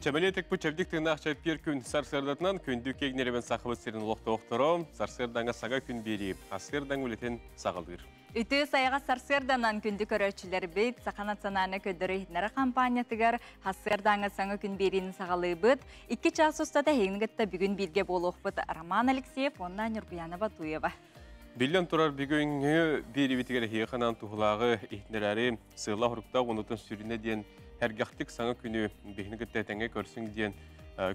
Çemeliyetek bu çevdik tığınaqça bir gün sarsırdatından kündük egneriben saqıbı serin uloqta oqtorom, sarsırdanға sağa gün beri, asırdan ületen sağılır. Үті сайға сарсырданан күнді көрөчілер бейт, сақанат сананы көдірі хитнары кампанияттығар хассырдаңы саңы күн берінің сағалы бұд. 2 час ұстада хейінгітті бүгін бірге болуқ бұд Роман Алексеев, онна Нұргуянова Туева. Билен турар бүгінгі бері бітігер хейқанан туғылағы ихнерәрі сыйла ғұрықта онытын сүріне дейін әргақтық саңы күні бейінгітті әтәңе көрсің дейін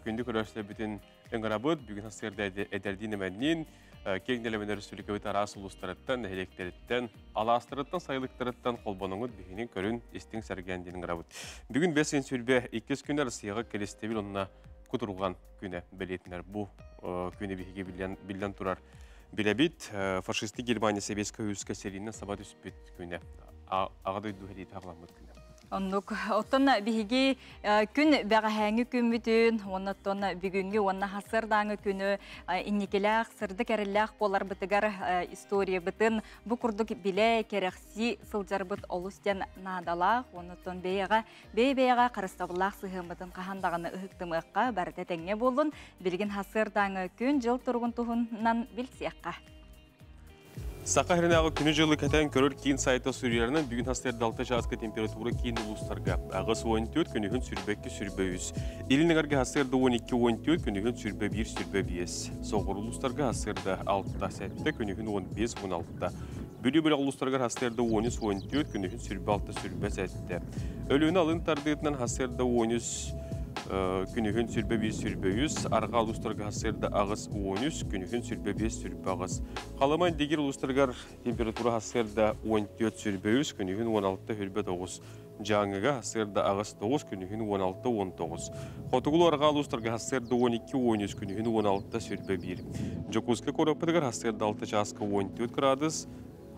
күнді көрөшілер бүтін өңірабыд бүгін хассырда әдердейін әмәннен Кегнелемен Республикабыт арас улустарыттан, электериттен, аластырыттан, сайылықтарыттан қолбаныңыд бігінен көрін естің сәргенденің ғырабыд. Бүгін 5 сүрбе 2 күнер сыйға келестебіл онына күтірған күні білетінер. Бұл күні бігіге білден тұрар білебет. Фашисті Германия Советская Юзка серийінің сабат үспет күні. Ағадай дұғырейді ағыламыд күні. Оннук оттон биһиги күн бәгәһәңе күн бүтүн, оннотон бүгүнгү онна хасырдаңы күнү инникеләк сырды кәрелләк болар битигар история битин бу курдук биле керекси сылжар бит олустен надала, оннотон бейга карыстабылак сыгымытын кахандагыны ыхыктымыкка бәрдә тәңге болун, билген хасырдаңы күн жыл тургун тухуннан билсиякка. Сақа херінағы күні жылы кәтән көрір кейін сайты сүрелерінің бүгін хастырды 6 жазғы температура кейін ұлыстарға. Ағыз 14 күнігін сүрбәкке сүрбе 100. Елінігерге хастырды 12-14 күнігін сүрбе 1 сүрбе 5. Соғыр ұлыстарға хастырды 6 сәтті күнігін 15-16. Бүлі-бүлі ұлыстарға хастырды 13-14 күнігін сүрбе 6 сүрбе сәтті. Өліні алын тардығытынан хастырды 13 күнігін сүрбе 1 сүрбе 100, арға ұлыстарға хасырды ағыз 13, күнігін сүрбе 5 сүрбе ағыз. Қаламайн дегер ұлыстарғар температура хасырды 14 сүрбе 100, күнігін 16 сүрбе 9. Жаңыға хасырды ағыз 9, күнігін 16-19. Қотығыл арға ұлыстарға хасырды 12-13, күнігін 16 сүрбе 1. Жокузлы қорапыдығар хасырды 6 жасқы 14 градус,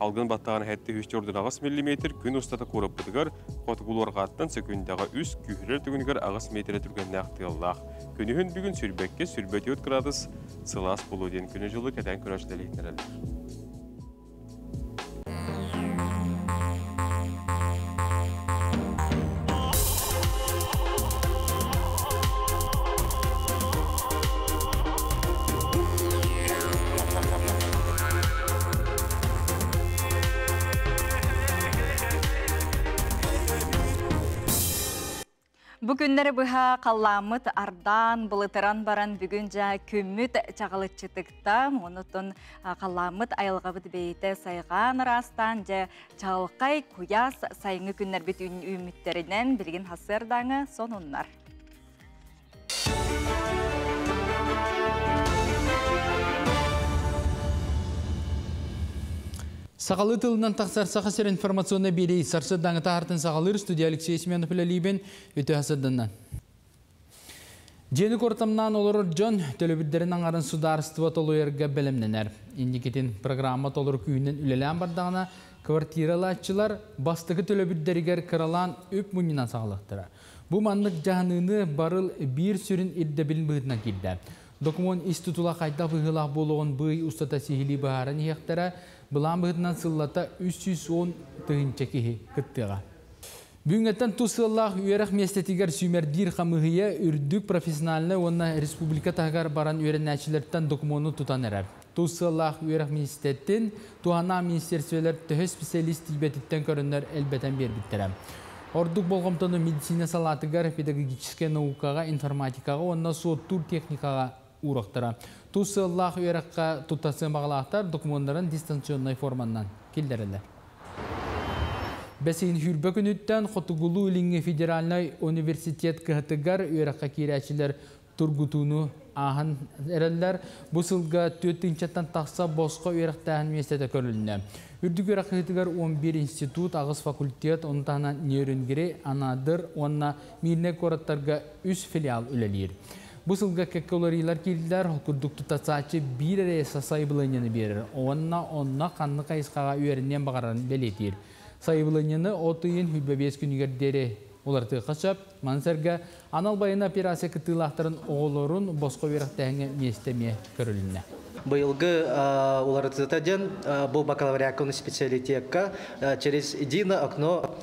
Алгын баттағын әтті 3-4 мм, күн ұстата көріп бұдығар, қотығыл орғаттан секундага үс күйірер түгінігер ағыс метрі түрген нәқтияллақ. Күнігін бүгін сүрбәкке сүрбе 4 градус сылас болу ден күні жылы кәтен көрәшілер. Бүгіннері бұға қаламыт ардан бұлытыран баран бүгін жа көміт чағылытчытықта, онытын қаламыт айылғабыд бейті сайған растан жа чағылқай көяс сайыңы күннер біт үміттерінен білген хасырдаңы сонынлар. Сақалы тылынан тақсар сақасыр информационны берей сарсырдаңы тағартын сақалыр студия Алексей Семенов ләлейбен өте асырдынан. Жені кортамнан олар Джон төлөбіддерін аңарын сударыстыва толу ерге бәлемненер. Индикетін программа толыр күйінен үлелән бардағына квартиралатчылар бастығы төлөбіддерігер кыралан өп мұнынан сақалықтыра. Бұл маңлық жағыныны барыл бір сүрін ирдебілін бұғытына келді. Документ институтула қайда бұғылақ болуғын бұй ұстата сихили бағарын еқтері бұлан бұғытынан сыллата 310 тұғынча кеге күттіға. Бүгінгеттен тұсыллақ үйерек местетігер сүймердир қамығыя үрдік профессионалыны онына республика тағар баран үйерен әчілерден документы тұтан әрәр. Тұсыллақ үйерек министеттен туғана министерсуелер түхі специалист ебетіттен көрінер әлбәтен бербіттірі. Ордук болғымтыны медицина салатыгар педагогическая наукаға, информатикаға, онына соттур техникаға урақтыра. Тұсыллақ үйерекқа тұттасын бағалақтар документтарын дистанционный форманнан келдерілі. Бәсейін хүрбі күніттен Қотығылу Илинге федеральный университет кіғытыгар үйерекқа керәчілер тұргутуыны ағын әрелер. Бұсылға 4-тен тақса босқа үйеректәғін местеті көріліне. Үрдік үйерек кіғытыгар 11 институт, ағыз факультет, онтағына нейрөнгері, анадыр, онына мирне кораттарға 3 филиал үлелер. Бұсылға кәккөлерилер келділер, күрдік тұтасачы бір әресі сайбылынені берір. Онна қанны қайысқаға үйерінен бағарарын бәлетер. Сайбылынені отыйын хүлбәбес күнігердері оларды қашап, мансарға анал байын операция күттілақтарын оғылырын босқа верақтәңі местеме көріліне. Быйылгы уларытытаден бұл бакалавриакон специалитетка через единое окно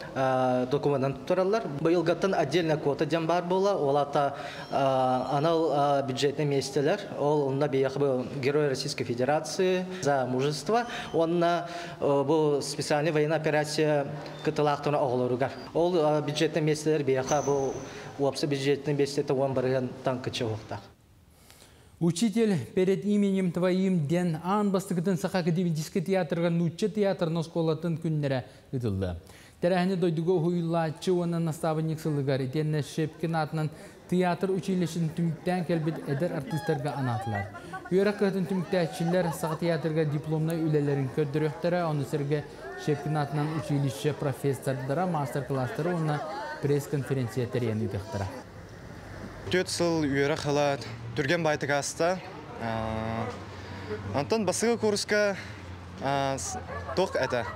документан туралар. Быйылгаттан отдельно квота ден бар была, олата анал бюджетный местелер, ол онна бияхбы Герой Российской Федерации за мужество, онна бұл специальная военная операция кытылақтына оғылыруға. Ол бюджетный местелер бияха бұл уапсы бюджетный местеті он барыған танкычы оқтақ. Учитель перед именем твоим ден ан бастыгытын сақа академический театрға нуччы театрын осколатын күннері үділді. Тәрәхіні дойдуғы хуйлачы оның наставник сылығар етенне Шепкин атынан театр училищен түміктен кәлбет әдір артистерға анатылар. Үйерек қытын түміктәтшілер сақа театрға дипломна үлелерін көрдіріқтірі, оны сірге Шепкин атынан училище профессордара мастер-класстары оны пресс-конференция тәрен үдіқтіра. 4 сыл үйерек қалат түрген байтық аста. Антон басығы курска тоқ әті.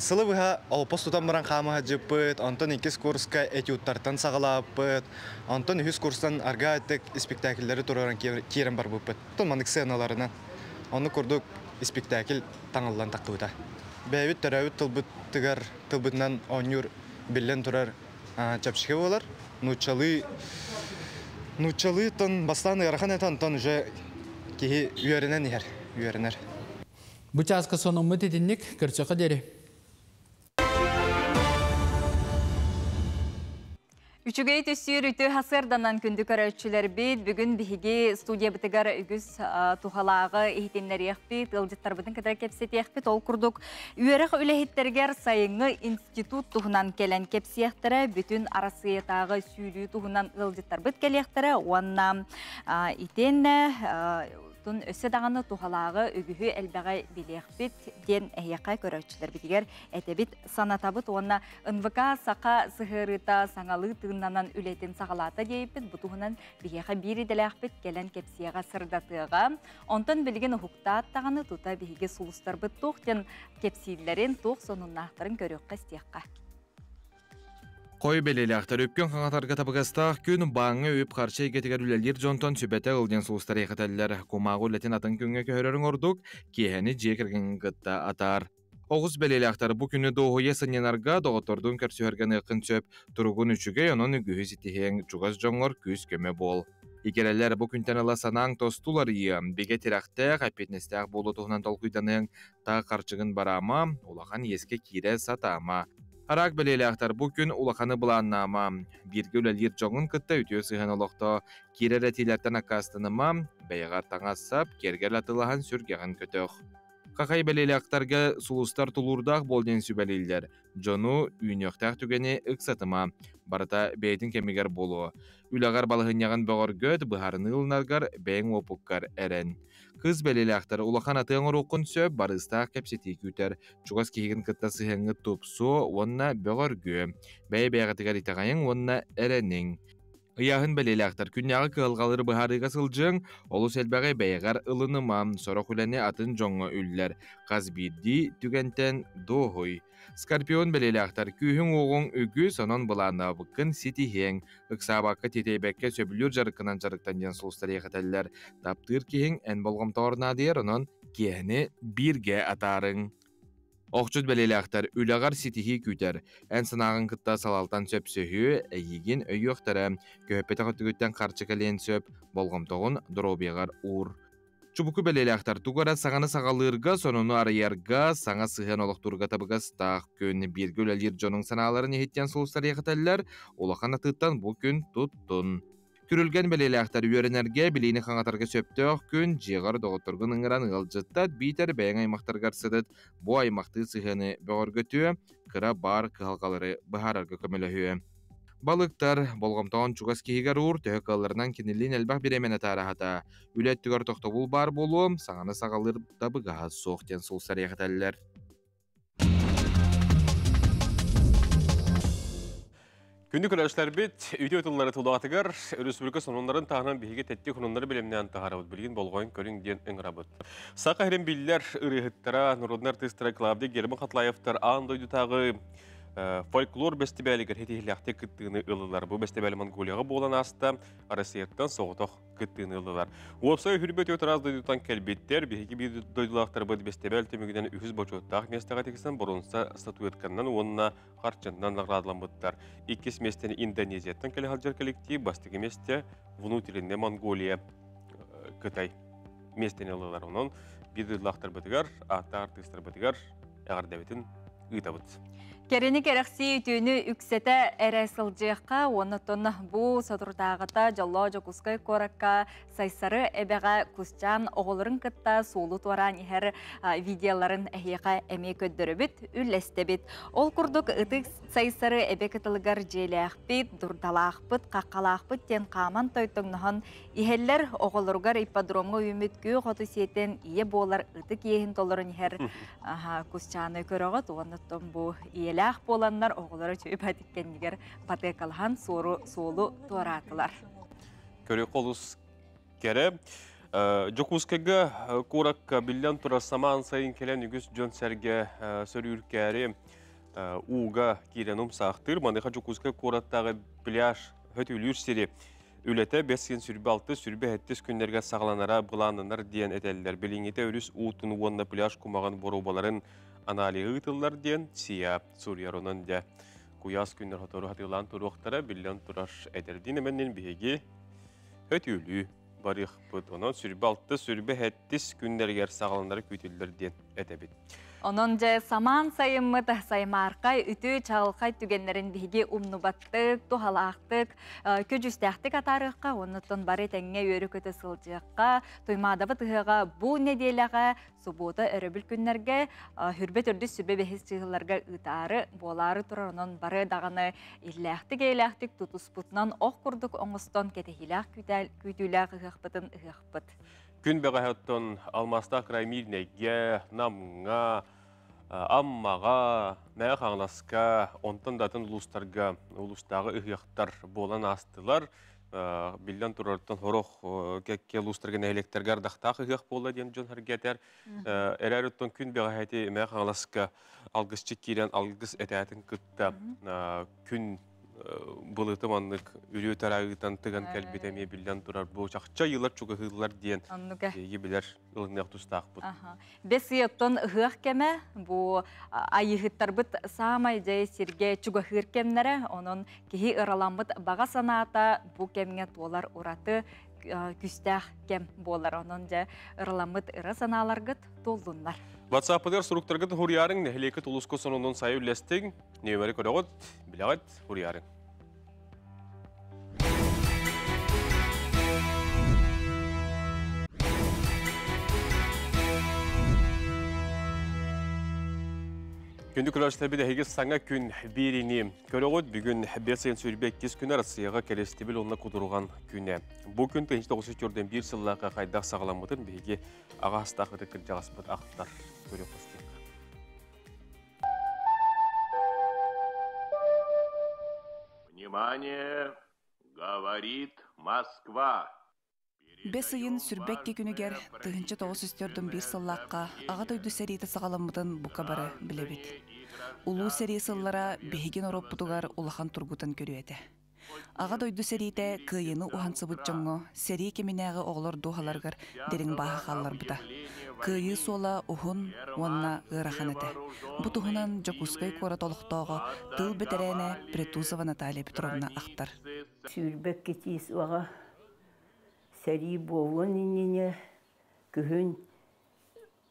Сылы бұға алпос тұтан баран қамыға жеппіт, Антон 2 курска этюдтартан сағалаппыт, Антон 3 курстан арга әттік спектакльлері тұраран керін бар бұппыт. Антон манык сценаларынан. Оны көрдік спектакль таңылдан таққы бұта. Бәйбіт тәрәуіт тылбытынан онюр білен тұрар чапшығы болар. Нучалы тон бастаны ярахан әті Антон уже кейі үйерінен үйерінер. Бұчасқа соның мұтетінік көрсеқі дәрі. Үчүгей төсүр үтө хасырданан күндү көрөчүлөр бит бүгүн биһиги студия битигар үгүс тухалагы ихтеннер бит ылжыттарбытын кадar кепсетиякпит ол курдук үйөрөк үлехиттергер сайыңы институт туһунан келен кепсияктере бүтүн арасыятагы сүйрүү туһунан ылжыттарбыт келияктере уанна итенне тун өсө даганы тухалагы үгүһү элбегай билиякпит ден эйякка көрөчүлөр битигер этебит санатабыт уанна НВК сака сыгырыта саңалы тыыннанан үлетин сагалата дейбит бутуһунан бияха бири делякпит келен кепсияга сырдатыга онтон билген хукта таганы тута биге сулустарбыт тухтен кепсилерин тух сонуннахтарын көрөккө стиякка Қой белелі ақтар өпкен қаңатарға табығастақ күн баңы өп қарчай кетігер үлелер жонтон сүбәті ұлден сұлыстар еқітәлілер. Комағы үлетін атын күнге көхерерін ордық, кейхәні жекірген ғытта атар. Оғыз белелі ақтар бұ күні доғуе сыненарға доғытордың көрсуерген ұқын сөп, тұрғын үшіге оның үгігі сетихен жұғыз жоңғыр күз көмі бол. Икерелер бұ күнтен ала санаң тостулар ие, беге терақтақ, әпетнестәқ болу тұғынан толқүйданың та қарчығын барама, олақан еске кире сатама. Арак белелі ақтар бұ күн улақаны бұланнама. Бірге өлелер жоңын күтті үтіе сыған олықты. Керер әтилерден ақастыныма, бәйғар таңасап, кергер атылаған сүргеғін көтіқ. Қақай белелі ақтарға сұлыстар тұлурдақ болден сүбәлелер. Жону үйнеқтақ түгені ұқсатыма. Барыта бәйтін кемегер болу. Үлағар балығын яғын бұғыр көт, бұхарыны ұлнарғар бәйін опыққар әрін. Кыз белелі ақтар улахан атыңыр оқын сөп барыстақ кәпсеті күтер. Чуғас кейгін кітта сыхыңы топсу, онна бөғіргі. Бәй-бәйғатығар итағайын, онна әрәнің.Ияғын белелі ақтар күнняғы кығылғалыр бұхарыға сылжың, олу сәлбәғай бәйғар ылынымам, сора құләне атын жоңы үллер. Қаз бірді түгентен доғой. Скорпион белелі ақтар күйін оғын үгі сонын бұланы бұқын сетихең. Үксабақы тетейбәкке сөбілер жарықынан жарықтан ден сұлыстар еқітәлілер. Таптыр кейін ән болғым тауырна дейір, онын кейіні бірге атарың. Оқчуд белелі ақтар үлағар сетихи күтер. Ән сынағын күтта салалтан сөп сөйі, әйеген өй өқтірі. Көпеті құттығыттен қарчы кәлен сөп, болғым тоғын дұробеғар ұр. Чубуку белелі ақтар туғара сағаны сағалырға, сонуны арыярға, саңа сыған олықтырға табығас тақ күн біргі өлелер жоның саналарын ехеттен сұлыстар еқітәлілер, олақан атыттан бұл күн тұттын. Күрілген белелі ақтар үйерінерге білейіні қаңатарға сөпті оқ күн жеғар доғыттырғын ұңыран ұғылжыттат бейтер бәйін аймақтарғар сыдыт, бұ аймақты сығаны бөғір көтіе, кыра бар кығалғалары бұхарарға көмілі Балықтар болғымтауын чуғас кейгер ұр, төхі қаларынан кенелін әлбақ беремен атарахата. Үлеттігір тоқтабыл бар болу, саңаны сағалыр табыға соқтен сұлсар еқітәлілер. Күнді көрәшілер бет, үйде өтілері тұлдағатығар, республика сонындарын тағынан бігі тәтті құнындары білімнен тағарабыд білген болғайын көріңден ұңырабыд. Сақа әрін білілер ұрығыттара, Народный артистары Клавдия Герман Хатлаевтар ан дойды тағы Folklor bestibәлігер хетихиләхте кыттыны ылылар. Бұл bestibәлі Монголияға болан аста, Арасияттан соғытақ кыттыны ылылар. Уапсай хүрбет өт раз дойдутан кәлбеттер, бейгі бей дойдулақтар бұд bestibәл төмігінен үхіз бочуттақ местаға текісін бұрынса статуэтканнан онына қарчындан радламыттар. Иккес местені Индонезияттан кәлі халжар коллектив, бастығы месте внутренне Монголия Кытай местені ылылар. Онын бей дойдулақтар бұдығар, ата артыстар бұдығар, әғар дәбетін ұйтабыд. Керені керекси үтіні үксеті әрі сылжыққа, оны тонны бұ сатырдағыта жалла жокускай коракка сайсары әбәға күсчан оғылырын кытта суылы туаран ихер видеоларын әйеға әме көддірібіт, үлләстебіт. Ол күрдік үтік сайсары әбә кытылығар желәқпіт, дұрдалақпыт, қаққалақпыт тен қаман тойтыңнығын ихеллер оғылырғар иппадромға үміткü қоты сетін ие болар үтік ехін толырын ихер күсчаны көріғыт, оны тон бұ иеләқ боланлар оғылары чөйіп әдіккенігер патекалған суылы туаратылар. Көрі қолыс кәрі. Жокускайға көрік білден тұра саман сайын келен үгіз жон сәрге сөрі үркәрі уға керенім сақтыр. Мандыға Жокускай көраттағы пляж өті үлір сері үлеті 5 сүрбі 6 сүрбі 7 күндерге сағыланара бұланынар дейін әтелілер. Біліңеті өріс ұтын уанна пляж күмаған борубаларын аналиғы ұтылар дейін сия Сурьяронан де куяс күндер хотору хатылан тұруқтара білден тұрар әдерден әменнен бейге өті үлі барық бұд. Онан сүрбі 6 сүрбі 7 күндергер сағыланары көйтілдер дейін әтебет. Onun же саман сайыммыт саймарқай үті чағылқай түгенлерін бігі умнубаттық, тухалақтық, көжістәқтік атарыққа, онытын бары тәңе өрі көті сылжыққа, тұймадабы тұғыға бұл неделіға, сұбота өрі күнлерге, хүрбет үрді сүрбе бәхіз чығыларға ұтары болары тұрар. Onun бары дағаны иләқтік тұтыс бұтынан оқ күрдік оңыстан кетехиләқ күйтіләқ ұғықпытын ұғықпыт. Күн бәғәттон алмаста краймирнеге, намға, аммаға, мәғ аңласқа, онтан датын ұлыстағы ұғықтар болан астылар. Білден тұрартын ғороқ кәкке ұлыстырған әлектерге ардақтақ ұғық болды ден жон әргетер. Әрәріттон күн бәғәті мәғ аңласқа алғысчы керен алғыс әтәтін күтті күн бұлыты маңдық үрі тарағыдан тұған кәлбетеме білден тұрар. Бұл шақча елар чуғы ғылар дейін егі білер ұлыңнақ тұстақ бұд. Бес ұйыттон ұғық кәмі, бұл айығыттар бұд самай жай серге чуғы ғыр кәмнәрі, оның кеғи ұраламбыд баға саната бұл кәмге толар ұраты күстәқ кәм болар. Оның жай ұраламбыд ұра саналарғыд толдынлар. WhatsApp-дар сұруқтарғыд хұрярың нәхілекі тұлысқы сонының сайы үлестің. Нөмері көріғыд, білағыд, хұрярың. Күнді күрәштәбі дәхеге саңа күн беріне көріғыд бүгін бәсен сөрбек кез күн арасыяға кәрестебіл онына құдырған күні. Бұл күн 1994-ден бір сыллаға қайдақ сағаламыдың бейге аға астақыды күн жағаспыд ақтар көрі қостық. Внимание, говорит Москва. Бес ыйын сүрбекке күнігер тыгынчы 904-ден бір сыллаққа аға тойды сәрейті сағаламыдың бұқа бары білебет. Улу сәрей сыллара бейген ороп бұдығар улахан тұргутан көрі әді. Аға дойду сәрейті күйені ухансы бұд жоңы сәрей кеменәғы оғылар дұғаларғар дерің баға қалар бұда. Күйі сола ұхын онына ғырахан әді. Бұтығынан Жокускай кора толықтауғы тыл бетерәне Претузова Наталья Петровна ақтар. Сүрбек кетейс оға сәрей болуын инене күхін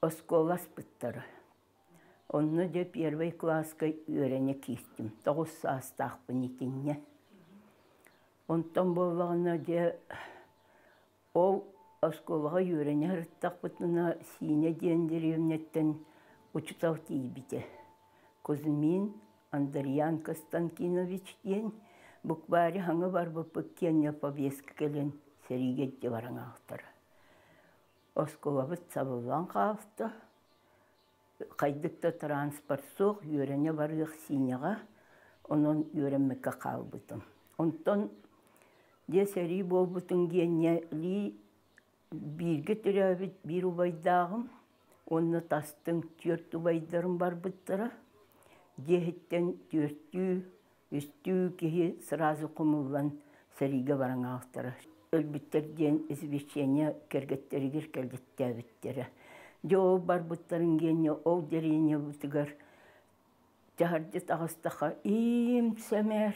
осколас бұттары. Оны де первый класска үйрене кестім. 9 састақ бұнекенне. Онтан болғана де ол осколаға үйрене ғырттақ бұтына сине дендеревнеттен учутау тейбіде. Кузьмин Андриян Константинович ден бұқбары хаңы бар бұпық кенне повескі келен сәрігетте баран ақтыр. Оскола бұт сабылан қалықты. Қайдықта транспорт соқ үйрене барық синеға, оның үйренмекке қал бұтын. Онтан де сәрі бол бұтын генелі бірге түрәбіт бір ұбайдағым, оны тастың 4 ұбайдарын бар бұттыра. дехеттен түрттүү, үстүү кихи сразу кумуллан сарига бараңаақтара. Өлбүттерден извещение кергеттеригер келдеттәбиттері. Жоо бар буттарын гене ол дерене бутыгар. Жахардет ағыстаға им сәмер.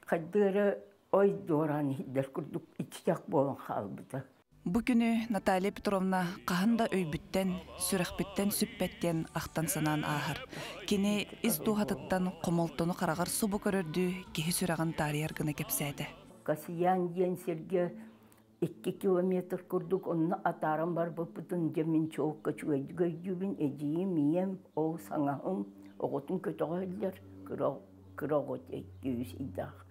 Қаддыры ой дораны хиддер күрдік ичтақ болын қалбыды. Бу күнү Наталья Петровна қағында өйбіттен, сүрәқбіттен сүппеттен ақтан санан ағыр. Кені из туғатыттан қомолтону қарағар субу көрірді кехи сүрәғын тарияргыны кепсәді. Касиян ден серге 2 километр күрдік, онына атарым бар бұпытын жемін чоуққа чуайдыға жүбін әдейім, мием, ол саңағым, оғытын көтіға әлдер, күрағыт әйткеуіз идағы.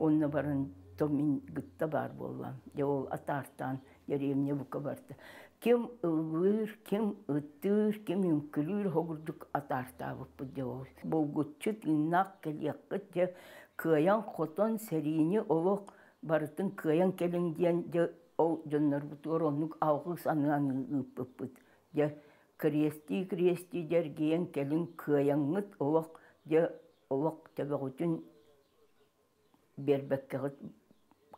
Онына барын томин гытта бар болам. Ол атартан еремне бұқа барды. Кем ылғыр, кем ыттыр, кем үмкілір хоғырдық атарта бұпы деол. Бұл ғытчыт иннақ кәлеққыт де каян қотон сәрейіне олық барытын каян келіңден де ол жонлар бұтығыр онық алғы саныған ұппыппыт. Де крести дергейен келің каянғыт олық де олық табағытын бербәккәғыт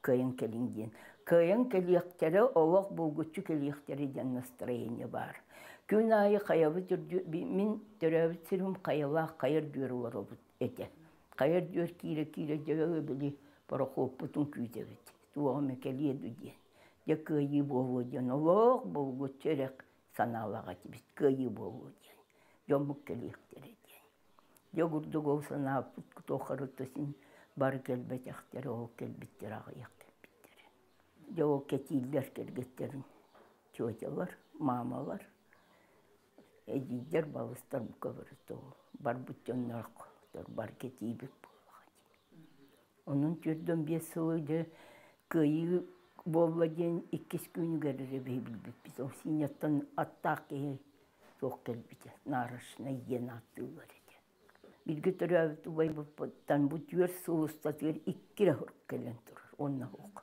каян келіңден. Каян келияқтері олық болғытчы келияқтері ден настроение бар. Күн айы қаябы түрді, мен түрәбі сірім қаялақ қайыр дөрі бар обыт әте. Қайыр дөр кире жағы білі парақоп бұтын күйді біт. Туағыме келеді ден. Де кайы болу ден. Олық болғытчы рәк саналаға тебіт. Кайы болу ден. Жомық келияқтері ден. Де күрді ол санап бұт тоқырытысын бар келбет яқтері, ол келбеттер ағаяқ. Жоо кетилдер келгеттерин, чөтелер, мамалар, эдидер балыстар бука барыты. Бар буттеннар qoqtar, бар кетибек болған. Onun түрден 5 сылыды күйі болладен 2 күн көрірі бейбілбек. Біз ол синеттен аттақ ей соқ келбеде, нарышына ен атты көреді. Біргі түрі әвіті байбыптан бұл түр сылыстатыр 2 рахыр келен тұрыр, онна оқ.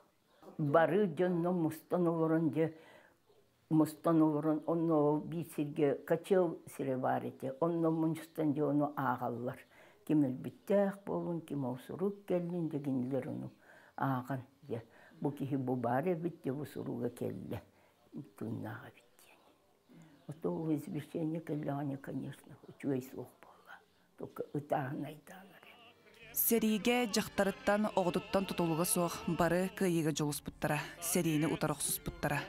Бары жонно мустан олорон, онно бисирге качел сире бар ете, онно мунчустан же ону ағаллар. Кем элбиттәк болун, кем осурук келлин дегенлер ону аған. Бу кихи бу баре битте, бу суруга келле. Туйнаға битте. Ото извещение келлағане, конечно, учуай суық болла. Только ытағын айтағын. Сериге жақтарыттан оғдыттан тұтылуға соқ бары күйеге жолыс бұттара, сериені ұтарықсыз бұттара.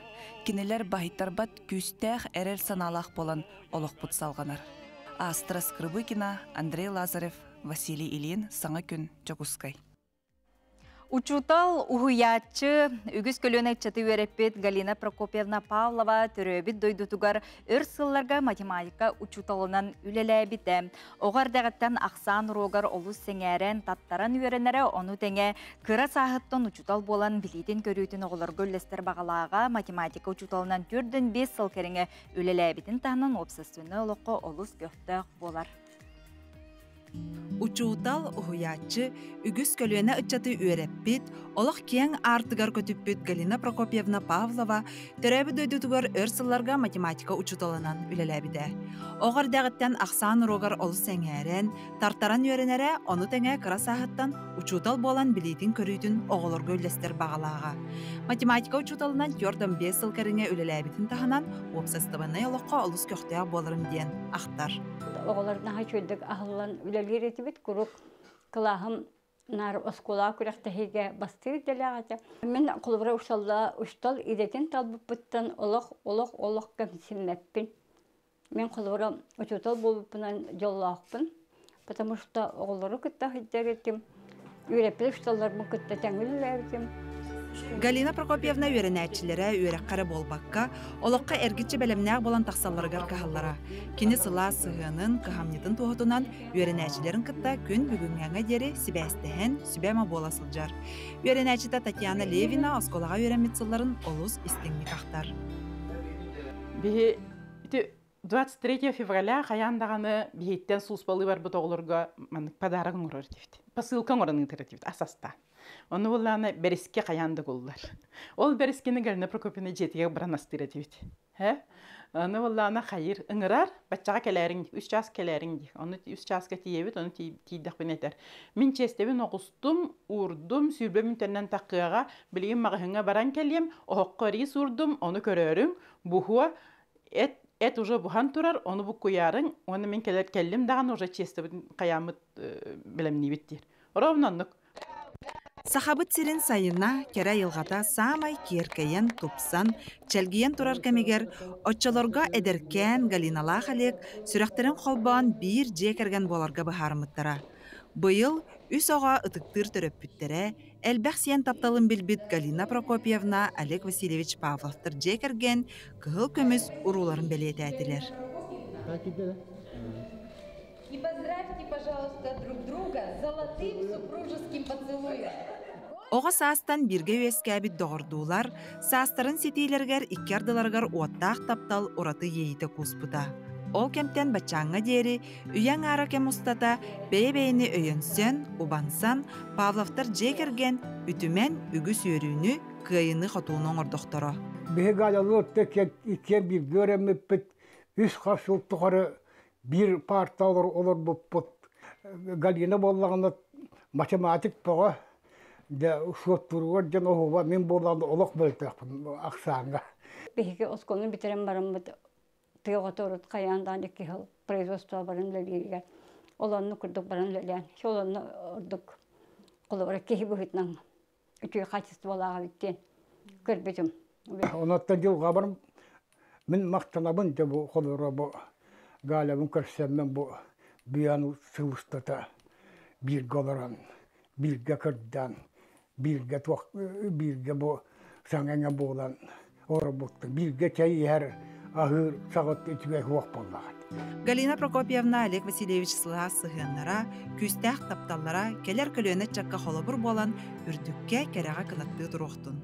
Кенелер бахиттар бат күстәқ әрер саналақ болан олық бұт салғанар. Астра Скрыбыкина, Андрей Лазарев, Василий Ильин, Саңа күн, Чокускай. Учутал уһуячы үгіз көлөнек чаты өреппет Галина Прокопьевна Павлова төрөбит дойдутугар өр математика учуталынан үлеләбите. Оғар дәғіттен ақсан рогар олус сеңәрен таттаран өренері оны тәңе кыра сағыттан учутал болан билетен көрүйтін оғылар гөллестер бағалаға математика учуталынан 4-5 сыл кереңе үлеләбитін тағынан обсессионы олыққа олус көфті болар. Учутал уһуячы үгіз көлөне ыччаты өреппит, олық кең артыгар көтүппүт Галина Прокопьевна Павлова төрөбү дөйдүтүгөр өрсылларга математика учуталынан үлеләбиде. Оғар дәғіттен ақсан рогар олы сәңәрен, тартаран өренере оны тәңе кыра сағыттан учутал болан билетин көрүйтін оғылар гөллестер бағалаға. Математика учуталынан 4-5 сыл кәріңе үлеләбитин таханан опсастыбаны олыққа олыс көқтея болырым ден ақтар. Оғыларына хачөйдік ағылан үлелер етібет күрік қылағым нар оскола күрәқтәхеге бастыр делағата. Мен құлыбыра ұштал идетін талбып бұттан олық кәмсіммәппін. Мен құлыбыра ұчутал болыппынан жоллақпын. Потому что оғылары күтті хиттер етім. Үйрепілі ұшталармын күтті тәңілі әркім. Галина Прокопьевна өренәтчілері өрәққары болбаққа, олыққа әргітші бәлемнәғ болан тақсаларығар қағалара. Кені сыла сығының қағамнетін туғытынан өренәтчілерін қытта күн бүгінгәңі дері сібәстіхен сүбәма боласылжар. Өренәтчіта Татьяна Левина осколаға өрәмітсіларын олус істіңмі қақтар. 23 февраля қаяндағаны бейттен суыспалы бар бұт оғылырға подарағын ұрыр дейді. Посылкан ұрын интерактивді асаста. Оны оланы бәреске қаянды қолдар. Ол бәрескені Галина Прокопьевна жетіге біран астыра дейді. Аны валлана хайыр ыңырар, баччаға келерин, 3 час келерин. Оны 3 часка тиебит, оны тийдак бинетер. Мин честебин оғыстым, урдум, сүрбемин теннен таққыға, білейін мағыхыңа баран келем, оғыққы урдум, оны көрерің, бұхуа, эт уже бухан турар, оны бұқ көярың, оны мен келем даған уже честебин қаямыт білемні биттер. Ровнанлық. Сахабыт сирин сайына кера йылғата самай киеркейен тупсан, чәлгиен турар кәмегер, отчалорга эдеркен галинала халек, сүрәқтерін қолбан бір жекерген боларга бұхарымыттара. Бұйыл үс оға ұтықтыр түріп бүттері, әлбәқ сиен тапталын білбіт Галина Прокопьевна Олег Васильевич Павловтыр жекерген кығыл көміз ұруларын бәлеті әтілер. И поздравьте, пожалуйста, друг друга золотым супружеским поцелуем. Оға састан бірге өскәбіт доғырдулар, састарын сетейлергер иккердыларгар уаттақ таптал ораты ейті куспыта. Ол кемтен бачаңға дері, үйен ара кем ұстата, бәйбәйіні өйінсен, убансан, Павловтар жекерген үтімен үгіс өріні күйіні қотуының ордықтыры. Бейгалалы өттек ике бір көреміппіт, үс қашылттықары bir partalar olur bu Galina bollağında matematik bağa da şutturuyor can oğuva min bollağında olak böltek aksanга. Bihki oskolunu bitiren barım tığatorut kayandan iki yıl производство barın leliye. Olanını kurduk barın leliyen. Olanını orduk. Kularak kehi bu hitnan. Üçü kachistolağa bitti. Kırbitim. Onattan yılga barım min maktanabın da bu kolura bu. Galibin kırsamın bu büyanı sıvıstata bir golaran, bir gakırdan, bir bu sanğına boğulan orabukta, bir geçeyi her ahır sağıt içmek vak boğulağı. Галина Прокопьевна Олег Васильевич сыға сығынлара, күстәқ тапталлара, келер көлөне чакка холобур болан, үрдікке кереға кынатты тұруқтын.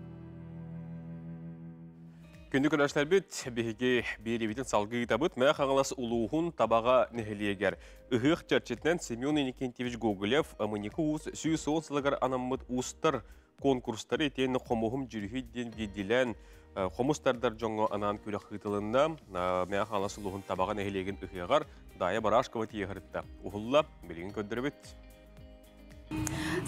Күнді көрәштер бүт, бігеге бейребетін салғы табыт, мәе қаңыласы ұлуғын табаға нәхілиегер. Үхіқ чәрчетінен Семен Иннокентьевич Гоголев, амыникі ұз сүй соғын сылығар анамыд ұстар конкурстары етені қомуғым жүргейден бейділен қомыстардар жоңғы анан көлі қытылында мәе қаңыласы ұлуғын табаға нәхілиеген үхіғар дайы барашқыва тиеғырытта. Ұғылла білген көндірі бүт.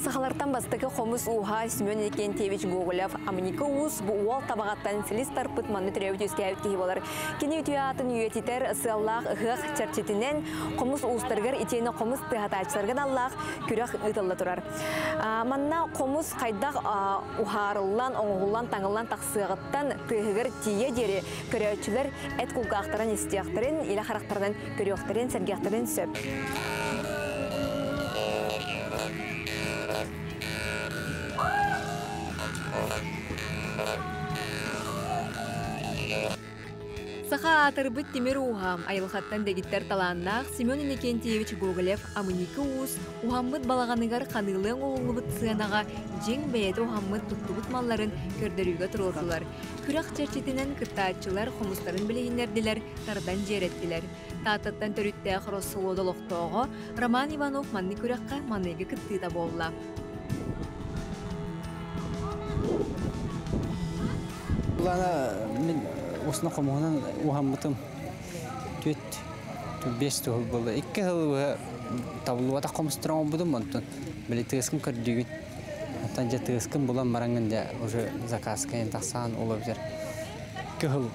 Сахалартан бастығы қомыз уға Семен Иннокентьевич Гоголев амыникі ұз бұл уал табағаттан селистар пытманны түрәуді өскәуіт кейі болар. Кені үтіятын үйетитер сыллақ ұғық чәрчетінен қомыз ұстарғар итені қомыз тығатачыларған аллақ күрек ұтылы тұрар. Манна қомыз қайдақ ұхарылан, оңғылан, таңылан тақсығыттан тығығыр тие дері көрәутшілер әт құлғақтарын істияқтарын, елі қарақтарынан көріқтарын, сәргеқтарын сөп. Саха атырбыт темір уғам айылхаттан дегиттер таланнақ Семен Иннокентьевич Гоголев амыникі уыз уғаммыд балағанығар қанылың оғылыбыт сығанаға жең бәйеті уғаммыд тұттыбыт малларын көрдірігі тұрғылар. Күрақ чәрчетінен кыттаатчылар қомыстарын білейіндерділер, тардан жереттілер. Тааттаттан төрітті қыросылуды лоқтоғы Роман Иванов манны күраққа манныйғы кыттыда болла. Осына қомығынан ұғамытым 4-5 тұғыл болды. 2 жыл табылуада қомыстыран бұдым онтын. Білі тығызқын көрдігін. Оттан жа тығызқын болан мараңында уже заказкайын тақсан олып жер. 2 жыл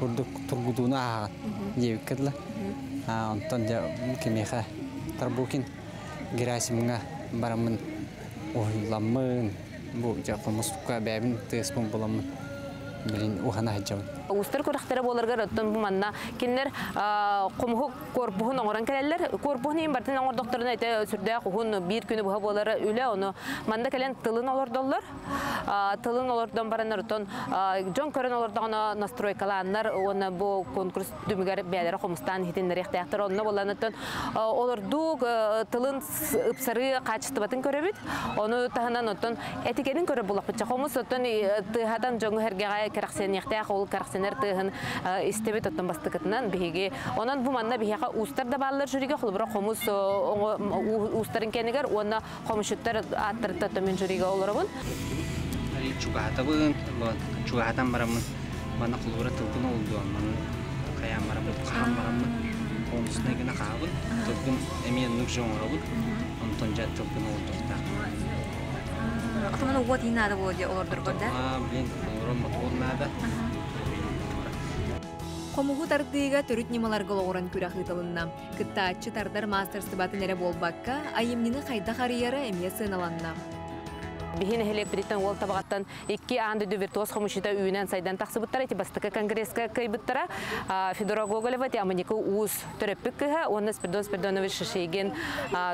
көрдік тұрғыдуына ағын жевік кәділі. Онтан жа кемеға Тарбукин Герасимға барамын ойламын. Бұл жа қомыстыққа бәбін тығызқын боламын. Bilin uhana hajjam. Устар көрәхтәре боларга рөттөн бу манна кинлер комху корпухун оңран келелер. Корпухун ин бартын оңр докторына әйтә сүрдә кухун бир көне буга болары үлә оны манда келен тылын олордоллар. Тылын олордан бараннар тон жон көрөн олордан настройкаланнар оны бу конкурс дүмгәр бәләре комстан хитиннәр ихтияттар онны боланытын олордук тылын ыпсары качтыбатын көрәбит. Оны таханан отон этикетин көрәп булак бичә комус отон тыхадан жон хәргә керәксен ихтияк ул керәксенер тыгын истебет оттан бастыкытынан биге. Онан бу манна бигә устар да баллар жүригә хулбыра комус устарын кенегер онна комушуттар аттырта төмен жүригә олорабын. Чугатабын, чугатан барамын. Bana kulura tılgın oldu ama kaya maramut kaham maramut konusuna gene kahın tılgın emiyenlik jonralık ondan jet tılgın oldu da. Atımın uğut yine adı bu diye olurdur burada. Bilin kulura olmadı. Комугу тардыга төрүт немаларга олоран күрә хытылынна. Кыттаачы тардар мастер сыбаты нере болбакка, айымнины хайда харыяры эмие сыналанна. Бихин хелек биритен ол табагаттан 2 анды виртуоз хомушита үйнен сайдан таксыбыттар эти бастыка конгресска кайбыттара Федора Гоголева те аманика уус төрөппүккө онна Спиридонович Шишейген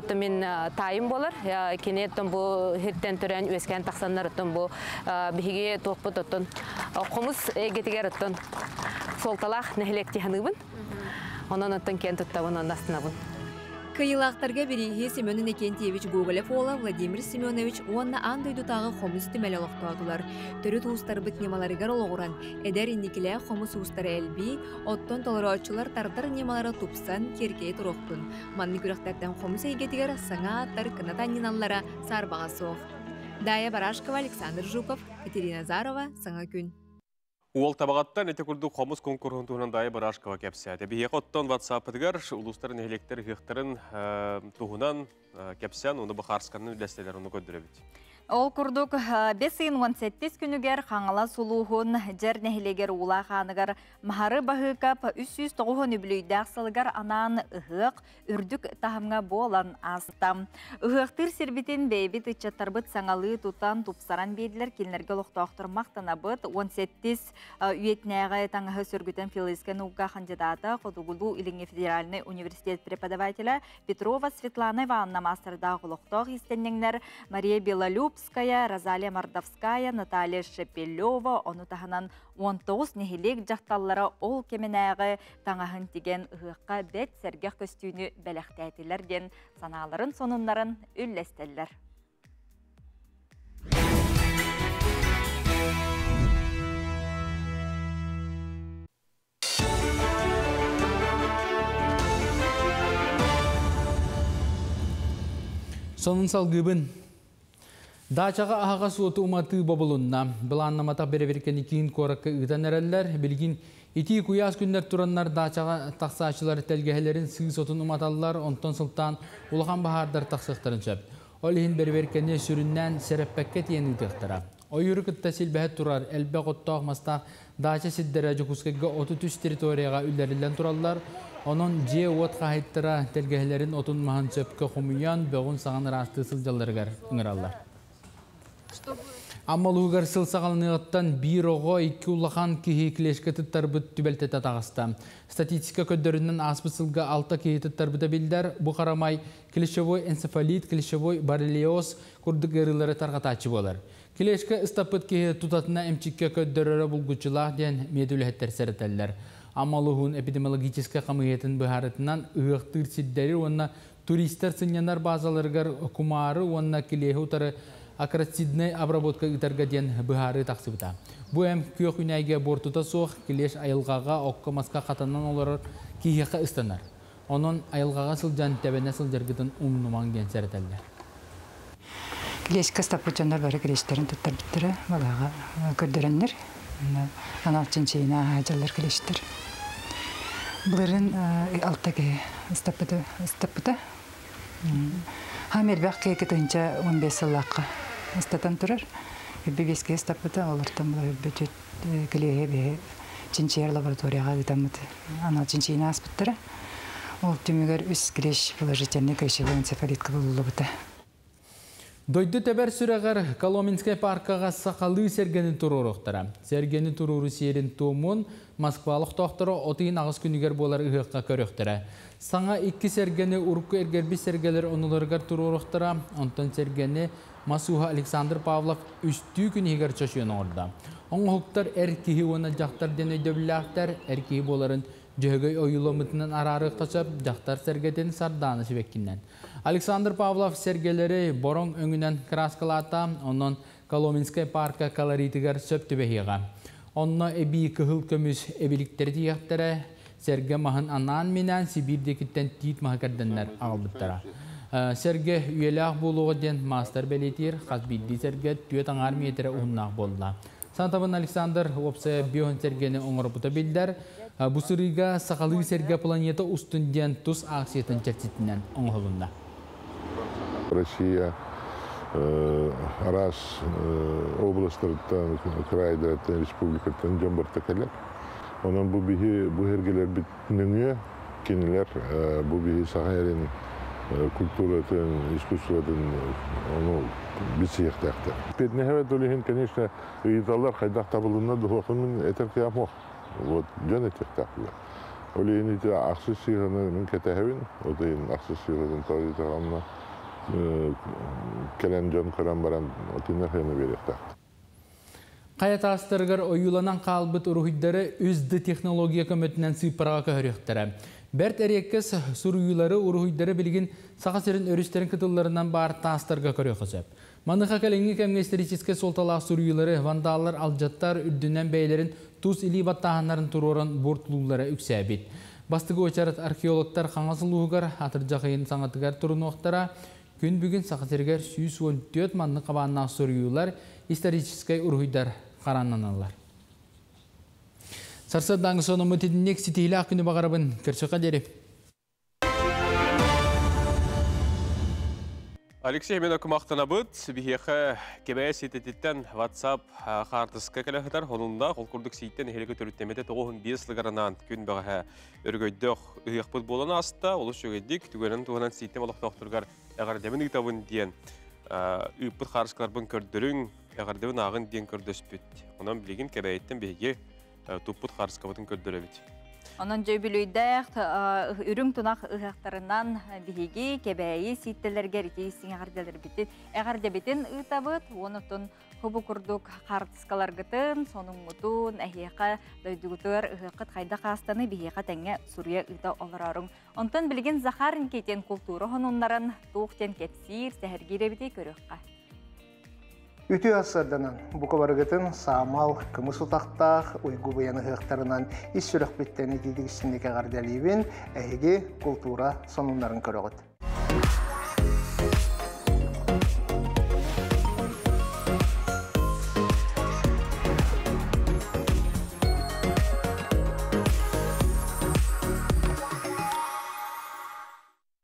томин тайым болар кенеттен бу хиттен төрөн өскөн таксаннарыттан бу бихиге топпутоттон комус эгетигерыттан солталах нехлек тиханыбын онон оттон кен туттабын астынабын. Кыйылақтарға береге Семен Иннокентьевич Гоголев ола Владимир Семенович уанна андойду тағы хомус темелі лоқтуатылар. Төрі туыстар бұт немаларығар олғыран. Эдер инникілі хомус ұстары әлбей, оттон толыраучылар тардар немалары тупсан керкей тұроқтын. Манны күріқтардан хомус әйгетігер саңа аттар кынатанниналлара сарбаға соқ. Дая Барашкова, Александр Жуков, Катерина Зарова, Саңа күн. Ол табағаттан әте күрді қомыз конкурсун туғынан дайы Барашкова кәпсәді. Бейек оттан WhatsApp-ыдығар ұлыстарын электер ғықтарын туғынан кәпсән, оны бұқарсқанның үләстелер оны көддірі біт. Ол күрдік 5-18 күнігер қаңала сұлуғын жер нәхілегер ула қанығар мағары бағықап 309 үбілейдәқ сылығар анан ұғық үрдік тағымға болан астам. Ұғықтыр сербетін бейбіт үтчаттарбыт саңалы тұтан тұпсаран бейділер келінерге лұқтақтыр мақтана бұд 18 үйетнәғі таңығы сүргітін филискен ұға қандидаты Қодугулу Иліңе Федеральный университет преподавателі Петрова Светлана Ивановна мастердағы лұқтақ истеннеңдер Мария Белолюб Розалия Мордовская, Наталья Шепелева, оны тағынан 19 нехилек жақталлары ол кеменәғы таңағын теген ұғыққа бәт сәргеқ көстүйіні бәліқтәйтілерден саналарын сонынларын үлләстелер. Сонын салгыбын Дачаға ағаға суоты уматы бабылынна. Біланнамата береверкен кейін қораққа ұйтан әрәлілер. Білгін ити күйас күндер тұраннар дачаға тақсачылар тәлгәхелерін сыз отын уматалылар, онтон сылтан улахан бағардар тақсықтарын шәп. Ол ең береверкені сүріннен сәрәппәкке тиені тұқтыра. Ойыры күтті сілбәхет тұрар, әлбә қоттақ мастақ дача сиддері жүкіскеге 33 территорияға үлдерілден тұралылар. Onun je ot қайттыра тәлгәхелерін отын маған шәпке құмыян бөғын саған расты сылжаларығар ұңыралар. Амалуғар сыл сағалынығыттан бір оғы 2 ұлақан кеге кілешкі тұттар бұт түбәлтеті тағыста. Статистика көддерінен аспы сылға 6 кеге тұттар бұта білдер. Бұ қарамай клишевой энцефалит, клишевой боррелиоз күрдік әрілері тарғатачы болар. Кілешкі ұстапыт кеге тұтатына әмчікке көддерері бұлғычылақ ден медулеттер сәрітәлілер. Амалуғын эпидемиологическа қамығетін бұхарытынан ұғықтыр сиддері, онына туристер сынянар базаларғар кумары, онына кілеге ұтары акрацидный обработка итаргаден быхары тақсыбыта. Бу әм күйек үнәйге бортута соқ, келеш айылғаға оққа масқа қатанан олар кейхеқа ұстанар. Onun ayılgağa sılcan tebene sıljargıdın umnuman gen sərətəllər. Келешкі стапычандар бары келештерін тұттар біттірі, балаға көрдірінлер. 16 айына ажалар келештер. Бұларын алтаға стапыта. Хамер бәқ кейкі тұнша 15 сылаққа статан тұрар. Бебеске стапыта, олардан бұлар бөтет келеге бе чинчер лабораторияға дедамыды. 16 айына аспыттыры. Ол түмігер үс келеш положительный кайшевый энцефалитка болуы бұта. Дойды тәбәр сүрәғар Коломенская паркаға сақалы сәргені тұрурықтыра. Сәргені тұруру серін туымын Москвалық тоқтыры отыйын ағыз күнігер болар ұғыққа көріқтіра. Саңа 2 сәргені ұрыққы әргербі сәргелер оныларғар тұрурықтыра. Онтан сәргені Масуха Александр Павлов үсті күнігер чашуын орда. Оң ұқтар әркеғі оны жақтар дене дөбіліқтар, әркеғі боларын жөғөй ойылымытынан арарық ташап, жақтар сәргеден сарданы шебеккіннен. Александр Павлов сәргелері борон өңінен краскалата, онын Коломенская парка колоритігер сөпті бәхеға. Онны әбей күхіл көміз әбеліктері тияқтары, сәрге мағын анан менен Сибирдекіттен тиит мағыкардынлар ағылбыттара. Сәрге үйеліғ болуғы ден мастер бәлетер, қаз білді сәрге түйет аңар метері ұннақ болла. Сантабын Александр Опсе Бион Сергені оңырбыта білдер. Бұсырыға сақалы Серге планета ұстынден тұс ақсиетін чәртетінен оңғылында. Россия арас областарыттан, крайдаттан, республикаттан жамбарта кәлер. Онан бұл хергелер бітніңе кенелер, бұл саға әрін культуратын, искусстватын бітсияқтақтар. Петнехевет олеген, конечно, ұйыталар қайдақ табылына дұғақын әтер қиямоқ. Вот, жан әтектақылы. Олеген еті ақсыз сиғаны мен кәтәхевін, отайын ақсыз сиғатын тағытағанына кәлен жан көрен баран отайын әхені беректақты. Қаята астырғыр ойыланан қалбыт ұрғыдары үзді технология көмөтінен сыйпыраға көректірі. Бәрт әреккіз сұруйлары ұрғыдары білген сақасырын өрістерін кытыларынан барытта астырға көрекізіп. Маныға кәліңі кәмге историческе солталақ сұруйлары, вандалар, алжаттар үрдінен бәйлерін туз или баттағанларын тұрорын бортылулары үксәбет. Бастығы очарат археологтар қаңасылуғығар атыржақайын саңатығар тұрын оқтара күн бүгін сақасыргер 114 манны қабанна сұруйлар историческай ұрғыдар қараннаналар. Сарсадаңы соны мұтедінек сетейлі ақыны бағарабын көрсіқа дәрі. Алексей мен окумақтана бұд, бігеқі кебәе сетететтен WhatsApp қартысқа кәліғітар, онында қолқұрдық сейттен елігі түріттемеді 95 лығаранан күн баға өргөйдіқ ұйық бұд боланы асты, олы шөгедік, түгенін туғынан сейттен олықтақтырғар әғардемін ұйтабын дейін ұйықпыд қарышқалар бұн көрдірің, әғардемін ағын дейін көрдөспіт. Онан білеген кебәеттен беге тұппыд қарышқабытын көрдірі біт. Онан жөбілүйдәқ үрің тұнақ ұғақтарынан бігеге кебәйі сеттелерге рекейсің әғарделер бітін. Әғардебетін ұйтабыт, оны тұн құбы күрдік қартысқалар ғытын, соның мұтын әхеқа дөйдігітір ұғықыт қайда қастаны бігеға тәңе сұрия ұйта оларарың. Онтан білген Захарын кетен культуры ғынонларын тоқтен кетсір сәхіргері біте көріққа. Үті асырданан бұқы барғытын саамал кымыс ұтақтақ ұйғы бұяны ғықтарынан ис сүріқ біттені дедігісіндегі ғардалейбен әйге культура сонунларын көріғыт.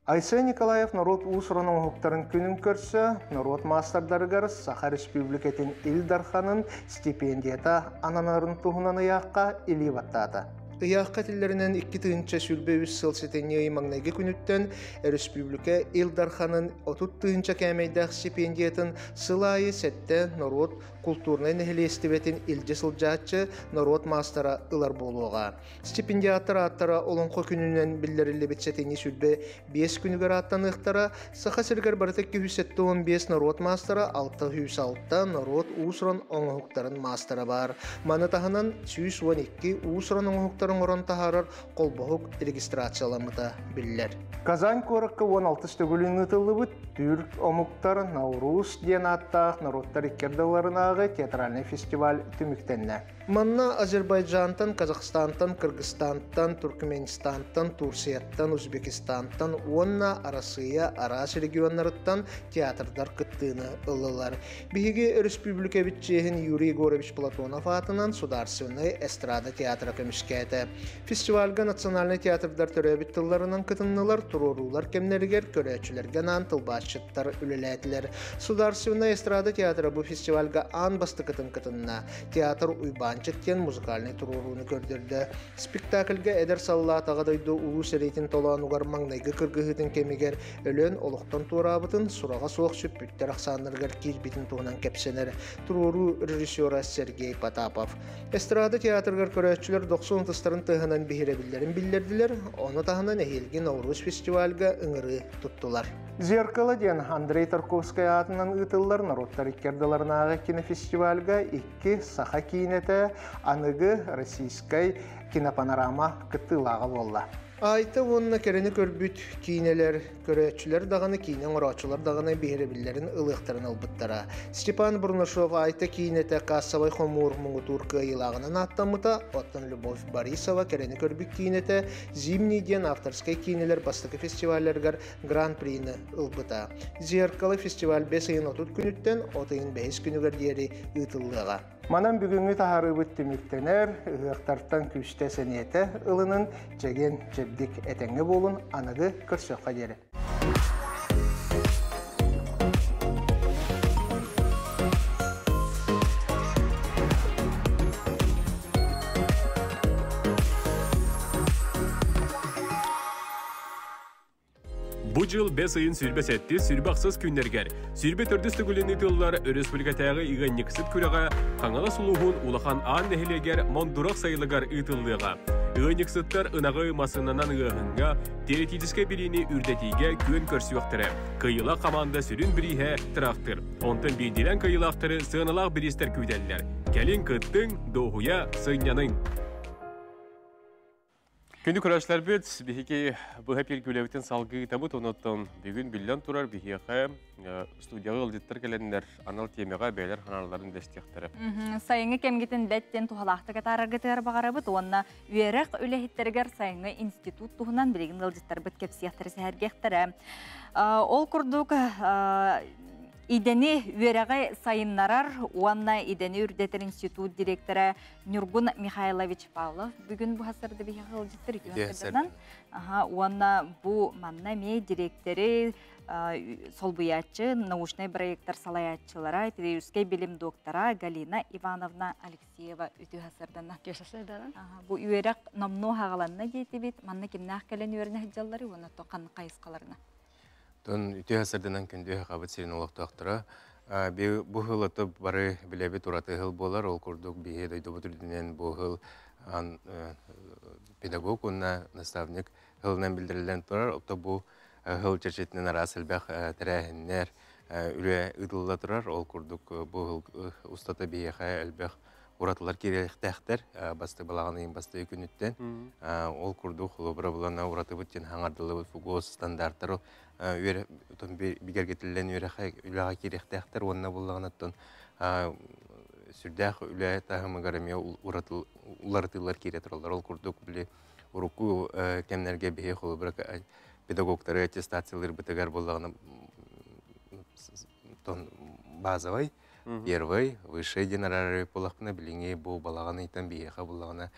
Айсай Николаев народ ұсырының ұқтарын күнін көрсі, народ мастардарығар Саха Республикетін Илдарханын стипендията ананарын тұғынан ұяққа илі баттады. Ұяққа тілдерінен 2 тыынча сүлбе 3 сылсетенне ұймаңнайғы күніттен Республика Илдарханын 30 тыынча кәмейдақ стипендиятын сылайы сәтті народ культурный нәхелестебетін илде сылжатчы народ мастара ылар болуға. Стипендиаттар аттара олонқо күнінен білдерілі бітсетені сүлбе 5 күнігер аттан ұқтара, Саха сіргер барытық 215 народ мастара, 606 народ ұсырын оңғықтарын мастара бар. Маны тағынан 112 ұсырын оңғықтарын орын тағарыр қолбоғық регистрацияламыда білілер. Казань корыққы 16 стөгілін ұтылы бұд, түрк омуктар Наурус ден аттақ народтар иккердаларынағы театральный фестиваль түміктенне. Манна Азербайджантан, Казахстантан, Кыргызстантан, Туркменистантан, Турцияттан, Узбекистантан, онна Арасыя, Арас регионларыттан театрдар кыттыны ылылар. Биһиги республика битчехин Юрий Егорович Платонов атынан Сударственный эстрада театра көмішкәті. Фестивальга национальный театрдар төрөбит тылларынан кытыннылар, турорулар кемнергер, көрәчілерге нан тылбашчыттар үлеләділер. Сударственный эстрада театра bu фестивальга ан басты кытын-кытынна. Театр уйбанчыктен музыкальный туруруны көрдірді. Спектакльга эдер саллатаға дойду улу серейтін толан угар маңнайғы кыргыхытын кемегер, өлен олықтан турабытын сураға соқ сүппүттер ақсаныргар кирбитін туғынан кепсенер. Туруру режиссера Сергей Потапов. Эстрада театргар көрәтчілер 90 тыстарын тыхынан бихиребілерін білдерділер, оны тағынан әйелген Наурыз фестивальга ыңыры тұттылар. Зеркало ден Андрей Тарковский атынан ұтылар народтар иккердаларынағы кинофестивальга 2 Саха кинеті анығы российскай кинопанорама кыттылағы болла. Айта онына керені көрбүт кейнелер, көрәтчілер дағаны кейнен ұрачылар дағаны бейребілерін ылықтарын албыттара. Степан Бурнашов айта кейнеті Кассавай Хомур мұңытурқы илағынан аттамыта, оттан Любовь Борисова керені көрбүт кейнеті Зимний ден авторскай кейнелер бастықы фестивалергар гран-прийны ылбыта. Зеркалы фестиваль 5 айын отут күніттен, отайын 5 күнігер дері ұтылыға. Манан бүгүнгү тахарыбыт тимиктенер, ыгыктартан күстэ сенете ылынын жеген жебдик этеңге болун аныгы көрсөкка дере. Bu yıl 5 ayın sürbe setti, sürbaqsız günlerger. Sürbe tördüs tügülünü tıllar Respublikatағы iğenniksit küreға, қаңала сулуғын улахан ан нәхілегер мондурaq sayılıgar ытыллыға. Iğenniksittar ınağı masınanan ığınға, teoretическе билини үрдетиге көн көрсüyöktірі. Кыйыла команда сүрін біріге тырақтыр. Онтын бейдилен кыйылақтыры сığınalaq бірістер күйдәлілер. Кәлін кыттың, доғуя сığınянын. Күнді көрәшілер бөт, бігеге бұға пелгілеуітін салғы табыт оныттың бүгін білден тұрар бігеге студияғы ұлдеттір келендер анал темеға бәйлер қаналарын дәстектірі. Сайыңы кемгетін бәттен тұхалақты қатарар ғытығар бағара бұд, онына үйерек үләхеттергер сайыңы институт тұхынан білеген ұлдеттір бұд кепсияқтыры сәргектірі. Ол күрдік идені үйерегі сайыннарар, уанна идені үрдетер институт директоры Нюргун Михайлович Павлов бүгін бұл хасырды бейхе ұлдеттір екенсерден. Уанна бұл манна мей директоры сол бұятчы, научный проекттар салаятчылара, педагогический билим доктора Галина Ивановна Алексеева үті хасырдан. Бұл үйерек намну хағаланна дейті бет, манна кемнақ кәлен үйеріне хыджалары, оны тоқаны қайысқаларына. Тон үті хасырдынан күнді қабыт серін олақты ақтыра. Бұл ғыл ұтып бары білебет ұраты ғыл болар, ол күрдік бейе дойды бұтырдінен бұл ғыл педагог, онна наставник ғылынан білдірілден тұрар. Опта бұл ғыл черчетінен арасыл бәқ тәрәхіннер үлі ұдылда тұрар, ол күрдік бұл ғыл ұстаты бейеға әлбәқ уратылар керектәқтер, басты балағанайын басты күніттен. Ол күрдік ұлы бұлана ураты бұттен хаңардылы фугоз стандарттар бігергетілден үліға керектәқтер, онына болағанаттың сүрдәқ үлі тағымығараме ұларытылар керетіралар. Ол күрдік білі ұруку кәмнерге бейе қолы бір педагогтары аттестациялар бітігер болағаны базовай, первый, высший генеральный полахпына біліңе бұл балағаны итан бейеға болағына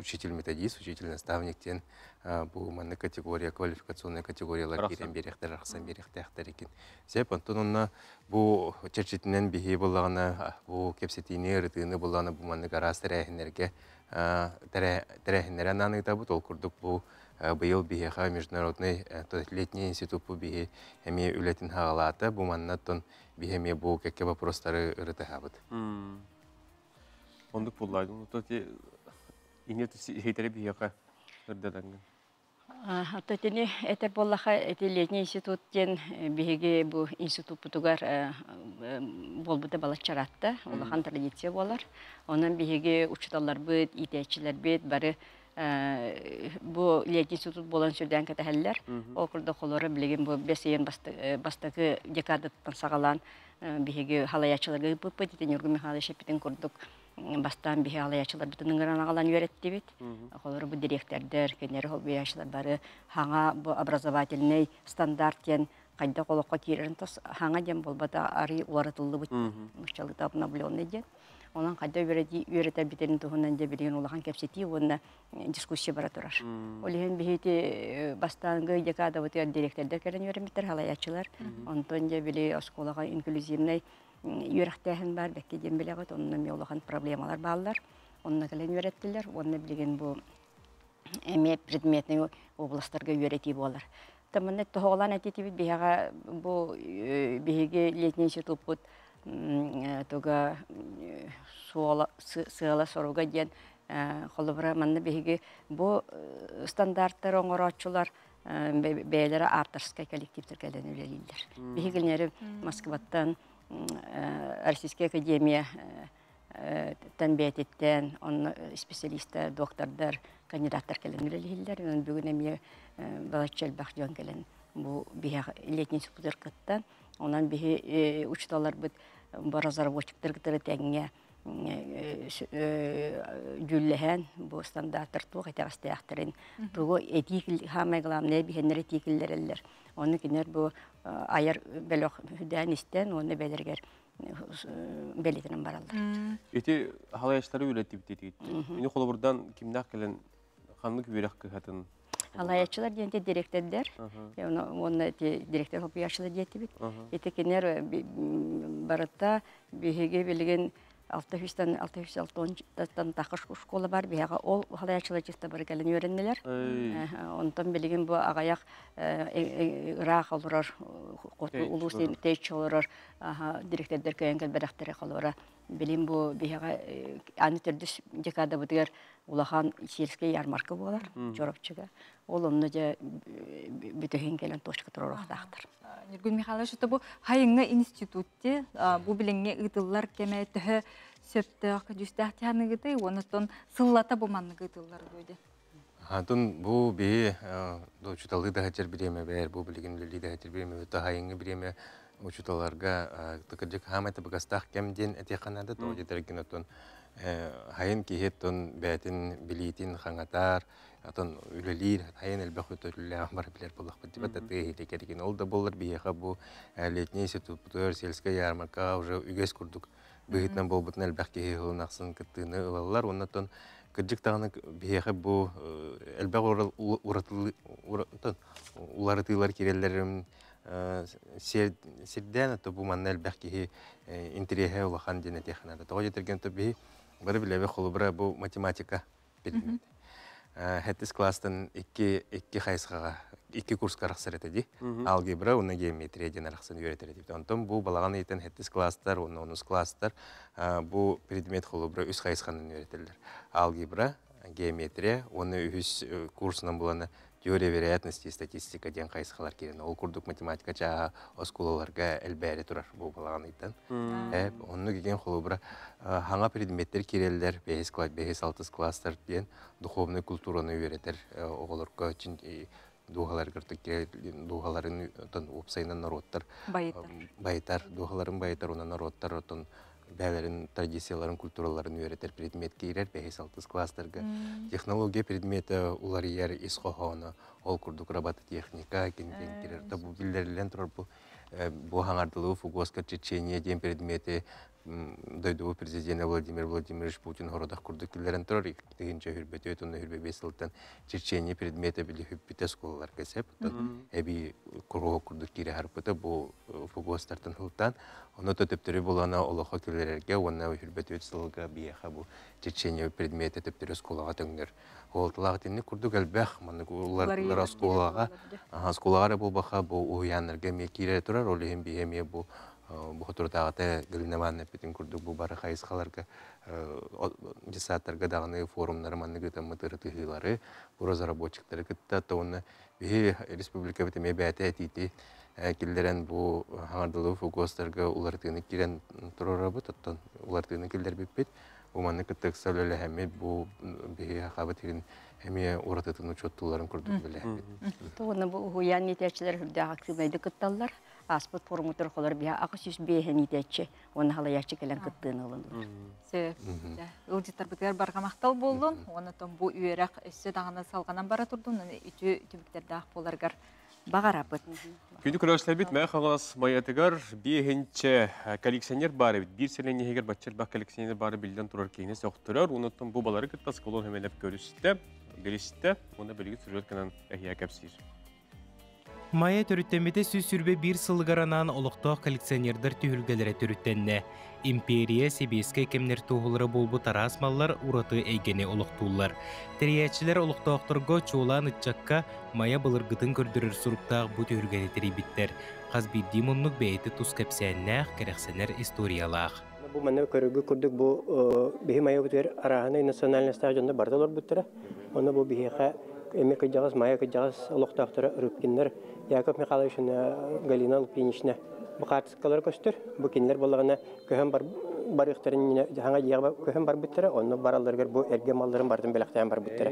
учитель-методист, учитель-наставниктен бұл манны категория, квалификационный категориялар керен беректер, арқсан беректер екен. Сеп, антон онна бұл черчетінен бейе болағына, бұл кепсетіне ұрытыны болағына бұл манны гарас тәрәхінерге тәрәхінер ананы табыт, ол күрдік бұл быйыл бейеға международный летний институт бұл бейе әме үлетін хағалаты, бұл маннаттон бейеме бұл кәкке вопростары ұрыты хабыт. Ондық боллайдың, ұтты инет хейтері бейеға ұрдадаңын? Оттотыны әтер боллаға летний институттен бейеге бұл институт бұтығар болбыды балатчаратты, олақан традиция болар. Онан бейеге учиталар бұд, итәчілер бұд, бары bu Leydi Institut bolan sürden kətəhəllər. O kurda kolları bilgin bu 5 ayın bastaqı dekadatdan sağalan bihigi halayaçıları bu pəditin Nurgun Mihaylovich Şepit'in kurduk. Bastan bihi halayaçılar bütün ngıran ağalan öğretti bit. Kolları bu direktörler, kendileri halayaçılar bari hanga bu образовательный стандарттен qayda qoloqqa kirerin tas hanga dem bolbada ari ulatıldı bit. Müşçalı tapına bilonne de. Onun qayda öğreter biterin tohundan da bilgin olahan kepseti onunla diskussiya bara turar. Olihen bihiti bastangı dekada bu direktörler keren öğrenmişler halayaçılar. Ondan da bile oskolaga inklüzivnay yörektehin var belki dem bilegat onunla mi olahan problemalar bağlar. Onunla kelen öğrettiler. Onunla bilgin bu eme предметный областарга öğretiyi bolar. Tamam toğlan ettiği bihaga bu bihiге летний институт bud toga sığala soruga diyen kolubra manna bihiге bu standartlar oңорочулар beylere авторская коллективтер келен өлелилер. Бихигелнери Москваттан Российская академия тәнбиятеттен, он специалисттер, доктордар, кандидаттар келен өлелилер. Он бүгін әме балачел бақжон келен bu bihe летний институттар кыттан. Ondan bihi uçtalar bu разработчиктер гытыры тәңге жүлләһән bu стандарттар туг этәгәстәхтерин. Тугы этик хамай гламне бихеннәр этикилләрләр. Оны кинер bu ayar belok hüdən istən, onu belirger белетинен баралар. Эти халаяштары үлетип дейт. Мени холобурдан кимнак келен ханлык берек кыхатын. Халаячылар дегенде директордер. Оны директор хопияшылар дейти бит. Этекенер баратта биһиге билген 606-тан тақыш школа бар, бияға ол халаячылар жесті бір кәлін өреннелер. Онтан білген бұл ағаяқ ұрақ олырар, ұлыс тейч олырар, директордер көйен кәл бәрәқтері қалуыра. Білген бұл бияға аны түрдіс декада бұдығар улахан сельский ярмарка болар, жорапчыға. Ол онны же бүтіген кәлін тошқы тұрорақтақтыр. Нургүл Михайлович, это был хайыңа институтте, бу биленге ытыллар кемәйтігі сөптіғ жүстәхті ханығыды, онытын сыллата бұманны ытыллар көйді. Антон, бу бе учуталы да хачар биреме бәр, бу билеген лили да хачар биреме, өті хайыңа биреме учуталарға тықыржық хамайты бұғастақ кемден әтеқанады, тоғы жетерген отын хайын кейхеттін бәтін билейтін қаңатар, Атын үлелер, хайын әлбәқ өтөлілі бар білер болақ бәттібәт әтігі хелекерген. Ол да болар бейеға бұ летний институттар, сельская ярмарка, уже үгес күрдік. Бұғытнан бол бұтын әлбәқ кейі ғылын ақсын күттіғіні ұлалар. Оннан кірдік тағыны бейеға бұ әлбәқ ұларытылар керелерім серден әті бұ манна әлбәқ кейі интереге ұлақан ден әтеқінады. Тоға жетерген төбі бары біләбе қолыбыра бұ математика білмеді. Хәттіс кластан екі қайсыға, екі курсқа рақсыр әтеді. Алгебра, оны геометрия ден арақсын үйретер әтеді. Онтан бұл балаған ейтін хәттіс кластар, оныз кластар, бұл предмет қолыбыра үз қайсықанын үйретелер. Алгебра, геометрия, оны үз курсынан боланы теория вероятности, статистика ден қайсықалар керен. Ол күрдік математика чаға осколаларға әлбәрі тұрар бұл балаған ейтін. Оны кеген қолыбыра хаңа предметтер керелер, 5-6 кластар ден духовный культураны үйретер. Оғылырға үшін дұғалар кіртік керел, дұғаларын опсайынан народтар. Байытар, дұғаларын байытар, онан народтар отын бәлерін, традицияларын, культураларын үйретер предмет кейрер, 5-6 кластарға. Технология предметі олар ер исқоғаны, ол күрдік робототехника, кенген керер. Бұл білдерілен тұрар бұл хаңардылығы фугоска чечения ден предметі дойдығы президент Владимир Владимирович Путин ғородақ күрдік келерін тұрар. Дегенше хүрбеті өтіні хүрбе бесілттен чечения предметі білі хүппіте сколалар кәсеп. Әбі күрғы күрдік кере харпыты бұл фугостартын ғылттан. Оны төтіптері болана олыққа келерерге, оны хүрбеті өтсіліға бияға бұл чечения предметі төптері сколаға төңдер. Олтылағы тені күрдік әлбәқ, олар сколаға болбаға бұл ұянырға мекере тұрар, олығын бейеме бұл бұғытырдағыты гілінеманы бетін күрдік бұл бары қайысқаларға десаттарға дағыны форумлары манны күті мұтыры тұғылары, бұл разработчиктары күтті, оны бейі республика бітіме бәті әтейті келдерен бұл хаңардылығы фугостарға олардығыны керен тұрары бұт, олардығыны келдер беппет. Бұл манны күттік сәулелі әмет бұл бейі қабы тегін әме оратытын ұчоттыларын күрдік білі әмет. Оны бұл ұян нетәчілер хүрді ақсымайды күтталар. Аспыт формутыр қолар бия ақыс үз бейхен нетәчі. Оны халаячы келен күттіғын олындар. Үлдеттар бұтығар барға мақтал болдың. Оны тон бұл үйерақ өсі дағына салғанан бара тұрдың. Оны үті түбіктерді ақ боларғар бағара бұт. Күнді күрәшлер бит, мәй қағылас майатығар бейхенче коллекционер бары бит. Bir сәлен егер батчар бақ коллекционер бары білден тұрар кейіне соқтырар. Оны тон бұл балары күттас қолын әмелеп көрісті. Оны білгі сүрет кінан әхия кәпсіз. Майя төрүттемете сүз сүрбе bir сылғаранан олықтақ коллекционердер түйілгелері төрүттенне. Империя себеске кемнер туғылары болбу тарасмаллар ураты әйгене олықтулар. Териячілер олықтақтырға чоолан ұтчаққа майя бұлырғытын көрдірір сұруптақ бұ түйілгені теребіттер. Қазбир Димонлық бәйті тұс кәпсәннәқ кәрәқсәнер историялақ. Бұл мәні көрігі күрдік бұл бейі майя бұтыр арағаны национальный стадионда бардалар бұттыры. Оны бұл бейіға эме кыджагас, майя кыджагас олықтақтыры үріпкендер. Яков Михайлович'ın Галина Лупинич'ne bu kartışkaları göster. Bu kinler bolağına köhem bar ihtaren yine hanga yağba köhem bar bittere. Onu barallargar bu erge malların bardan belaktayan bar bittere.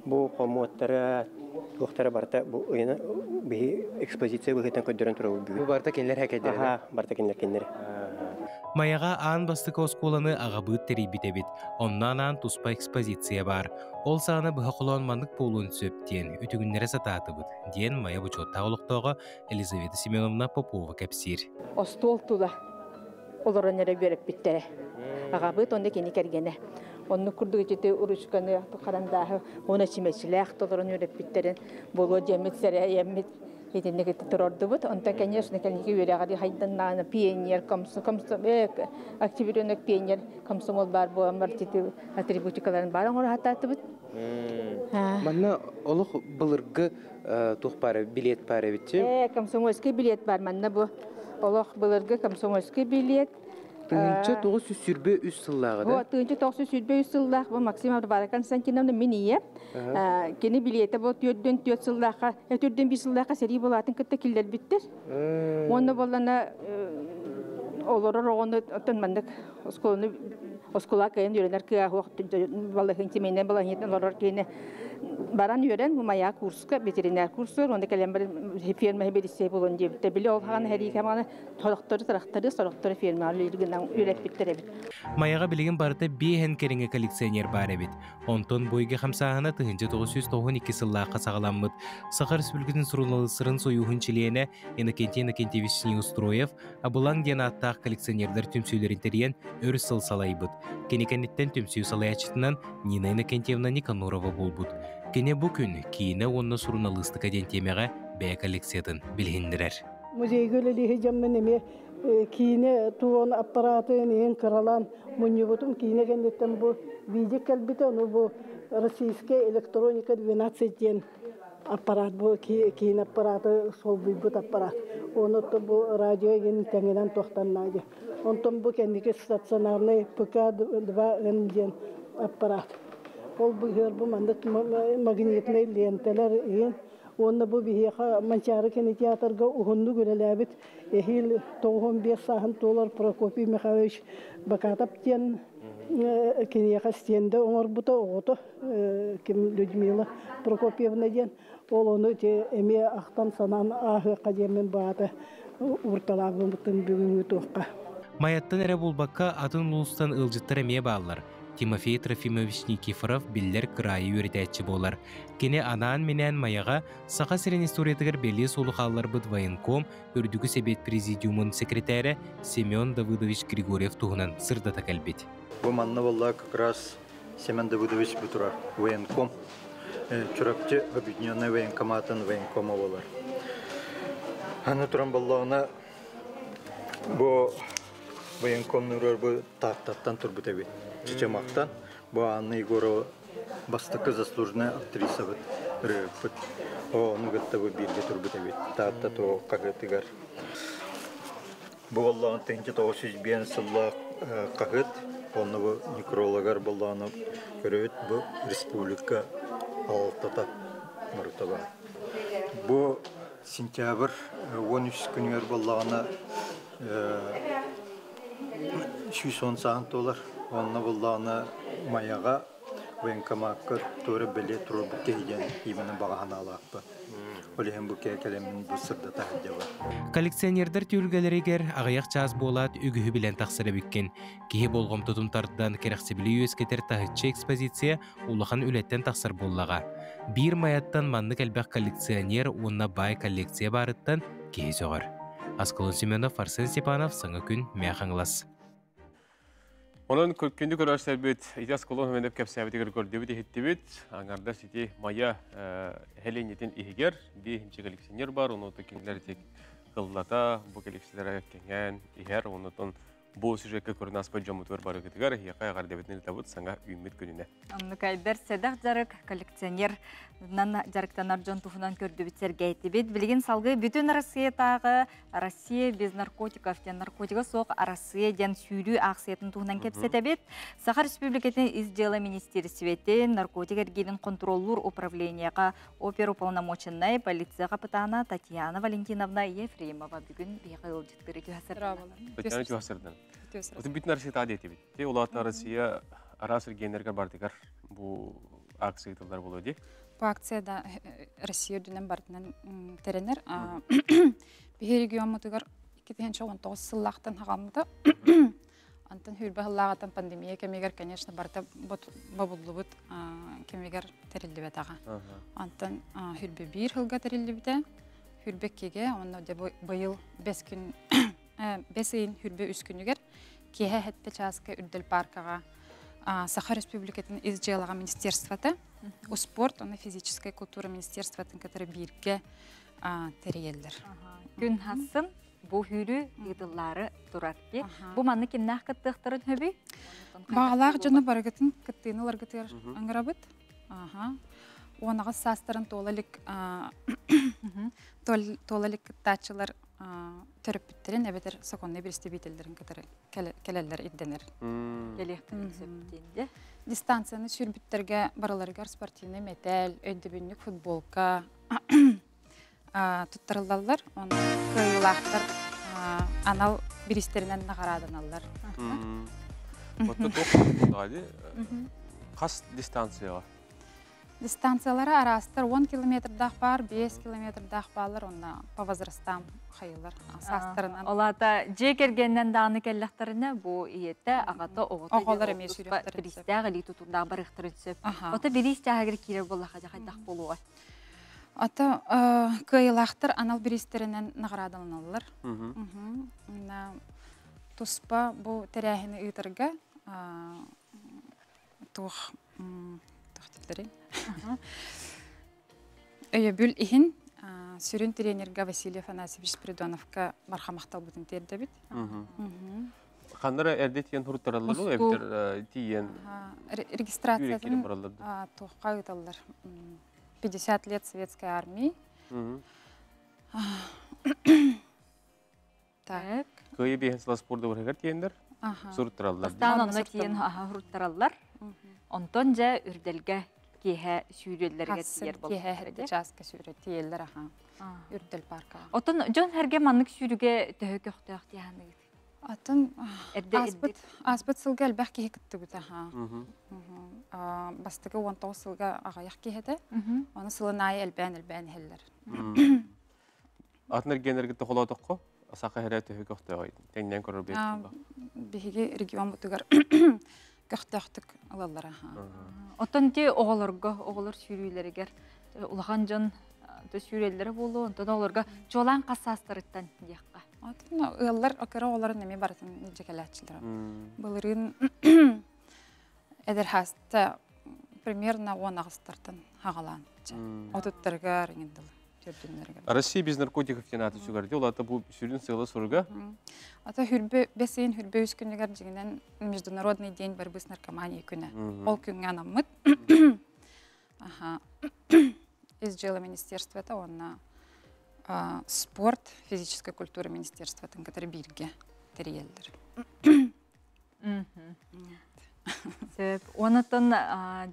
Bu komutlara Gohtara barta bu oyuna bir ekspozisiya bu ködürün turu. Bu barta kinler hekeder. Aha, barta kinler. Mayaga an bastık oskolanı ağabıt teribitebit. Ondan an tuspa ekspozisiya var. Ol sağına bıhaqılan manık polun söptiyen, ütügünlere satatıbıt. Diyen Maya bu çotta oluqtağı Elizaveta Semyonovna Popova kapsir. Остол туда. олорон эре береп биттере. Агабыт онда кени кергене. Онны курдук жете урушканы карандагы она чимечилек толорон береп биттерен боло жемет сере емет этинеге турордубут. Онта, конечно, кеники үрәгәди хайданнаны пионер активирөнөк пионер комсомол бар бу амартити атрибутикаларын бар аңгыр хататыбыт. Манна олох былыргы тухпары билет пары битче. Комсомольский билет бар манна бу. Олох былыргы комсомольский билет. Тынчы 900 сүрбе 3 сыллағы да? Тынчы 900 сүрбе 3 сыллағы бұл Максим Абдубарак Константиновна миние. Кені билеті бұл түрден 4 сыллаққа, түрден 1 сыллаққа сәрі болатын күтті келдер біттір. Оны болана олары роғыны тұнмандық оскола кайын үйренер кіға балығын темейнен балығын олар кейіне баран үйрен мая курска, ветеринар курсы, онда кәлем бір ферма бересе болын дебітті. Білі ол ғаны әрі кәманы сұрақтары фермалы үйрегінен үйреп біттір әбіт. Маяға білеген барыты бейхен кереңе коллекционер бар әбіт. Онтон бойғы қамсағына тұхынчы 992 сыллаққа сағаламмыд. Сақар Республикатын сұрулалы сырын сойуғын чилейіне Иннокентьевич Неустроев, абылаң ден аттақ коллекционерлер түмсейлерін терген өрі сыл салайбыд. Кенекенеттен түмсеу салаячытынан Нина Иннокентьевна Никанорова болбуд. Кене бұл күн кейіне онны сұрыналысты кәден темеға бәй коллекциятын білгендірер. Музейгі өлелігі жаммен еме кейіне туон аппаратын ең қыралан мұнебутым кейіне кәндеттен бұл видик кәлбіті, оны бұл российская электроника 12 ден аппарат, бұл кейін аппараты сол бұйбыт аппарат. Оны бұл радио ең тәңінен тоқтаннады. Онтон бұл кәндеке стационарный ПК-2 ден аппарат. Ол бұғыр бұл мандық магнитный лентелер ең. Оны бұл бейеқа манчары кені театрға ұғынды көреләбіт. Эхил 95 сағын толар Прокопий Михайлович Бакатап тен кенеға стенді оңыр бұта оғыты Людмила Прокопьевна ден. Ол оны әме ақтан санан ағы қадемен бағы ұрталабы бұтын бүгінгі тоққа. Маяттан әрі болбаққа атын ұлыстан ылжыттар әме бағалар. Тимофей Трофимович Никифоров биллер кырайы өретәтчі болар. Кене анаан менен маяға сақа сирен историятығыр белі солы қалылар бұд военком өрдігі себет президиумын секретәрі Семен Давыдович Григорьев туғынан сырдата кәлбет. Бұл манна болла как раз Семен Давыдович бұтырар военком. Чурапчы объединенный военкоматын военкома болар. Аны тұран боллауына бұл военкомнырар бұл тақтаттан тұр бұт әбет. Чечемақтан, бұл Анна Егорова бастықы заслуженная актриса бұд. Оны ғытта бұл бірге тұр бұт әбет. Тағытта тоғы қағытығар. Бұл Allah'ın тәңкі 901 сылла қағыт. Оны бұл некрологар боллағына көрөт бұл республика алтата мұртаба. Бұл сентябр 13 күнігер боллағына $110 сағын. Онна боллағына маяға военкоматқа тұры біле тұры бүкейден имені бағана алақпы. Олеген бүкей кәлемін бұл сырда тағыдева. Коллекционердер түйілгелерегер ағаяқ чаз болат үгігі білен тақсыры бүккен. Кейі болғым тұтымтардыдан керексібілі өскетер тағытчы экспозиция улахан үлеттен тақсыр боллаға. Бір маяттан манны кәлбәқ коллекционер онна бай коллекция барыттан кейі соғыр. Асколон Семенов, Арсен Степанов, Саңа күн, Мяхаңлас. Onun kündü görüşler bit, İlyas Kolon hümenep kepsebeti gördüğü hittibit, angarda siti maya Helenetin ihiger, bir hinci koleksiyoner var, onu da kimler tek kıllata, bu koleksiyonlara kengen iher, onu da bu sürekli korunas pajamut var barı getigar, yakaya gardebetini tabut sana ümit gününe. Onu kayber sedak jarık koleksiyoner nan jarıktan arjon tufunan gördüğü sergeydi bit, bilgin salgı bütün Россия без наркотиков, ден наркотика соқ Россия ден сүйрі ақсетін туғынан кепсеті бет. Сахар Республикатын издела министерстветі наркотик әргелін контроллур управленияға оперуполномоченной полицияға пытана Татьяна Валентиновна Ефремова бүгін бейқай олжеттері күйасырдың. Татьяна күйасырдың. Осы бүтін Россия тадеті бет. Олата Россия арас ергенлерге бардығар бұл акциятылар болу де? Бұл акцияда Россия дүнен бардынан теренер. Бихе регионмутыгар 2019 сыллақтан хағамыды. Антын хүрбі ғыллағатын пандемия кемегер, конечно, барда бабылы бұд кемегер терілді бет аға. Антын хүрбі бір ғылға терілді біде, хүрбі кеге, оны де бұйыл 5 айын хүрбі 3 күнігер, кеһе хетте часка үрдел паркага Саха Республикатын изжелага министерствата, спорт, оны физическая культура министерстватын, который бирге терелдер. Күн хасын бу хүрү ыдыллары турар ди. Бу манны кимнах кыттыктырын хөбү? Багалар жана барагытын кыттыны ларгытыр аңгырабыт. Онага састырын толалык кыттачылар төрөпүттерин эбетер соконный представительдерин кытары келелер идденер. Дистанцияны сүрбүттерге бараларга спортивный металл, өйдөбүнүк футболка туттарылдалар. Оны кыйлактар анал биристеринен нагараданалар. Отто тоқпады. Қас дистанцияға? Дистанциялары арастыр 10 километрдақ бар, 5 километрдақ балыр, онна по возрастам қайылар, састырынан. Олата жекергеннен даны келлақтарына бұл иетті ағаты оғылар әме жүректері. Біристіғі лей тұтурдағы бар ұқтыры түсіп. Ота біристіғығыр кейлер болаға жақайдақ болуға? Ота кыйлақтыр анал биристерінен нағырадалыналар. Туспа бұл тәрәхіні ұйтырға Өйөбүл ихин сүрін тренерга Василий Афанасьевич Спиридоновка мархамақтал бұтын терді бит. Қандыра әрде тиен хұрттаралар, әбдер тиен регистрациясын тоққа ұйталар. 50 лет советской армии. Так. Көйі бейін сыла спорды бұрғар тиендер? Сұрттаралар. Бастан онна тиен хұрттаралар. Онтон жа үрделге кеһе сүйрелерге тиер бол. Кеһе хәрде часка сүйре тиелдер үрдел парка. Отон жон хәрге маннык сүйрүгө төһөкөктөк тияны. Атын аспыт сылга әлбәк кеһе китте бит Бастыгы 19 сылга агаяк кеһеде. Аны сылынай әлбән хәлләр. Атнер генерге тохолотокко асака хәрә төһөкөктөк. Теңнән көрөр бит. Биһиге регион бутыгар көқтөктүк алалар. Отон те оғылар сүйрүйлерігер улахан жон сүйрелері болу, онтон оларға жолан қасастырыттан дейққа. Отон ұялар, өкері оғыларын неме барытын жекеләтшілдер. Бұлырын әдір хасты примерно 10 ағыстыртын ағалан. Отыттарға реңінділі. Россия без наркотиков тенаты сүгәрде, олата бұл сүрін сыйлы сұрға? Ата бәсейін хүрбе үз күнігер жегінен Международный день борьбы с наркоманией күні. Ол күнге анамыд. Из жела министерствата, онна спорт, физическая культура министерствата, который бирге терелдер. Онытын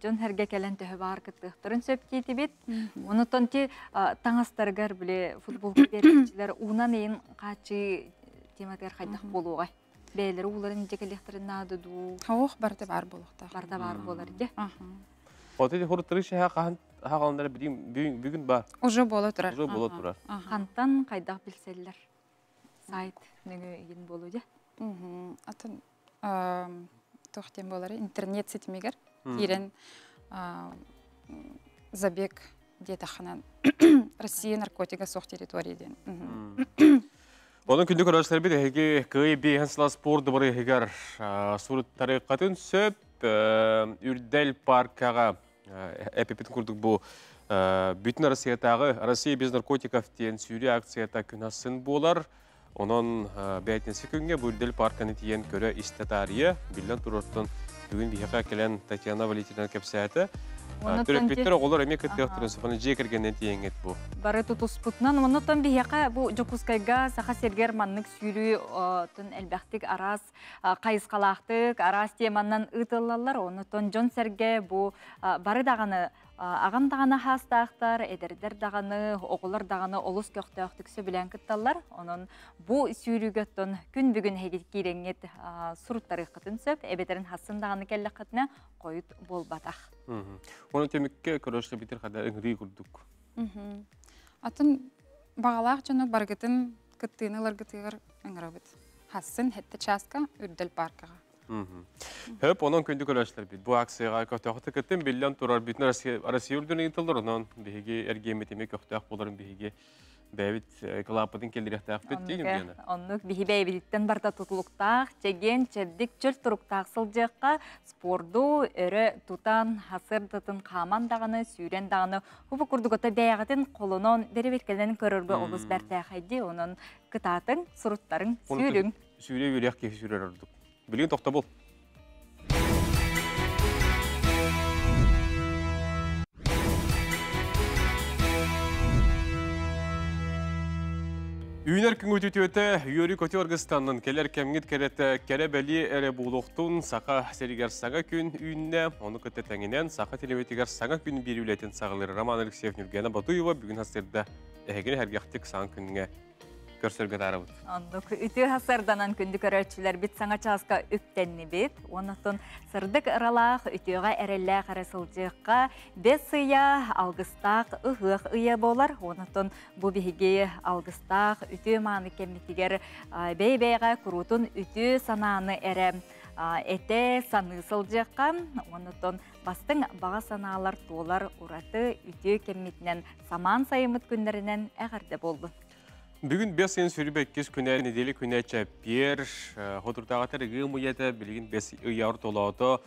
жон хәрге кәлін төхі бар кіттіқтірін сөп кейті бет. Онытын те таңастарғар біле футболғы берекчілер уынан ең қачы тематығар қайдақ болуға. Бәйлері оларын жекелектірін надыду. Қауық барды бар болуқта. Барда бар болар де. Отеде құрыттыры ше хақаландары бүгін бар? Уже болу тұрар. Уже болу тұрар. Қантан қайдақ білселер. Сайт нүгі еген болу де. Атын тоқтен болары интернет сетімегер. Ерен забег детаханан Россия наркотика соқ территорияден. Оның күнді көрәшілер бейді әйге көй бейін сыла спорды бары әйгер сұрыттары қатын сөп үрдел паркаға әпепетін көрдік бұл бүтін Россиятағы Россия без наркотиков тен сүйре акцията күн асын болар. Onun bəyətnəsi күнге Burdel Park'ını tiyen körə istatariya bilən tururtun bugün bihaqa kelen Tatiana Valentina kəpsəti. Төрөппеттер оғылар әме көттіқтірін сұпаны жекергеннен тиеңет бұл. Бары тұтуспытынан, онытын бияқа бұл жокускайға сақа сергер маннык сүйрі әлбәқтік арас қайысқалақтық, арас теманнан ұтылалар. Онытын жон серге бұл бары дағаны ағам дағаны хастақтар, әдердер дағаны, оғылар дағаны олыс көқтіқтіксі білән күтталар. Оның бұл сүйрігеттін күн бүгін әйдет кереңет сұруттары қытын сөп, әбетерін хасын дағаны кәлі қытына қойыт бол батақ. Оның темекке көріші бітір қадар үңірі күрдік. Атын бағалақ жаны барғытын күттіні ларғытығыр үңірі бұд. Хасын хетті часка үрділ паркаға. Hep onun kündü körüşler bit. Bu aksiyaya kötü kıttım billen turar bütün Rusya ürdüne intildir onun bihigi ergemetimi kötü akboların bihigi Bevit kılapıdın keldirektağ bit değil mi? Onluk bihi beybilitten barda tutuluktağ, çegen, çeddik, çöl turuktağ sılcıqqa spordu, örü tutan, hasır dıtın kaman dağını, süren dağını, hubu kurdugota beyağıtın kolunun beri berkelenin körürgü oluz bərtəğaydı, onun kıtatın, surutların, sürün. Süre yürüyək kefi sürer olduk. Bilin toxta bol. Үйінер күн өтеті Юрий Көтерғыстанның келер кәмгет кәрі бәлі әрі бұлықтың сақа сәрігер саңа күн үйінне, оны күтті тәңінен сақа телеметігер саңа күн бір үлетін сағылыр Роман Алексеев Нұргена Батуева бүгін хасырда әйгені әргяқтық саң күнге көрсөргө тарабыт. Ондук үтү хасарданан күндү көрөчүлөр бит саңа чааска үптенни бит. Онотон сырдык ыралаах үтүгө эрелле карасылжыкка бес сыя алгыстак ыгык ыя болар. Онотон бу биги алгыстак үтү мааны кемитигер бейбейга курутун үтү санааны эре эте санысылжыкка. Онотон бастың бага санаалар туолар ураты үтү кемитинен саман сайымыт күндеринен эгерде болду. Бүгін 5 сен сүрібәккес күнә неделі күнә чәппер, хотыртағатар ғымыйеті білген 5 ұяр толауды,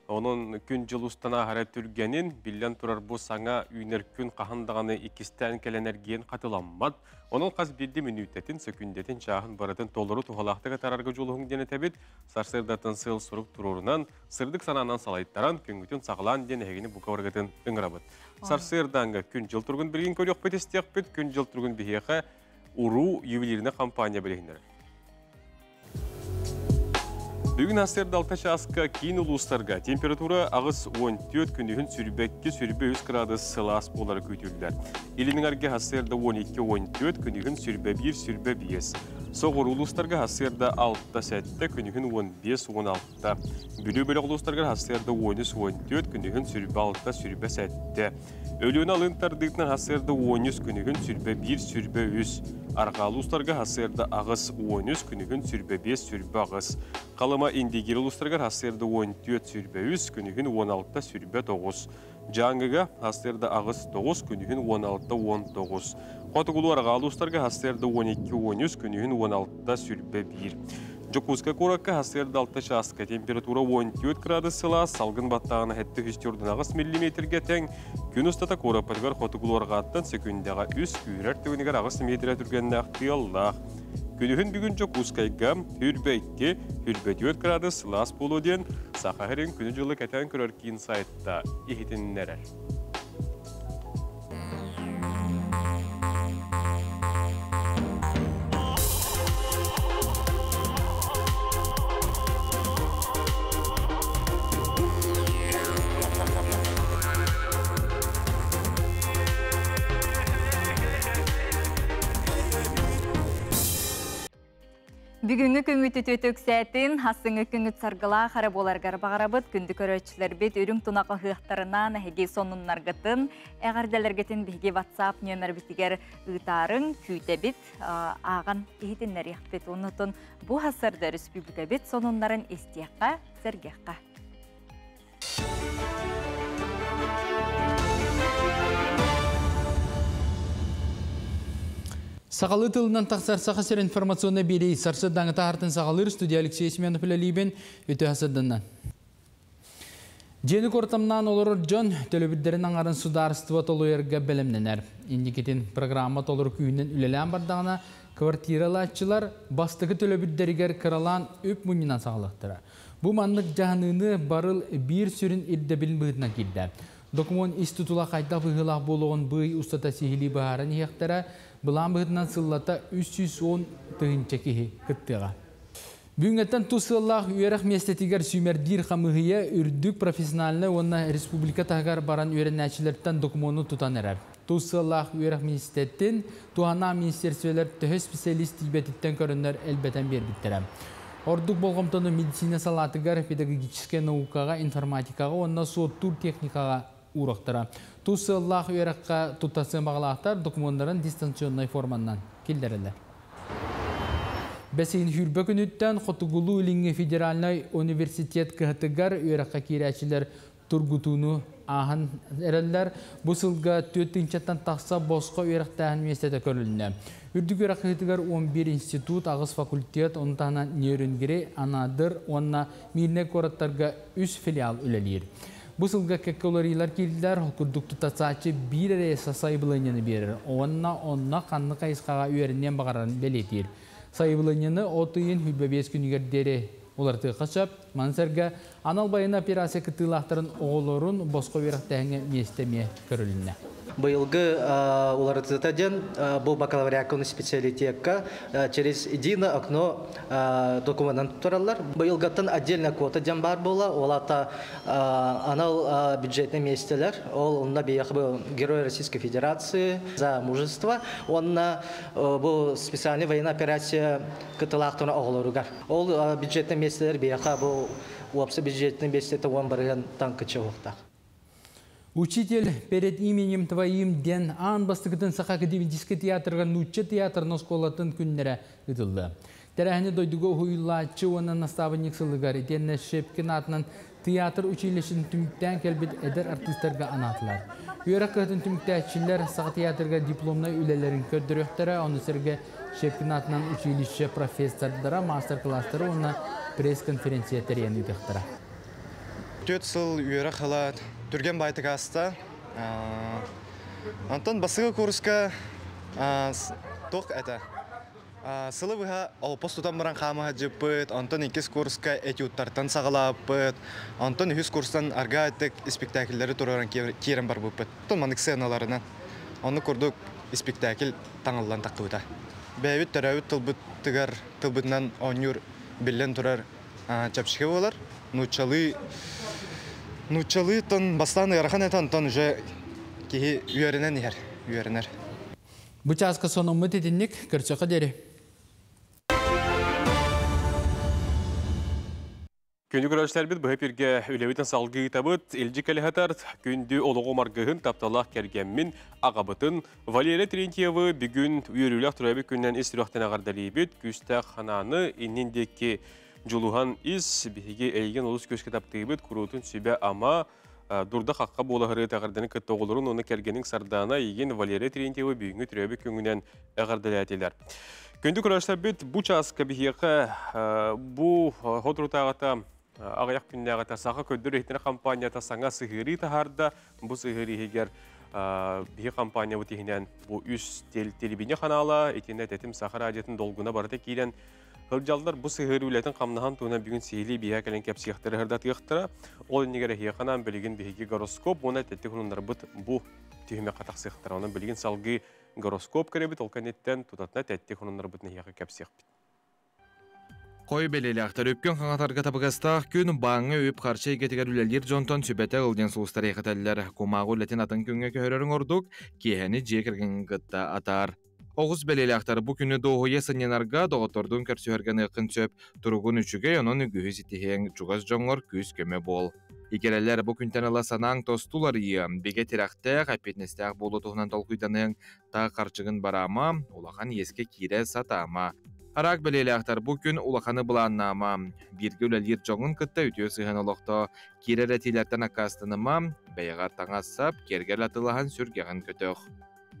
оның күн жыл ұстана ғара түргенін, білден тұрар бұл саңа үйнер күн қағандағаны ikisten кәленерген қатыламмад. Оның қаз білді минуттетін, сөкіндетін жағын баратын толыры тұғалақтығы тарарғы жолығын дені тәбет, сарсырдатын сыл сұрық тұрорынан, сырдық сананан салайттаран, күнгітін сағылан ден әгені бұқавырғатын үңірабыд. Сарсырданғы күн жыл тұрғын білген көрек бетестек бет, күн жыл тұрғын бігеқі Уру ювелиріне компания білігіндер. Бүгін асырды алта шасқа кейін ұлыстарға температура ағыз 14 күнігін сүрбәкке сүрбе 3 градус сылас болары көтілдер. Елінің арге асырды 12-14 күнігін сүрбе 1 сүрбе 5. Соғыр ұлыстарға асырды 6-7 күнігін 15-16. Бүлі-бөлі ұлыстарға асырды 13-14 күнігін сүрбе 6 сүрбе 7. Өліуін алынтардығынан асырды 13 күнігін сүрбе 1 сүрбе 3. Арғалы ұстарға асырды ағыз 13 күнігін сүрбе 5 сүрбе ағыз. Қалыма индегер ұлыстарға асырды 14 сүрбе 3 күнігін 16 сүрбе 9. Жаңғыға асырды ағыз 9 күнігін 16-19. Қотығылу арғалы ұстарға асырды 12-13 күнігін 16 сүрбе 1. Жокузка коракка асырды 6 шасқа температура 14 градус сылас, салғын баттағына әтті хүстердің ағыз миллиметрге тәң. Күн ұстата кораппадығар қотығылу арғаттан секундяға үс күйрер төгінігер ағыз метрі түргенді ақтияллақ. Күнігін бүгін Жокузкайға хүрбәйке 4 градус сылас болу ден Сақағырын күні жылы кәтен көрер кейін сайтта ехетіннерер. Бүгінгі күнгіті төтөк сәтін, хасыңы күнгіт сарғыла қары боларғар бағарабыт, күнді көрөчілер бет үрім тұнақы ғықтарынан әге сонынларғытын, әғарделергетін бігі WhatsApp нөмір бітігер ұйтарын күйті бет, аған ехетінлер еқпет. Онытын бұл хасырды республика бет сонынларын естияққа, сәргеққа. Сақалы тылынан тақсар сақасыр информационны берей сарсырдаңы тағартын сақалыр студия Алексей Семенов либен өте асырдынан. Жені кортамнан олар Джон төлөбірдерін аңарын сударыстыва толу ерге бәлемненер. Индикетін программа толыр күйінен үлелен бардағына квартиралатчылар бастығы төлөбірдерігер кыралан өп мұнынан сағалықтыра. Бұл мандық жағыныны барыл бір сүрін ирдебілін бұғытына келді. Документ институтула қайта бұғылақ болуын бұй ұстата сихили бағарын ехтара Бұлан бұғытынан сыллата 310 тұғынча кеге күттіға. Бүгінгеттен тұсыллақ үйерек местетігер сүймердер қамығыя үрдік профессионалыны онына республика тағар баран үйеренәчілерден документу тұтан әрәр. Тұсыллақ үйерек министеттен туғана министерселер түхі специалист ебетіттен көрінер әлбәтен бербіттірі. Ордық болғымтыны медицина салатығар педагогическе наукаға, информатикаға, онына соттур техникаға урақтыра. Тұсыллақ үйерекқа тұттасы мағалақтар документтарын дистанционный форманнан келдерілер. Бәсейін хүрбі күніттен Қотығылу үліңі федеральный университет кіғытығар өріққа керәчілер тұргутуну ағын әрелер бұсылға 4-тен тақса босқа өріқтәғын местеті көріліне. Үрдік өріққығытығар 11 институт, ағыз факультет, онтағына нейрөнгері, анадыр, онына мирне қораттарға 3 филиал үлелер. Бұсылға кәккөлерилер келділер, күрдік тұтасачы бір әресі сайбылынені берір. Онына қанны қайысқаға өрінен бағарарын белетер. Сайбылынені отыйын хүлбәбес күнігердері оларды қашап, мансарға аналбайын операция кітылақтарын оғылырын босқа веріқтәңі местеме көріліне. Быйылгы уларытытаден бұл бакалавриакын специалитетка через единое окно документан туралар. Быйылгаттан отдельно квота ден бар была, олата анал бюджетный местелер, онна бияхбы Герой Российской Федерации за мужество, онна бұл специальная военная операция кытылақтына оғылыругар. Ол бюджетный местелер бияха бұл уапсы бюджетный местеті он барыған танкычы оқтақ. Учитель перед именем твоим ден ан бастығытын сақа академический театрға нуччы театрын осколатын күннері ұтылды. Тәрәхіні дойдығы хуйлачы оның наставник сылығар етенне Шепкин атынан театр училищын түміктен кәлбет әдір артистерға анатылар. Үйерек қытын түміктәтшілер сақа театрға дипломна үлелерін көрдір өқтірі, оны сірге Шепкин атынан училище профессордара, мастер-кластары оны пресс-конференция тәрен үдіқтіра. 4 сыл үйерек қалат. Түрген байтық аста. Антон басығы курска тоқ әті. Сылы бұға алпос тұтан баран қамыға жеппіт. Антон 2 курска этюдтартан сағалаппыт. Антон 2 курстан арга әттік спектакльлері тұраран керін бар бұппыт. Тон маңық сценаларынан. Оны күрдік спектакль таңылдан таққыда. Бәйбіт төрәуіт тылбытынан онюр білен тұрар чапшығы болар. Нучалы тон бастаны ярахан этан тон уже кихи үйерінен ехер, үйерінер. Бұчасқа соның мұтетіннік көрчіқы дері. Күнді көрәшілер біт бұғы перге үлевітін салғы табыт, елжі кәліғатар күнді олығы марғығын тапталақ кәргенмін ағабытын. Валерия Терентьевы бүгін үйерілік тұрабы күннен істіріқтен ағардалы бет, күстәқ қананы еніндекі Жолуған із бігі әйген олыс көз кітапты бет күрутын сөбе ама дұрда қаққа болағыры тағырданы күтті оғылырын оны кәргенің сардана еген Валерия Терентьевы бүгінгі түрәбі көңінен әғардылы әтелер. Көнді күрәштер бет бұ часқа бігеқі бұ ғодрутағыта ағаяқ күннәғыта сақы көддір ехтені компанията саңа сығыры тағарда бұ сығыры егер бігі компания бұтегінен бұ үс телебіне қанала етені тәтім сақыр адетін долгына барыта кейден Хылжалдар бұл сығыр үлетін қамнахан туына бүгін сейлі бия кәлін кәпсияқтары ғырдат ұйықтыра. Ол енегері хияқанан білген бігі гороскоп, оны тәтті күніндар бұт бұл түйіме қатақ сияқтыра. Оның білген салғы гороскоп кәребіт, ол кәнеттен тұтатына тәтті күніндар бұтын хияқы кәпсияқпет. Қой белеліқтар өпкен қаңатарға табығастақ күн баңы өп қарчай кетігер үлелер жонтон сүбәті ғылден сұлыстар еқітәлілер. Комағы үлетін атын күнге көхерерін ордық, кейхені жекірген ғытта атар. Оғыз белелі ақтар бұ күні доғуе сыненарға доғытордың көрсуерген ұқын сөп тұрғын үшіге оның үгіз етіген жұғыз жоңғыр күз көмі бол. Икерелер бұ күнтен ала санаң тостулар ие, беге терақтақ, әпетнестәқ болу тұғынан толқыйданың та қарчығын барама, улақан еске кире сатама. Арақ белелі ақтар бұ күн улақаны бұланнама, бірге үлелер жоңын күтті үтіе сыған олықты, кире рәтилерден ақастыныма, бәйғар таңасап, кергел атылаған сүргеғін көтіқ.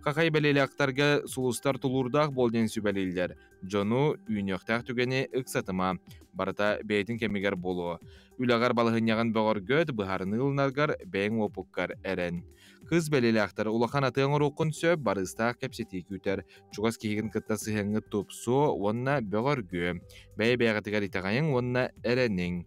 Қақай бәлелі ақтарға сұлыстар тұлурдақ болден сүбәлелдер. Жону үйнеқтақ түгені ұқсатыма. Барыта бәйтін кемегер болу. Үлағар балығыняған бағар көт, бұхарыны ұлнарғар бәйін опыққар әрін. Қыз бәлелі ақтар улақан атығын оқын сөп, барыстақ кәпсеті күтер. Чуғас кейген қытта сығыңы топсу, онна бағар кө. Бәй-бәйғатығар итағайын, онна әрінің.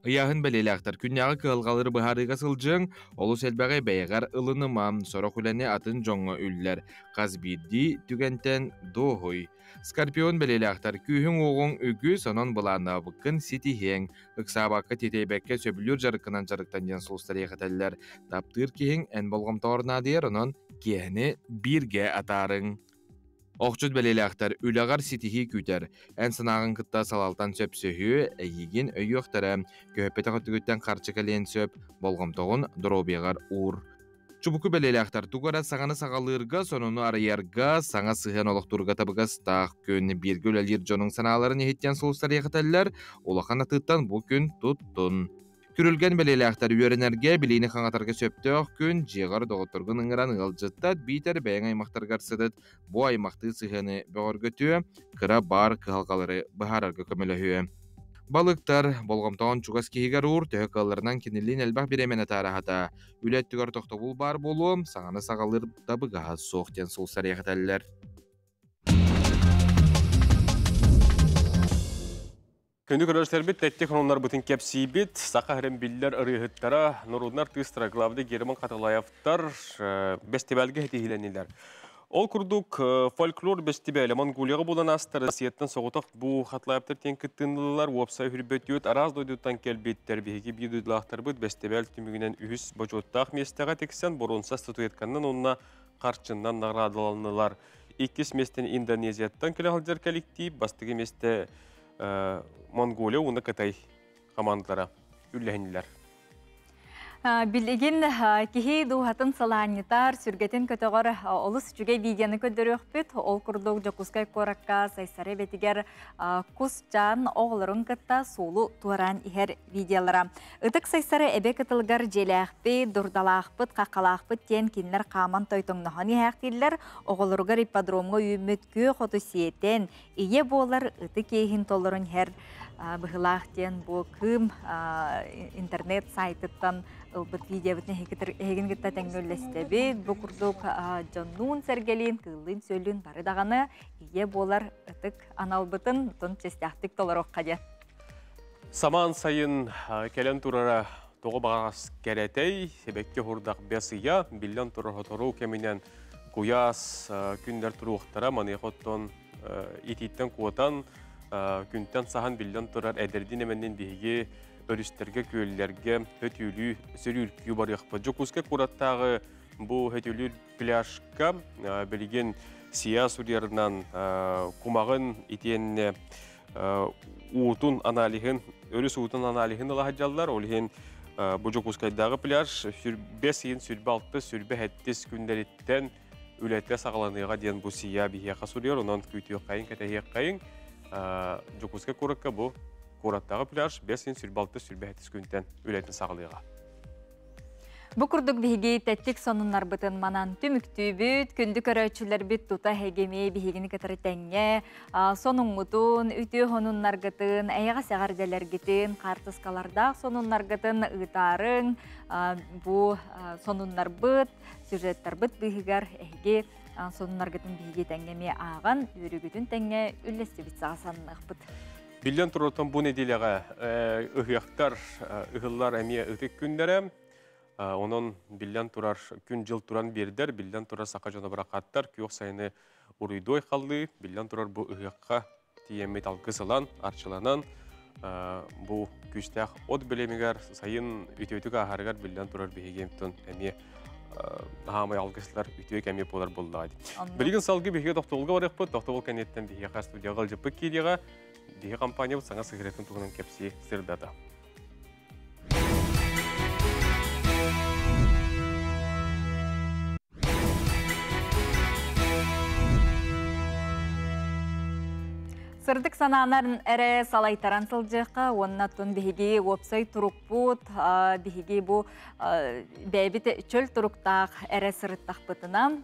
Ыяхын бәлелі ақтар күнняғы қылғалыр бұхарыға сылжың, олу сәлбәғай бәйғар ылыныма, сорық үләне атын жоңы үллер. Қаз бірді түгентен доғой. Скорпион бәлелі ақтар күйін оғын үгі сонын бұланы бұқын сетихең. Үксабаққа тетейбәкке сөбілер жарықынан жарықтан ден сұлыстар еқітәлілер. Таптыр кейін ән болғым тауырна дейір, онын кейіні бірге атарың. Оқчуд бәлелі ақтар үлағар сетихи күтер. Ән сынағын қытта салалтан сөп сөйі, әйеген өй өқтірі. Көпеті құттығыттен қарчы кәлен сөп, болғымтығын дұробеғар ұр. Чубуку белелектар тугара саңаны сағалырга, сонуну арыярга, саңа сыған олықтурга табыгас тақ көнні биргі өлелер жоның саналарын ехеттен соғыстар еқітәлілер, олақан атыттан бұл күн тұттын. Күрілген белелектар үйерінерге білейіні қаңатарға сөптіғ күн жеғар доғыттырғын ыңыран ғылжыттат бейтер бәйін аймақтарға сыдыт, бұ аймақты сығаны бөғіргөтіі, кыра бар кығалғалары бұхарарға көмілі. Балыктар болғамтауын чугас кейгер ұр, төхі қаларынан кенелін әлбақ беремен атарағата. Үлеттігер тоқтығыл бар болуым, саңаны сағалыр табыға соқтен солсар еғітәлілер. Күнді көрәштер біт, тәтті қонымдар бұтын кәпсей біт, сақа әрім білдер ұрығыттара, нұруднар тұстыра главды Герман Қаталаевтар бәстебәлгі әтегіленелер. Ол күрдік фольклор бәстебәлі Монголияға болан астары сеттен соғытық бұл Қаталаевтар тен күттінділер, уапсай хүрбет өт, араз дойдуттан кәлбеттер бейгі бейдудлақтар бұд бәстебәл түмігінен үйіс бөжоттақ местеға тексен бұрынса статуетканнан онына қарчыннан нағрадыланылар. Еккес местен Индонезияттан кәліғалдер коллектив, бастығы месте Монголия оны Қытай командалары үлләһеннеләр. Билеген кихи дуһатын саланитар сүргетен көтөгөр олус жүгей видеоны көдөрөкпүт. Ол курдук жокускай коракка сайсары бетигер кус жан оғлырын кытта сулу туаран ихер видеолара. Ытык сайсары эбе кытылгар желәхпи, дурдалаахпыт, какалаахпыт тен кинлер каман тойтоңнаханы хактиллер оғлыргар ипподромго үймөткө хотусиетен ие болар ыты кейхин толорун хер быхылахтен бу кым интернет сайтыттан ылбыт видео бүтін хеген гитта тәңгөллестебит, бу курдук жоннун сәргелин, кылын сөйлүн бары дағаны ие болар ытык аналбытын тон честяқтык толорок қадет. Саман сайын келен турара тоғы бағас кәретей, себекке хурдақ бесия, билен турар хотору кеминен куяс күндер туруқтара, манеқоттон ититтен куотан, күнтен сахан билен турар әдердин еменнен бейге өрістерге көйлерге хөтүлі сөрүлкү бар яқпы. Жокускай кураттағы бұл хөтүлі пляжка білген сия сурьерынан кумағын итенне уутун аналихын, өріс уутун аналихын ылахаджалар. Олхен бұл Жокускайдағы пляж сүрбе сейін сүрбе алты, сүрбе әттес күндеріттен үләтті сағаланыға ден бұл сия бейеқа сурьер, онан күйтіе қайын, кәтәйек қайын. Жокускай куракка бұл Кураттағы пляж 5 сүрбалты сүрбе әтіс күнтен өлетін сағылыға. Бұ күрдік бейге тәттік сонынлар бұтын манан түміктүй бүт, күнді көрәчілер бүт тұта әгеме бейгені кәтірі тәңе, сонын мұтын, үті хонынлар ғытын, әйіға сәғардәлер ғытын, қартысқаларда сонынлар ғытын ұйтарын, бұ сонынлар бұт, сюжеттар бұт бейгігер әйге сонынлар ғытын бейге тәңеме аған, үрігітін тәңе үлесті бүт сағасанлық бұт. Билен тұрыртын бұл неделеға ұғияқтар, ұғылар әме ұтық күндері. Оның билен тұрар күн жыл тұран бердер, билен тұрар сақа жона бірақаттар, күйіқ сайыны ұрыйдой қалды. Билен тұрар бұл ұғияққа тиемет алғысылан, арчыланан. Бұл күштәқ от білемегер сайын үтеуітік ағарығар билен тұрар бейгемтін әме Ағамай алғысылар үтеуік әме болар болды. Білген салғы бейге тоқтығылға барық бұд, тоқтығыл кәнеттен бейге студияға жыпы кейдеға Бейге компания бұл саңа сығыретін тұғынан кәпсі сырдады. Сырдық сананарын әрі салайтаран сылжыққа, онына тұн бейге опсай тұруқ бұд, бейге бұл бәйбіті чөл тұруқтақ әрі сырыттақ бұтынан,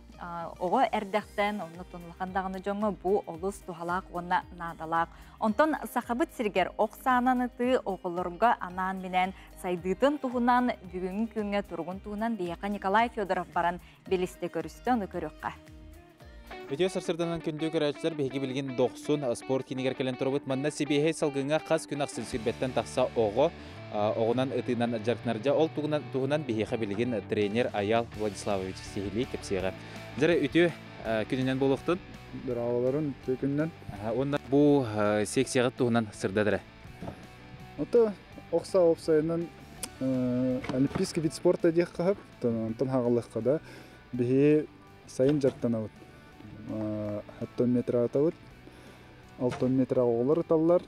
оғы әрдәқтен, онына тұнылғандағыны жоңы бұл олыс тұхалақ, онына надалақ. Онтон сақабыт сіргер оқсананыты оғылырға анан менен сайдытын тұғынан, бүгін күнге тұрғын тұғынан бейеқа Николай Федоров баран белісті көрісті оны көріққа. Өтеу сарсырданан күнді көрәчілер бейгі білген 90 спорт кенегер кәлін тұрыбыт манна себейхей салғыңа қаз күн ақсын сүрбеттен тақса оғынан ұтынан жарқнаржа ол тұғынан бейхе білген тренер Аял Владиславович Сехили кепсеға. Жары өтеу күнінен болуқтын? Дырағаларын өтеу күнінен. Онда бұл секцияға тұғынан сырдадыры? Ота оқса-оқсайынан олимпийский вид спорта дейік қағып, тон хағалыққа да бейхе сайын жарттан ауыт. 10 метр атауыт, 6 метр оғылар ұталар,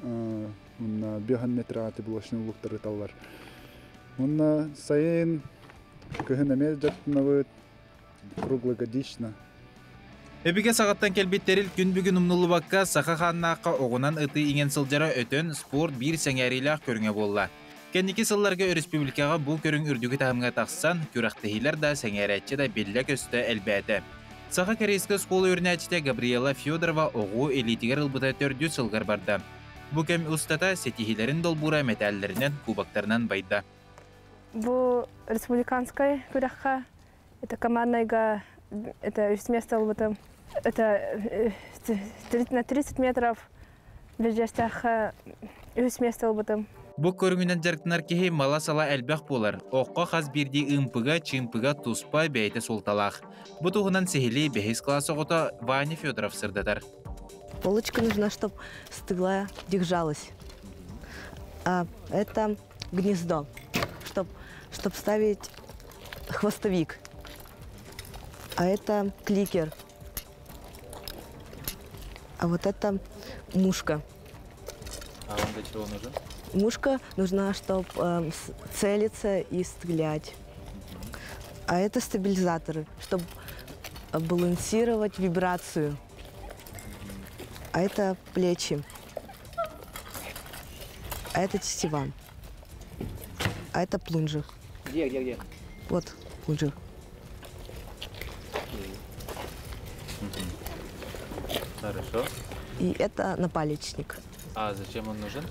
5 метр аты бұлашын ұлықтар ұталар. Онна сайын кыһынаме жаттынабыт круглогодично. Эбиге сағаттан келбеттерил күн бүгін умнулубакка саха ханнаққа оғынан ыты иңен сылжара өтөн спорт бир сәңәрилақ көріңе болла. Кенники сылларга республикаға бұл көрің үрдігі тағымға тақсан, күрақтығылар да сәңәрәтчі да беллі көсті әлбәді. Саха корейскі сколы өрнәчті Габриэла Федорова оғу элитигер ылбыта төрді сылғар барды. Бұл кәм ұстата сетихилерін долбура металлерінен кубактарынан байды. Бұл республиканскай күрәққа, это командайға, это 6 место ылбыты. Это на 30 метров ближайших 3 места ылбыты. Бұл көріңінен жарықтынар кеге мала сала әлбәқ болар. Оққа қаз бірді ұмпыға, чымпыға туспа бәйті солталақ. Бұл тұғынан сехілі бәйіз классы ғыта Ваня Федоров сырдатар. Полочка нужна, чтобы стыгла держалась. А это гнездо, чтобы ставить хвостовик. А это кликер. А вот это мушка. А он для чего нужен? Мушка нужна, чтобы целиться и стрелять. А это стабилизаторы, чтобы балансировать вибрацию. А это плечи. А это тетива. А это плунжер. Где? Вот плунжер. Хорошо. И это напалечник. А зачем он нужен?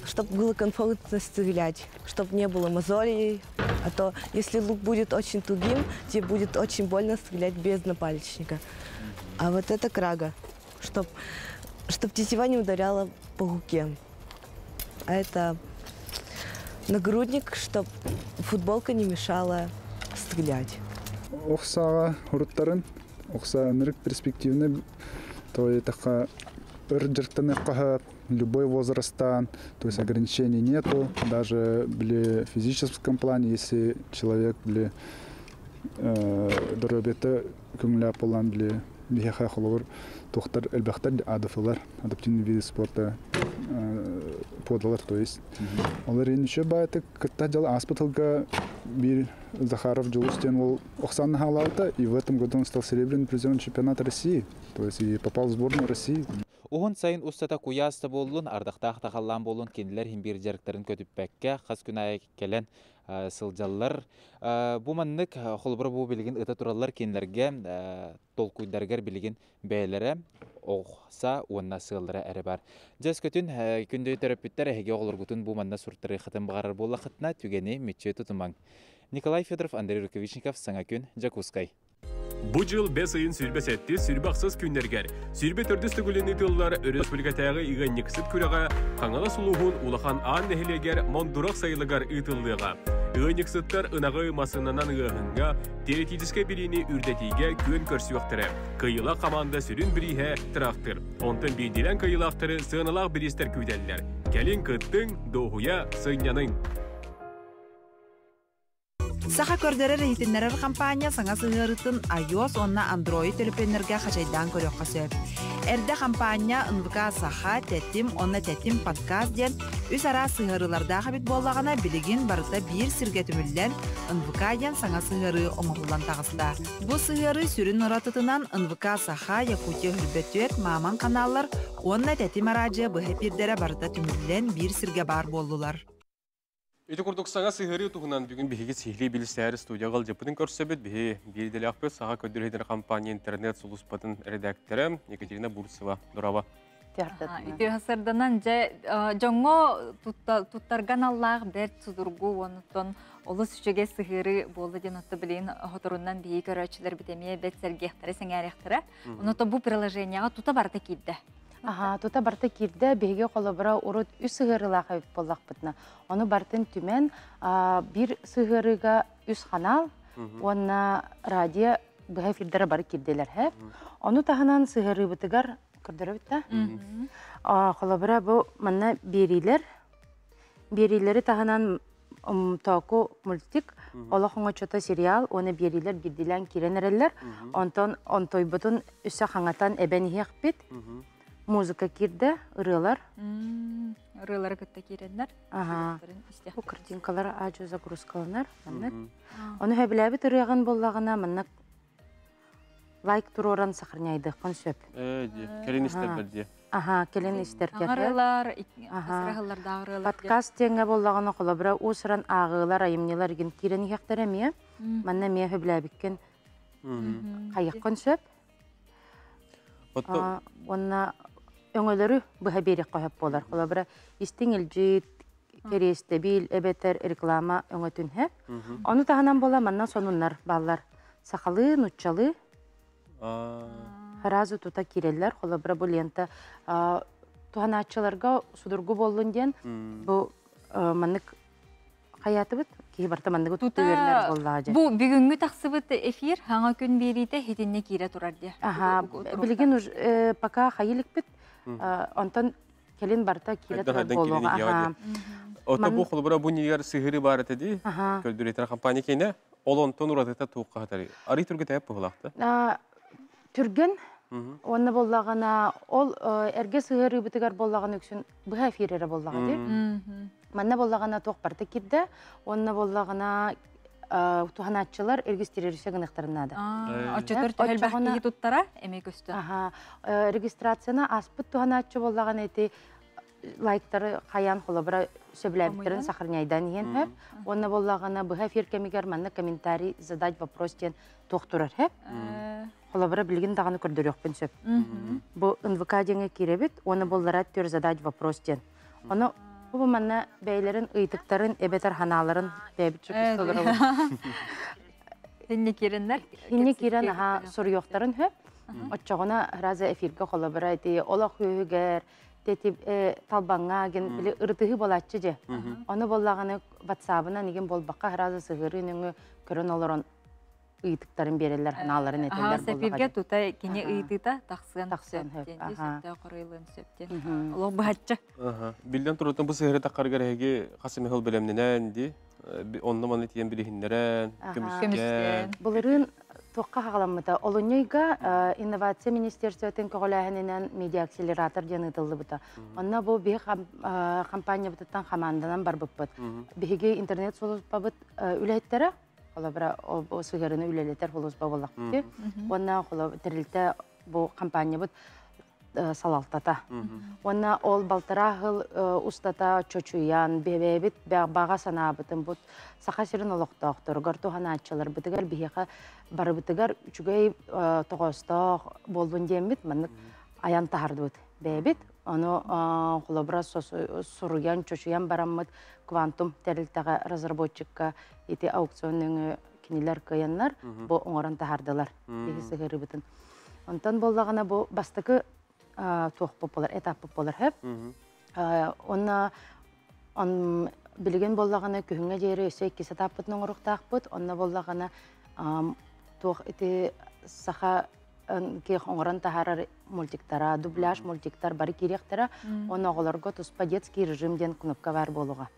Чтобы было комфортно стрелять, чтобы не было мозолей. А то, если лук будет очень тугим, тебе будет очень больно стрелять без напалечника. А вот это крага, чтобы тетива не ударяла по руке. А это нагрудник, чтобы футболка не мешала стрелять. Оқсаға ұрыттарын, оқса нырык перспективны, то это жертваны қағып, любой возрастан, то есть ограничений нету, даже в физическом плане, если человек дробеті күңілі болан бейхай қолығыр, тоқтар әлбәқтар адафылар, адаптивный виды спорта подалар, то есть. Олар ең үші байты кітта жалы аспытылға bir Захаров Джулустен ол Оксана Халалта, и в этом году он стал серебряным призером чемпионата России, то есть и попал в сборную России. Оғын сайын ұстата куясты болуын, ардақтақ тақалан болуын кенділер химбир жарықтарын көтіп бәкке, қас күн ая келен сылжалылар. Бұ маннық қолбыр бұ білген ұта туралар кенділерге толкуйдаргар білген бәйлері оғса онына сығылдары әрі бар. Жас көтін күнді терапевттер әйге оғылыр күтін бұ манна сұрттары қытын бағарар болы қытына түгені мүтче тұтымаң. Николай Федоров, Андрей Рукавичников, Саңа күн, Жакускай. Бұл жыл 5 айын сүрбе сәтті сүрбақсыз күндергер. Сүрбе түрдісті күліні тыллар республикатағы иған некісіп күріға, қаңала сұлуғын улахан аң нәхілегер мондурақ сайылығар ұйтылдыға. Иған некісіптер ұнағы масынанан ұғынға, теоретическа біріні үрдетіге көн көрсі өқтірі. Қиыла қаманда сүрін біріге тұрақтыр. Онтын бейділен қиылақтыры сығынылақ бірістер көйдәлілер. Кәлін қыттың, доғуя сыңяның. Саха көрдері рейтінлерер компания саңа сығырытын iOS онна Android телефонлерге қачайдан көрек қасып. Әрді компания НВК Саха тәттім, онна тәттім подкаст ден үз ара сығырылардағы бит болағына білігін барыта бір сіргетімілден НВК ден саңа сығыры омығылан тағысында. Бұл сығыры сүрін ұратытынан НВК Саха Якутия хүрбеттуек маман каналлар онна тәттім арачы бұхепирдері барыта түмілден бір сірге бар болдылар. Эти курдуксаңа сыгыры тугунан бүгін биһиги сихли билсәр студияга жапытын көрсөбөт биһи бирдели акпет сага көдүрөйдер компания интернет сулуспатын редакторы Екатерина Бурцева дурава. Ити хасарданан жоңго туттарган аллах бер тудургу онутон олус үчөге сыгыры болду ден отто билин хоторунан бии көрөчүлөр битемие бет сергехтери сеңәрехтери. Онуто бу приложенияга тута барда кидде. Тута барта кирде беге қолыбыра урут үс сығырылаға өп болақ бұтына. Оны бартын түмен бір сығырыға үс қанал, онна радио бұға фирдері бары кирделер. Оны тағынан сығыры бұтығар көрдері бұтта. Қолыбыра бұл манна берилер. Берилері тағынан току мультик, олақыңа чота сериал, оны берилер бирдилен кирен әрелер. Онтой бұтын үсі қаңатан әбән еқ бет. музыка кирде, ырылар. Рылары көтті керенлер. Ага. Бу картинкалар ажу загрузкаланар. Оны хөбіләбі тұрыған боллағына мұнық лайк тұроран сақырняйды консөп. Келен істер бірде. Ага, келен істер кеті. Ағырылар, асырағылар да ағырылар. Подкаст теңе боллағына қолабыра ұсыран ағылар, айымнелар ген керен ектері ме? Манна ме хөбіләбіккен қайық консөп. Онна өңөлөрү бұға берек қойып болар. Қолабыра истің үлжит, кересті бил, әбетер, реклама өңөтін хеп. Оны тағынан бола манна сонунлар баллар. Сақалы, нұтчалы. Разу тута киреллер. Қолабыра бұл ента туғаначыларға судыргу болын ден. Бұл маннық қаяты бұд. Кейбарта маннығы тұтты өрілер боллағады. Бұл бүгінгі тақсыбыт эфир хаңа күн берейді хетінне кире тұрарды. Білген пока қайылық біт. Онтан келін барта кире тұрар болуға. Ота бұл қолыбыра бұл нелер сығыры бар әтеді. Көлдіретер компания кейіне. Ол онтан ұратыта туыққа қатары. Ары түргі тәйіп бұғылақты? Түрген. Оны боллағана, ол әрге сығыры бұтығар боллаған өксін бұға эфирері боллағады. Манна боллағана тоқ барты кирді. Оны боллағана туханачылар регистрироваться гынықтарынады. Очетөр тәлбәқті тұттара әмек өсті. Регистрацияна аспыт туханачы боллаған әті лайктары қаян қолабыра сөбіләбіттерін сақырняйдан ен хөп. Оны боллағана бұға эфир кемегер манна комментарий задать вопрос ден тоқтырар хөп. Қолабыра білген дағаны көрдір өкпен сөп. Бұл НВК деңе керебет, оны боллара төр задать вопрос ден. Оны бұл манна бәйлерін, ұйтықтарын, әбетер ханаларын бәбіт жүк ұстығыры. Хинне керенлер? Хинне керен сұр yoқтарын хөп. Отчағына разы эфирге қолабыра әйті олақ үйігер, талбаңа ген білі ұртығы болатшы же. Оны боллағаны ватсабына неген болбаққа разы сығырын өңі көрін оларын ыйтыктарын берелер, ханаларын этелер. Сәфирге тута кене ыйтыта тақсын сөптен, сөптен құрылын сөптен. Олық бұхатчы. Білден тұратын бұл сығыры таққарғар әге қасым әхіл білемненен де, онына маны тиен білігіндерен, көміскен. Бұлырын тоққа қағаламыда. Олынойға инновация министерстветін көғіләхінінен медиа акселератор ден ұтылды бұта. Онына бұл бей компания бұтыттан қаманданан бар бұппыт. Бейге интернет солыс бабыт үләйттері. Қолабыра сығырыны үлелетер қолыз бабылақ бұты. Онына тірілті бұл компания бұт салалтата. Онына ол балтырағыл ұстата чөчуян, бебебіт баға сана бұтын бұт. Сақа сірін олықта оқтыр. Ғартуған атшылар бұтығар бейеға бары бұтығар үчігей тоғыстақ болбын дембіт. Мәнік аян тағарды бұт. Бебебіт. Оны қолабыра сұруян, чөчуян барамыд. Квантум тәрілтіға разработчикка еті аукционның кенелер көйенлар, бұл оңырын тағардылар. Бегі сығыры бұтын. Онтан болдағына бұл бастықы тоқ бұпылар, этап бұпылар хөп. Онна білген болдағына күйіңе жері өсі еккесі таппытын оңырықтақ бұт. Онна болдағына тоқ еті сақа кейх оңырын тағарар мультиктара, дубляж мультиктар бары керектара. Оны оғыларға тұспа детский режимден кнопка бар болуға.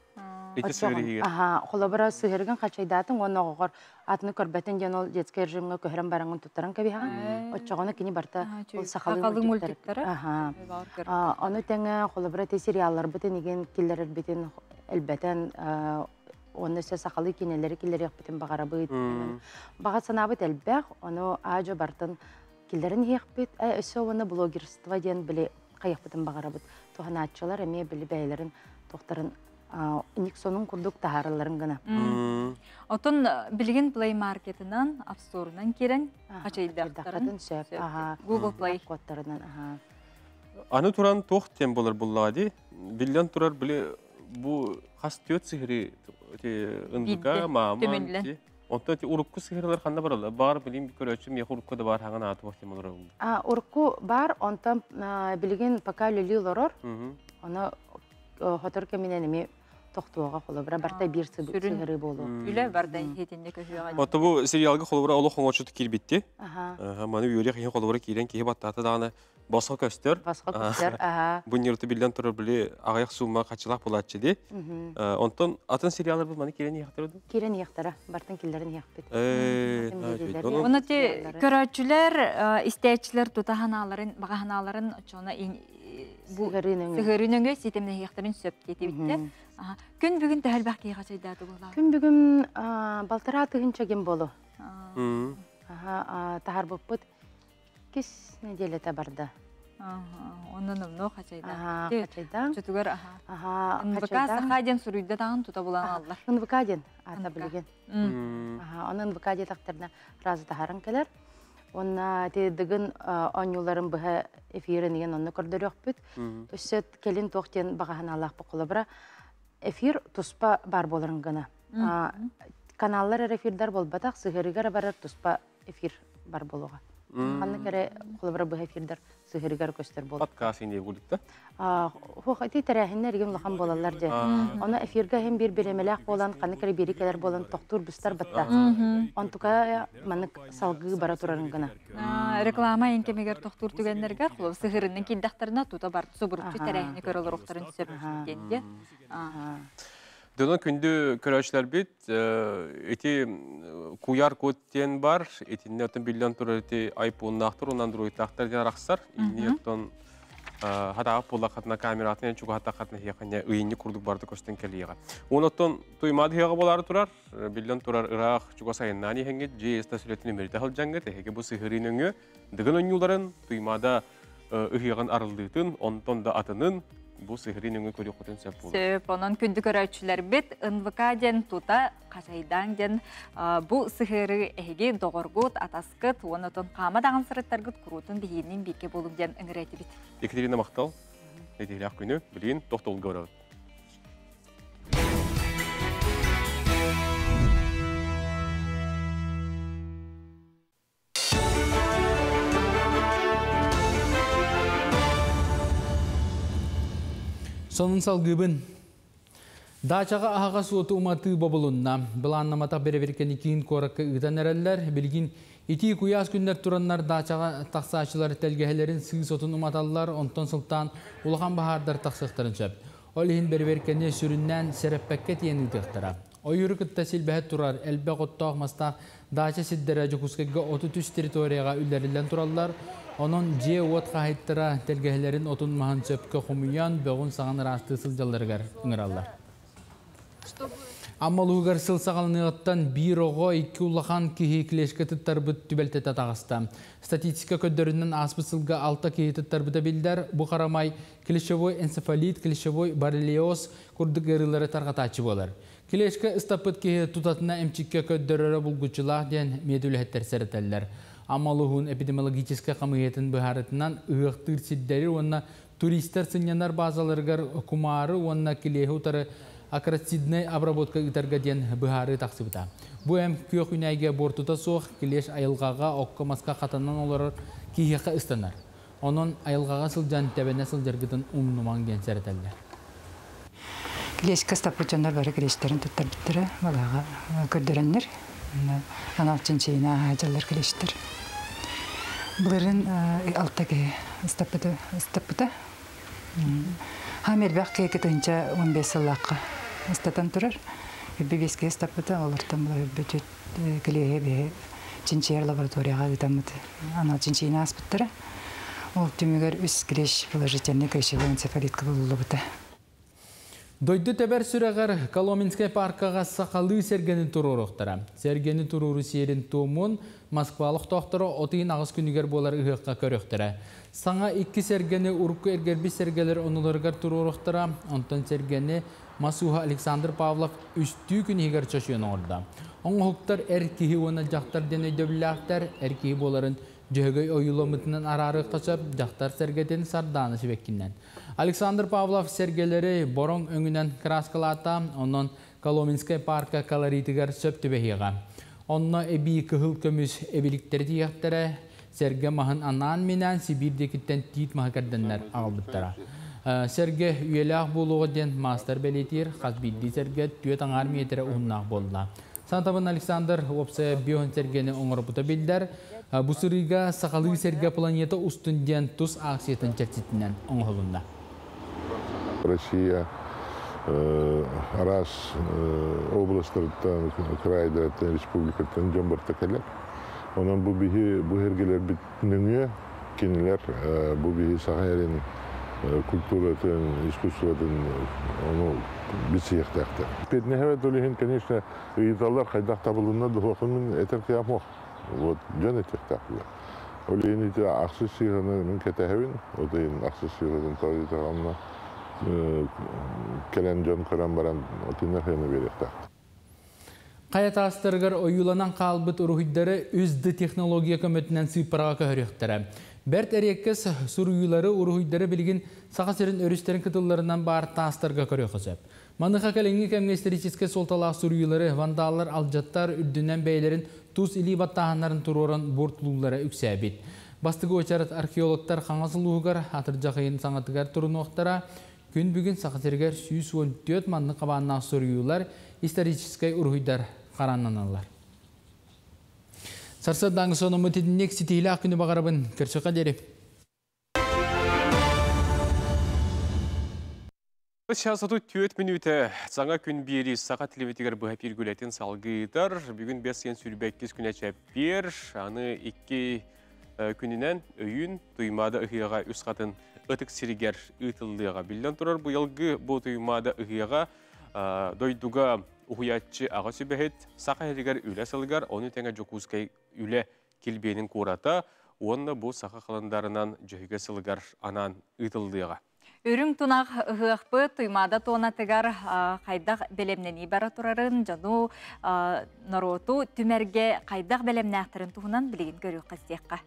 Қолабыра сығырген қачайдатын, оны оғыр атыны көрбәтін ден ол детский режимге көхірін бараңын тұттаран көбейға. Отчағыны кені барта сақалы мультиктары. Оны тәңі қолабыра те сериалар бітін, еген келдер бітін әлбәтін, оны сө сақалы кенелері келдер еқпітін бағара бұйт. Баға санабыт әлбәқ, оны ажы бартын келдерін еқпіт, өсі оны блогерство ден білі қайықпітін бағара бұйт. Туған атшылар әме білі бәйлерін тоқтарын Никсонun kurduk taharlarım gına. Otun bilgin Play Market'ından, App Store'dan kiren kaçaydakların Google Play kodlarından. Anı turan toq tem bolur bulladı. Bilden turar bile bu hastiyot sihri ındıga maman. Ondan ki urukku sihirler xanda barala. Bar bileyim bir köröçüm ya urukku da var hangana atı vaktim olur. Urukku bar ondan bilgin pakalili olor. Ona hotor keminenimi toxtuğa xolabra barta bir sığırı bolu. Üle barda hetinde köşüğa. Hatta bu serialga xolabra olu xongoçu kirbitti. Mani üyeli xin xolabra kiren ki battata dağına basqa köster. Basqa köster. Bu nirti bilden turur bile ağayaq summa qaçılaq bulatçı di. Ondan atın seriallar bu mani kiren yaxtırdı. Kiren yaxtara, bartan killerin yaxpet. Onu te köröçüler, istəyçiler tutahanaların, bağahanaların çoğuna сыгырыныңы ситемне яктарын сөп кетибитте. Күн бүгүн тәлбәк кийга чайдаты була. Күн бүгүн балтыра тыгынча ген болу. Тахар боппут кис неделете барды. Оннан но хачайда. Хачайда. Чутугар НВК сахаден суруйда тагын тута булан аллар. НВК ден ата билген. Онын НВК де тактырна разы тахарын келер. Онна тедигин онюларын быха эфирин еген онны көрдөрөк бүт. Төсөт келин токтен багахан Аллах бакылыбыра эфир туспа бар боларын гына. Каналлар эфирдар болбатак сыгырыгар барар туспа эфир бар болуга. Ханны кере кулыбыра быха эфирдар сыгырыгар көстөр болду. Подкаст инде булдукта. Хохати тарахиннер ген лахан болалар же. Она эфирга hem bir bilemelek bolan, kanı kere birikeler bolan doktor bustar batta. Ontuka maнык salgı bara turarın gına. Reklama enkemegер doktor tügenlerger kulu sıhırının kindaktarına tuta bar soburupçu tarahini körülür oqtarın söp denге. Dönen kündü köröçler bit, eti kuyar kotten var, etinne ötün bilyon tur eti iPhone naktır, ondan Android naktır diyen raksar. İlniyetten hatta pola katına kameratına çünkü hatta katına hiyakanya ıyını kurduk bardı koştun keliyaga. Ondan tuymadı hiyaga bolar turar, bilyon turar Irak çünkü sayın nani henge JS'de süretini merite halcange teheke bu sihirinin dıgın önyuların tuymada ıhiyagan arıldığın, ondan da atının bu sihirinin körü kotun söp olur. Söp, onun kündü köröçüler bit, NVK den tuta, kaçaydan den bu sihiri ehege doğurgut, ataskıt, ondan kamadağın sırıtlargıt kurutun bihinin birke bolum den ıngıraydı bit. Ekaterina Maktal, netihlak günü, bilin, tohtol görüyoruz. Sonun salgıbın. Daçağa ahaga suotu umatı babulunna. Bilanlamata bereverken ikin korakı ıdan ereller. Bilgin iti kuyas günler turanlar daçağa taksaçılar telgehelerin sığ sotun umatallar. Onton sultan ulakan bahardar taksaktarın çöp. Olihin bereverkenine sürünnen sereppaket yenildiktara. O yürükütte silbehet turar. Elbe qottağ mastağ daça siddere cukuskega 33 teritoriyaga üllerillen turallar. Onun C-Wot kahittıra telgehlerin otun mahan çöpke xumuyan beğun sağın rastı sılcalargar ıngırallar. Amma luğgar sıl sağalınıqtan bir oğu iki ulakan kihi kileşke tıttarbıt tübeltete tağısta. Statistika köddöründen aspı sılga alta kihi tıttarbıta bilder. Bu qaramay kileşevoy ensefalit, kileşevoy barelioz kurduk ırıları tarqataçı bolar. Kileşke ıstapıt kihi tutatına emçikke köddöröre bulguçular den medülhetter sereteller. Amaluhun epidemiologический комитетин быхарытынан ыhtır сиддери онна туристер сынянар базаларгар кумары онна килеһу тары акросидный обработка итарга ден быхары таксыбыта. Бу эм күйөкүнайге бортута соқ килеш айылгага оккомаска катанан олар кийека ыстанар. Онун айылгага сылжан тебене сылжаргытын умнуман ден серетелдер. Килешке стапычандар бары килештерин туттар биттире балага көрдөрөннөр. Аналчынчыйна ажалар килештер. Бұларын алтаға стапыта. Хамер бәқ кейкі тұнча 15 сылаққа статан тұрар. Бебеске стапыта, олардан бұлар бөтет кілеге бе чинчер лабораторияға ұтамыды. Анал чинчейна аспыттыра. Ол түмігер үс кілеш положительный крешевый энцефалитка болулы бұта. Дойды тәбәр сүрәғар Коломенскай паркаға сақалы сергені тұрурықтыра. Сергені тұруру серін туымын Москвалық тоқтыры отыйын ағыз күнігер болар ұғыққа көріқтіра. Саңа 2 сергені ұрыққы әргербі сергелер оныларғар тұрурықтыра. Онтан сергені Масуха Александр Павлов үсті күн егер чашуын орда. Оң ұқтар әркеғі оны жақтар дене дөбіліқтар, әркеғі боларын жөғөй ойылымытынан арары қачап, жақтар сергетен сарданы шебеккіннен. Александр Павлов сергелері борон өңінен краскалата, онын Коломенскай парка колоритігер сөп түбехеға. Онна эби кыхыл көміс эбиліктері тияқтары, серге махын анан менен Сибирдекіттен тиит махакарденлер ағылбыттара. Серге үйеліғ болуға ден мастер белетер, қазбидді серге түйет аңар метері ұғыннақ болла. Сантабын Александр опсы бион сергені оңырыпыта білдер, bu sırıga sakalı serge planeta üstünden tuz aksiyeten çerçetinden oңғылында. Россия раз областардан, крайдан, республикадан жамбарта келер. Onun bu hərgələr bitnəyə kenilər bu bihi sahərin культуратын, искусствотын, onu bir siyahtaktı. Pedne hevet olihin, конечно, италар хайдах табылына духлахын этер киямох. Вот, жан этер тахла. Олин ите аксы сиганы кетехевин, одын аксы сиганы таритагамна келен жан көрөн баран отына хene беректа. Каятастыргар оюланан калбыт урухиддары үзді технология көмөтүнөн сыйпарага көрөктөрө. Берт эреккес суруюлары урухиддары билген сакасырын өрүстерин кытылларынан бар тастырга көрөкөсөп. Маныха калеңги кемгестерическе солталак суруюлары вандаллар алжаттар үрдүнөн бейлерин туз или баттаганнарын туророн бортлуулары үксәбит. Бастыгы очарат археологтар хаңасылуугар атыржакыйын саңатыгар турунуктара күн бүгүн сакасыргар 114 манны кабанна суруюлар исторический урухиддар караннаналар. Сарсадаңы соны мұтедінек сетейлі ақыны бағарабын көрсіқа дері. Шасату 4 минуты саңа күн бері сақа телеветігер бұға пергулетін салғыдар. Бүгін 5 сүрбәккіз күн әчәп бер. Аны 2 күнінен өйін тұймады ұғыяға үс қатын ұтық сірігер ұтылдыға білден тұрар. Бұйылғы бұл тұймады ұғыяға дойдуға Уhuятчы аға сөбәхет сақа әрігер үлі сылғар, оны тәңі жокузкай үлі келбенің қората, онны бұл сақа қаландарынан жүйге сылғар анан ұтылдыға. Үрің тұнақ ұғықпы тұймада тоғынатығар қайдақ бәлемнені бара тұрарын, жану нароту түмерге қайдақ бәлемні ақтырын тұғынан білеген көрі қастиаққа.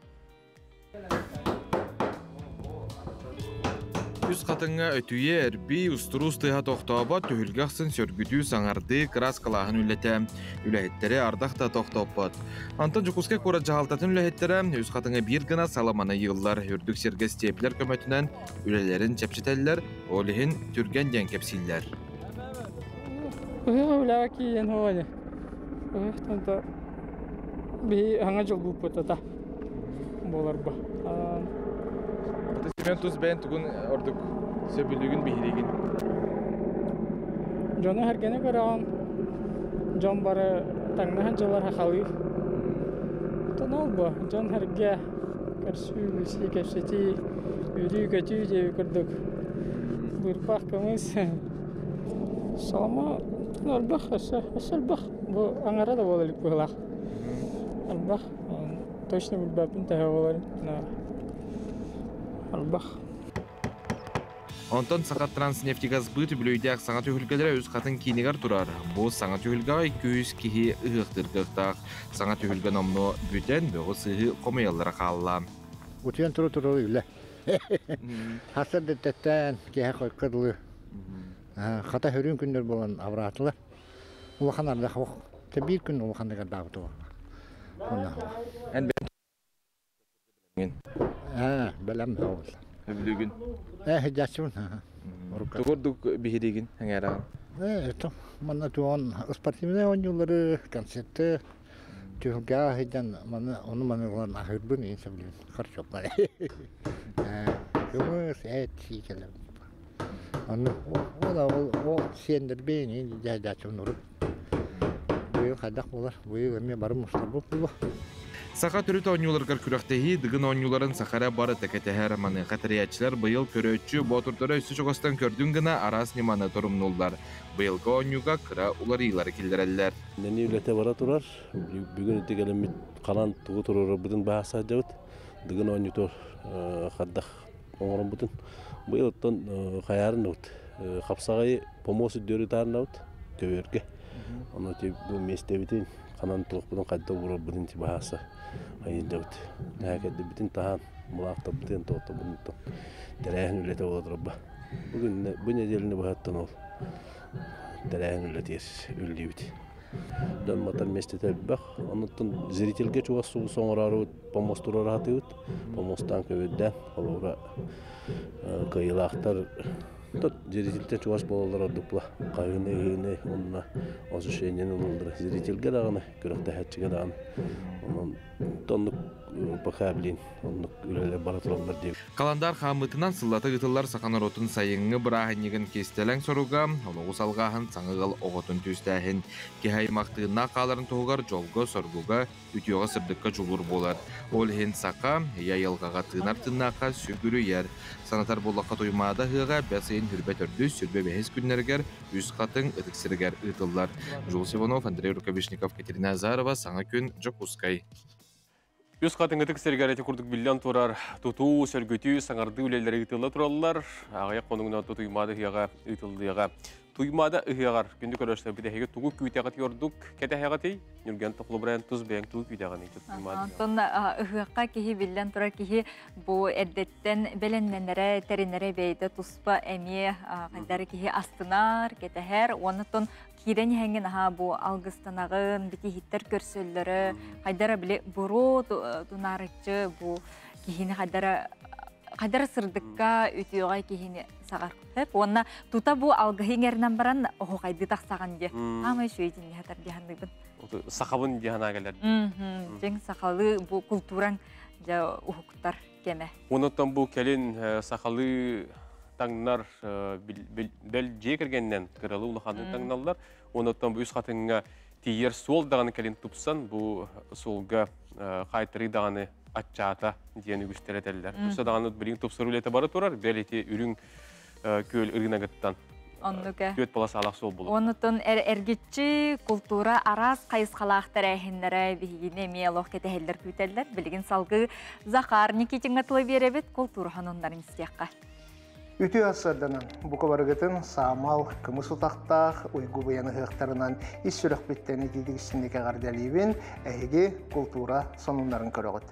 Үз қатыңа өтуе әрбей ұстырус тыға тоқтауба түйілгақсын сөргүдүү саңарды краскалағын үлеті. Үләхеттері ардақта тоқтаупад. Антон Жукуске кора жағалтатын үләхеттері үз қатыңа бір гына саламаны йыллар үрдік серге степлер көмөтінен үлелерін чәпшетелілер, олығын түрген ден кепсилер. Үләға кейен хоғаны. Аңа жыл бұл пұтата болар ба. Мен туз бәйін түгін ордық сөбілігін бейіреген. Жоны әргені көраған, жон бары таңнаған жылар хақалы. Тон ол ба, жон әрге көрсі үлісі кәпсеті үрі көті де көрдік. Бұрпақ көміз. Салама орбақ, әсәлбақ. Бұл аңара да болылық бұғылақ. Орбақ, точно бұлбәпін тәе боларын. Онтон сақат транснефтигаз бұты бүлөйдәк саңат үхілгелері өз қатын кейінігер тұрар. Бұл саңат үхілгеға 200 кихи ұғықтырғықтақ. Саңат үхілген омны бүтен бөғі сығы қомайалары қалла. Утен тұру үлі. Хасыр деттен кейі қойқыдылы. Қата хүрін күндер болан авратылар. Улақан ардақ оқ. Бір күн улақандығар дағыты оқ. Бәлем дауыл. Өбілігін? Жәсін. Тұғырдық бейіреген әңәраған? Мана туған спортивный ойнулары, концерті, түйілге ағайдан, оны маныларын ағырбын ең сөйлеген. Қаршоқ бар. Көміз, әт, шекелер. Ол сендір бейін жәсін ұрып. Бұйыл қайдақ болар, бұйыл әме барым ұстар бұл. Сақа түріт ойнуларғар күрақтегі дығын ойнуларын сақара бары тәкетәхәр маны қатыриятчылар бұйыл көрөтчі ботұрдары үсі жоғастан көрдің гіна арас неманы тұрымнулар. Бұйылғы ойнуға кыра уларыйлары келдірәлілер. Нәне үләте бара тұрар, бүгін өте келемет қалан тұғы тұрары бұдың бағаса жауыт. Дығын ойнутор қаддақ оңырын бұдың. Бұйыл ұттан қаярын өт. Қапсағай помосы дөре тарын өт, көверге. Оны бұл местебетін қанан тұлық бұдың қадда ұрар бұдың бағаса. Ayın davut. Nəhəkədə bütün tahan mulaqta bütün toqta bundan. Dərəhin ülləti olur rabba. Bu nedelini bahattan ol. Dərəhin ülləti ülli biti. Dan matar mestete bak. Ondan ziritelge çoğas suğu soğurarı pomostura rahatı ut. Pomostan kövüdden olura kıyılaqtar. Ziritelten çoğas bolalar ordukla. Qayını hini onunla osu şeyinin olurdur. Ziritelge dağını, körükte hətçige dağını. Onun tonluk бакаблин оннук үлеле бара туралар деп. Календар хамытынан сыллата гытыллар саканаротун сайыңы бырахыннеген кестелең соруга, олугу салгаһын саңыгыл оготун түстәһин, кихай мактыына каларын тугар жолго соргуга, үтүгө сырдыкка жулур болар. Ол хен сака, яйылгага тынар тыннака сүгүрү ер. Санатар боллакка туймада хыга бәсейин хүрбе төрдү сүрбе бәһис күннәргәр, үз катын ытыксыргар ытыллар. Жул Сивонов, Андрей Рукавишников, Катерина Азарова, Саңа күн, Жокускай. Үз катын ытыксыргар эти курдук билден турар, туту, сөлгөтү, саңарды үлелері ытылла тураллар, ағая қонуңна туймады хыга ытылдыга. Туймада ыгыгар күндү көрөштөр бидеге тугу күйтөгат йордук кетехегати нүрген токлу брен туз бен тугу күйтөганы туймада. Антон ыгыкка кихи билден тура кихи бу эддеттен беленненере теринере бейде туспа эми кайдары кихи астынар кетехер онутон кирен хенген бу алгыстанагын бити хиттер көрсөллөрү кайдара биле буру тунарычы бу кихини кайдара сырдыкка үтүгай кихини сагар күтеп онна тута бу алгыһиңернен баран ого кайды таксаган же амай шөйдин хатар дихандыбын сакабын дихана келер жең сакалы бу культураң жа ухуктар кеме онотон бу келин сакалы таңнар бел же киргенден кырылы улаханын таңналлар онотон бу үз хатыңга тиер сол даганы келин тупсан бу солга кайтыры даганы атчаата диэни үгүстеретеллер. Туса даганы билин тупсырулете бары турар, белети үрүң көл ыргынагыттан. Оннука. Төт баласы алак сол болуп. Онутун эргитчи культура арас кайыскалаактар эхиннере бигине мелох кетехелдер күтеллер. Билигин салгы Захар Никитин атылы беребет культура ханындарын истиякка. Үтү асырданан бука барыгытын Самал кымыс утактах уйгу буяны хыктарынан ис сүрөк биттени дидигисиндеке гардалибин эги культура сонунларын көрөгөт.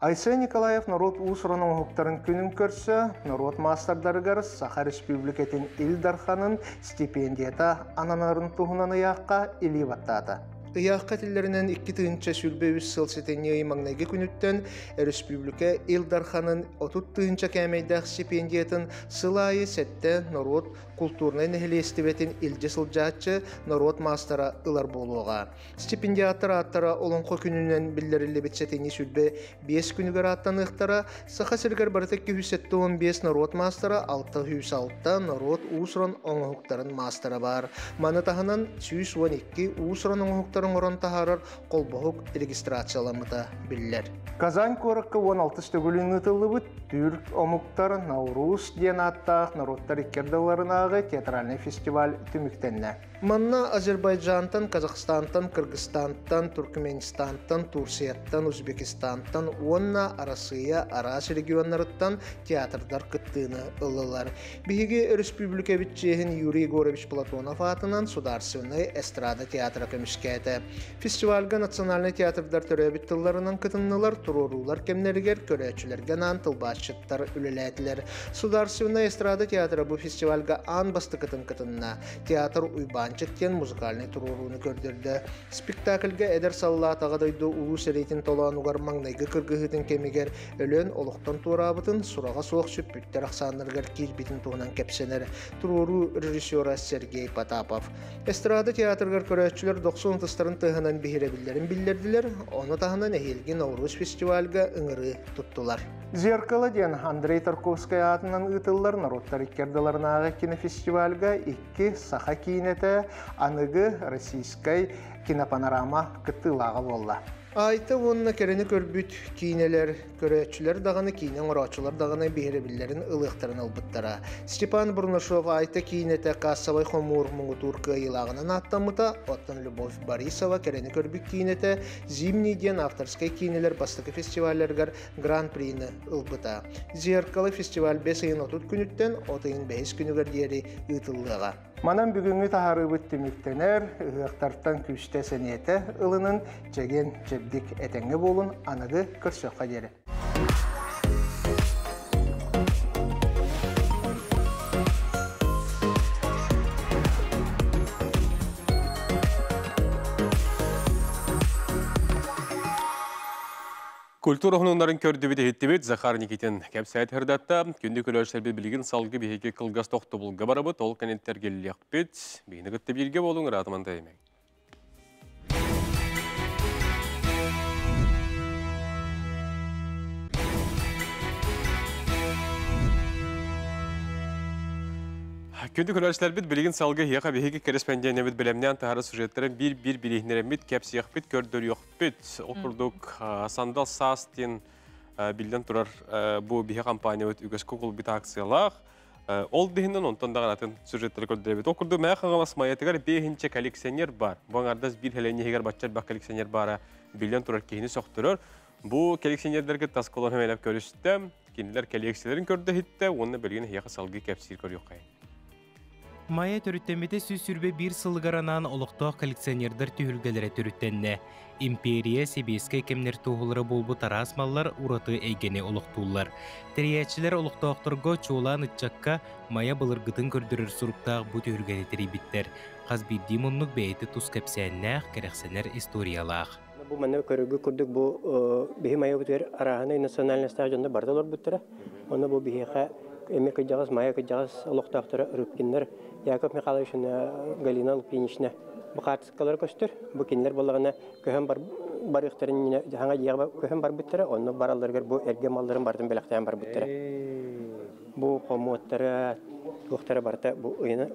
Айсай Николаев народ усуранын хуктарын күнүн көрсө, народ мастардарыгар Саха Республикатын Илдарханын стипендията ананарын туһунан ыяққа или баттады. Ыяққа тиллеринен 2 тыынча сүрбе үз сылсетенне ыймаңнайга күнүттен Республика Илдарханын 30 тыынча кәмейдақ стипендиятын сылайы сетте народ культурный нехилестибетин илже сылжаачы народ мастара ылар болуға. Стипендиаттар аттара олонқо күнүнен биллериле бетсетени сүрбе 5 күнүгөр аттаныктара Саха сиргер барытык 215 народ мастара 606 народ усуран оңохуктарын мастара бар. Манатахынан 112 усуран оңохуктарын орон тахарар колбохук регистрацияламыта биллер. Казань коракка 16 төгүлүн ытылыбыт түрк омуктар Наурус диен аттах народтар иккердаларынагы театральный фестиваль түмүктенне. Манна Азербайджантан, Казахстантан, Кыргызстантан, Туркменистантан, Турцияттан, Узбекистантан, онна Арасыя, Арас регионнарыттан театрдар кыттыны ылылар. Биһиги республика битчехин Юрий Егорович Платонов атынан Сударственный эстрада театра көмүскәте. Фестивальга национальный театрдар төрөбит тылларынан кытыннылар, турурулар кемнергер, көрөчүлерге нан тылбашчыттар үлеләтилер. Сударственный эстрада театра бу фестивальга ан басты кытынна. Театр уйбанчыктен музыкальный туруруну көрдөрдү. Спектакльге эдер саллаатага дойду улуу серейтин толоонугар маңнайгы кыргыһытын кемигер өлөн олуктан туурабытын сурага соох сүппүттер аксааныргар кирбитин туунан кепсенер. Туруру режиссера Сергей Потапов. Эстрада театргар көрөчүлөр 90 тыстарын тыһынан бихиребиллерин билдердилер. Оны тахынан эхилги Наурус фестивальга ыңыры туттулар. Зеркало ден Андрей Тарковский атынан ытыллар народтар иккердаларынагы кинофестивальга 2 Саха кинете аныгы российской кинопанорама кыттылага болла. Айта онна керени көрбүт кинелер, көрөчүлөр даганы кинен орочулар даганы бихиребиллерин ылыктарын албыттара. Степан Бурнашов айта кинете Кассавай Хомур Мунгутурка ыйлагынан аттамыта, оттан Любовь Борисова керени көрбүт кинете Зимний ден авторской кинелер бастыкы фестиваллергар гран-прийны ылбыта. Зеркало фестиваль 5 айын отут күнүттен, отайын 5 күнүгөр диери ытыллыга. Манан бүгүнгү тахарыбыт түмүктенер, ыктартан күчтө сенете ылынын жеген жердик этеңге болун аныгы көрсөкка дере. Kultur oğunların kördü bir de hittibet Захар Никитин кәпсәйт хырдатта күнді көлөшсәр бі білген салғы бейге кылгас тоқты бұлға барабы толық кәнеттер келілек бет. Бейіні күтті бірге болуң ратыманда емек. Күнді көлөшсәр бі білген салғы яқа бейге корреспондент бит білемнен тағары сюжеттерін бір білігінерін кәпсияқ бит көрдір yoq бит. Оқырдық Сандал Састин билден тұрар бұл бейге компания өт үгіз Google бит акциялақ. Ол дегеннен онтан даған атын сюжеттері көрдір бит. Оқырдық мәе қаңалас майетігер бейгінші коллекционер бар. Бұң ардас бір хәләне егер батчар бақ коллекционер бара билден тұрар кейіні соқтырыр. Бұл коллекционерлерге тас қолын әмелеп көрісті. Кенілер коллекцияларын көрді хитті. Оны білген яқа салғы кәпсир көр yoq. Майя төрүттемете сүз сүрбе бір сылғаранан олықтоқ коллекционердер түйілгелері төрүттенне. Империя себеске кемнер туғылары болбу тарасмалар ураты әйгене олықтулар. Тіриячілер олықтоқтырго чуылан ұтчакка майя бұлырғытын көрдірір сұрыптақ бұ түйілгені тірейбіттер. Қазбирди мұнлық бәйті тұс кәпсәннәқ керексенер историялақ. Бұл мәнне көрігі күрдік бұл бейі майя бұтыр арағаны национальный стадионда бардалар бұттыра. Оны бұл бейіға Эмек кыджагас, майя кыджагас, олықтақтыры Рыбкинлер, Яков Михайловична, Галина Лукинична. Бұл қартысқалар көстір. Бұл кенлер болағына көһен бар ұқтарын жаңа еғі көһен бар бұттыры. Оны бараларғыр бұл әрге малдарын бардың белақтайын бар бұттыры. Бұл қомуаттары, ұқтары барта бұл ұйына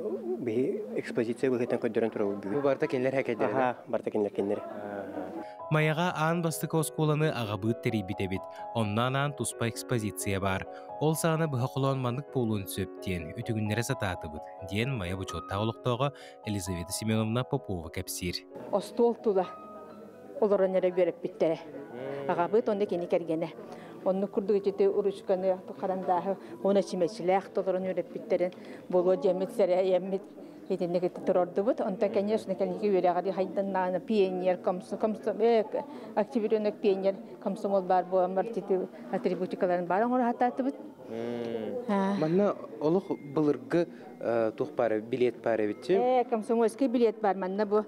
экспозиция бұғытын көддерін тұры бұл. Бұл барта кенлер әкедері? Аха, барта кенлер. Маяға аан бастықы осколаны ағабыт терейбітебет. Оннан аан туспа экспозиция бар. Ол сағына бұхақылан мандық болуын сөптен, үтігінлері сататы бұд. Ден мая бұчотта олықтауға Елизавета Семеновна Попова кәпсир. Остол тула оларынere беріп біттері. Ағабыт онда кені кәргені. Оны күрдігі жеті ұрышқаны қарандағы, оны чимешілі ақтоларын өріп біттерін. Болу жемет сәрі емет. Единнеге тұрорды бұд. Онда, конечно, кәнеге өрәғари хайданнағына пионер, активиренік пионер, комсомол бар болан бар жеті атрибутикаларын барын ұры хататы бұд. Манна олық бұлырғы тұқ бары, билет бары бітті? Комсомольский билет бар. Манна бұл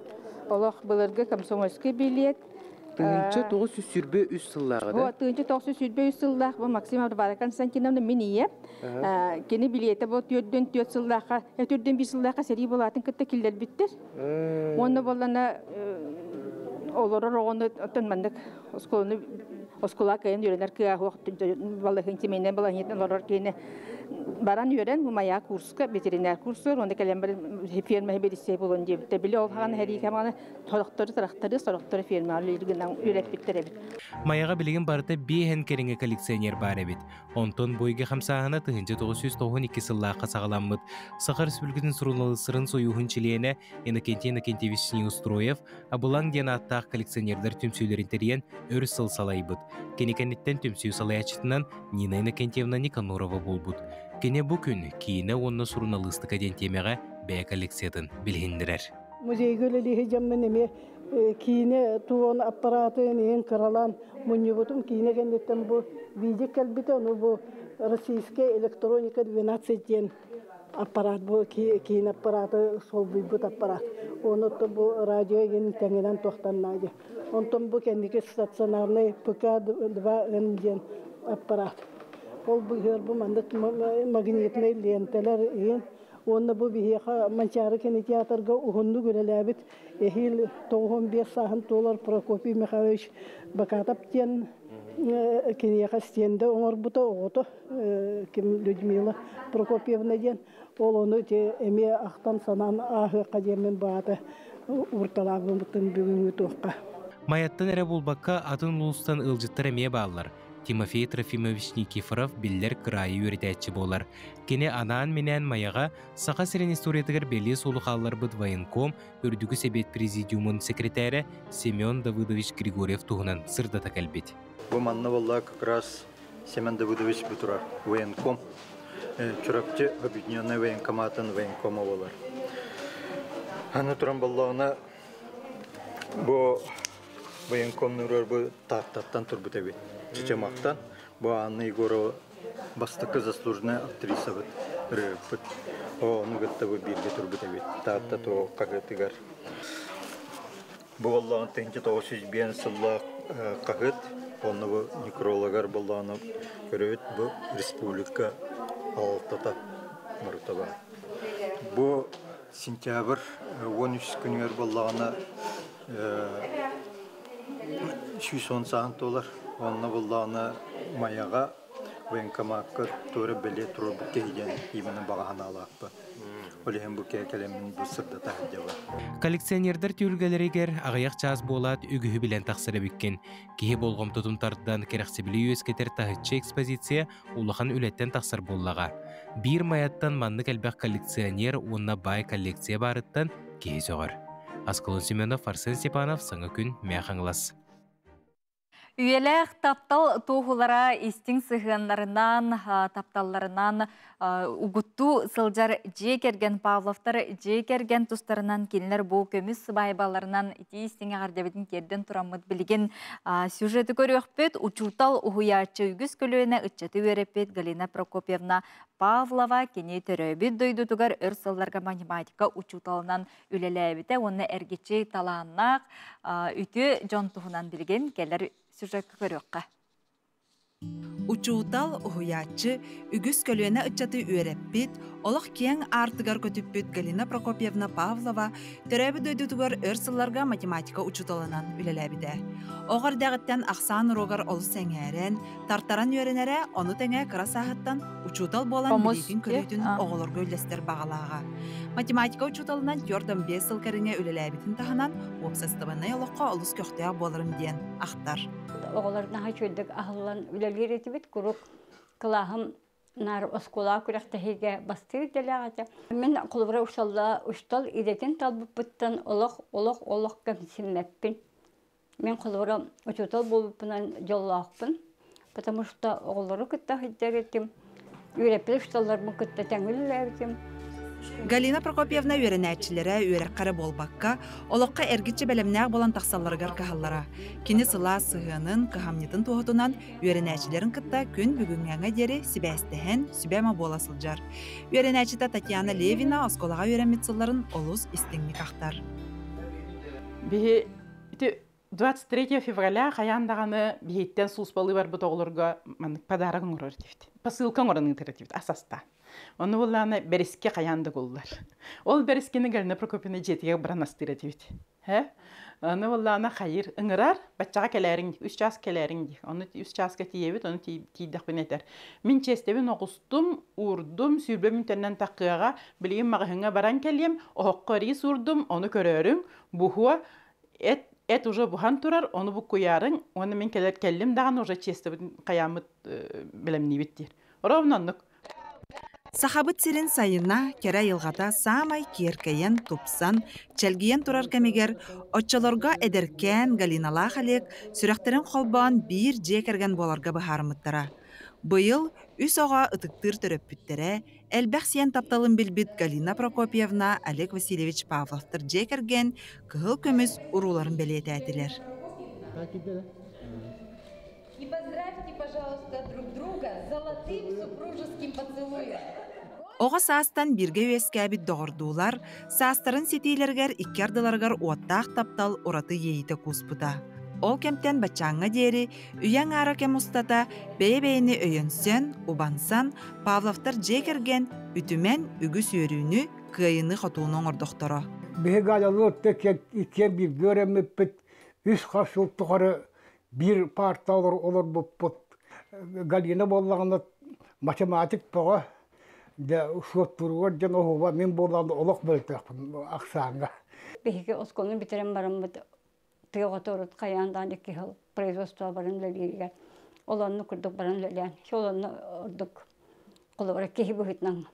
олық бұлырғы комсомольский билет. Тыңынча 900 сүрбе үс сыллағы да? Тыңынча 900 сүрбе үс сыллағы бұл Максим Абдубара Константиновна миние. Кені билеті бұл түрден 4 сыллаққа, түрден 1 сыллаққа сәрі болатын күтті келдер біттір. Оны болана олары роғыны тұнмандық оскола кайын үйренер күйағы балығын теменен балығын олар кейіне баран үйрен мая курска, ветеринар курсы, онда кәлем бір ферма берісей болын деп. Білі олған әрі кәмағаны тоқтары, сұрақтары фермалы үргінен үйреп біттір әбіт. Маяға білеген барыда бейхен кереңе коллекционер бар әбіт. Онтон бойге қамсағына тұхынчы 992 сыллаққа сағаламмыд. Сақар Республикатын сұрынлы сырын сойуғын чилейіне Иннокентьевич Неустроев, абылан ден аттақ коллекционердер түмсейлерін терген өр сыл салайбыд. Кенекенеттен түмсеу салаячытынан Нина Иннокентьевна Никанорова болбуд. Кене бұл күн кейіне онына сұрыналыстық әдентемеға бәе коллекциятын білгендірер. Музейге өлелігі жаммен еме кейіне туон аппаратын ең қыралан мұнны бұтым кейіне кәндеттен бұл видик кәлбіті, оны бұл российская электроника 12 ден аппарат бұл кейін аппараты сол бұйбыт аппарат. Оны бұл радио ең тәңінен тоқтаннады. Онтон бұл кәндеке стационарный ПК-2 ден аппарат. Ол бұғыр бұл мандық магнитный лентелер ең. Оны бұл бейеға Манчары кинотеатрға ұғынды көреләбіт. Ехил 95 сағын толар Прокопий Михайлович Бакатап ден кинеға стенді оңыр бұта оғыты Людмила Прокопьевна ден. Ол оны әме ақтан санан ағы қадемен бағы ұрталағын бұтын бүгінгі тоққа. Маяттан әрі болбаққа атын ұлыстан ұлжыттар әме бағалар. Тимофей Трофимович Никифоров биллер крайы өрітәтші болар. Кене анаан менен маяға сақа сирен историятығыр белі солы қалылар бұд военком үрдігі себет президиумын секретәрі Семен Давыдович Григорьев туғынан сырдата кәлбет. Бұл манна болла как раз Семен Давыдович бұтыра военком. Чурапчы объединенный военкоматын военкома болар. Аны тұран боллағына бұл военком нұрыр бұл тақтаттан тұр бұт әбет. Чечемақтан, бұл Анна Егорова бастықы заслуженная актриса бұт. Оны ғытта бұл бірге тұр бұт әбет. Тағытта тоғы қағытығар. Бұл Allah'ın 1901 сыллақ қағыт Onu bu mikrologlar bollağını görüyoruz. Bu Respublika Altı'da Mırtaba. Bu sentyabr 13 günler bollağına 210 saat dolar. Onu bollağına mayaga Venkamakka doğru belli turu bu keygen iminin bağına alaqtı. Olehen bu kekelemin bu sırda tahacaba. Коллекционердер түйілгелерегер ағаяқ чаз болат үгіхі білен тақсыры бүккен. Кейі болғым тұтымтардан керексібілі өскетер тағытчы экспозиция улахан үлеттен тақсыр боллаға. Бір маяттан манны кәлбәқ коллекционер онна бай коллекция барыттан кейі соғыр. Аскалон Семенов, Арсен Степанов, Саңа күн, Мяхаңлас. Üyelek taptal tohulara istin sıhhanlarından, taptallarından uguttu sılcar jekergen Pavlovtar jekergen tustlarından kinler bu kömüz sıbaybalarından iti istine gardebedin kerden turamıd bilgin süjeti görüyökpet uçutal uhuyaçı ügüz kölüğüne ıççatı verepet Galina Prokopyevna Pavlova kini töröbü doydu tugar örsıllarga matematika uçutalından ülelebite onu ergeci talağınnak ütü jontuhunan bilgin keller süjeti görüyökka. Uçuutal uhuyaçı, ügüs kölüğüne ıççatı üreppit, olaq kien artıgar kötüppüt Galina Prokopyevna Pavlova töröbü döydütügör örsıllarga matematika uçutalınan ülelebide. Oğar dağıttan aksan rogar olu sengeren, tartaran yörenere onu tenge kıra sahıttan uçutal bolan bilitin körütün oğulur göllester bağalağa. Matematika uçutalınan 4-5 yıl karine ülelebitin tahanan, opsastıbanna yolukka olus köhteye bolarım diyen aktar. Oğullarına haçöydük ahıllan ülelger etibit kuruk kılahım nar oskola kürektehige bastır delağaca. Men kulubra uşalla uştal idetin talbıpıttan olaq kemsimmeppin. Men kulubra uçutal bolupunan yollaqpın. Потому что oğulları kıtta hidder ettim. Üreppil uştallarımı kıtta tengülüler ettim. Galina Prokopyevna öğrenäçilere öğrekkara bolbakka, olaqqa ergitçe belemnäq bolan taqsallargar kahallara. Kini sıla sığının kahamnitin tohutunan öğrenäçilerin kıtta gün bugüngäňe deri sibəstehen sübäma bolasıljar. Öğrenäçita Tatyana Levina oskolağa öğrenmitsilların olus istinlik aktar. 23 февраля хаяндаганы бихеттен суспалы бар бутоглорго манык подарагын урар дивди. Посылкан оранын интерактивди асаста. Onu bollana bereske kayandı gollar. Ol bereskeni Galina Prokopyevna jetiye branastira dibit. He? Onu bollana hayır ıngırar, bachchaga kelerin, 3 jas kelerin. Onu 3 jaska tiyebit, onu tiydak bineter. Min chestebin oqustum, urdum, sürbem internen taqıyaga, bileyim mağhınga baran keliyem, oqqori surdum, onu körörüm. Buhu et уже бухан турар, onu bu kuyarın, onu min keler kellim dağın уже chestebin kayamıt bilemni bittir. Ровнаннык. Сахабыт сирин сайына кера йылғата самай киеркейен тупсан, чәлгиен турар кәмегер, отчалорга эдеркен Галинала халек сүрәхтерін қолбан bir жекерген боларга бахарымыттара. Быйыл үс оға ытыктыр төрөппүттере, әлбәқ сиен тапталын билбит Галина Прокопьевна Олег Васильевич Павловтыр жекерген кығыл көміз уруларын белеті әтілер. И поздравьте, пожалуйста, друг друга с золотым супружеским поцелуем. Оға саастан бирге өескәбит доғырдуулар, саастарын сетейлергер иккердыларгар уаттақ таптал ораты ейті куспыта. Ол кемтен бачаңға дері, үйен ара кем ұстата, бәйе-бәйіні өйінсен, убансан, Павловтар жекерген үтімен үгіс өрүүнү кыйыны хотуының ордоқтары. Бейгалалы өттек ике бір göреміппіт, үс қаршылттықары bir partалар олар бұппыт. Галина болағында математик бұға, да шоттыруар жан оғыға мен болағында олақ бөлтіқпін ақсаңға. Бейге осколын бітерен барым бұд. Тыйға торут қаяндан екі хыл производство барын лөлігер. Оланны күрдік барын лөлігер. Оланны ұрдық қолы кейі бұғытнан.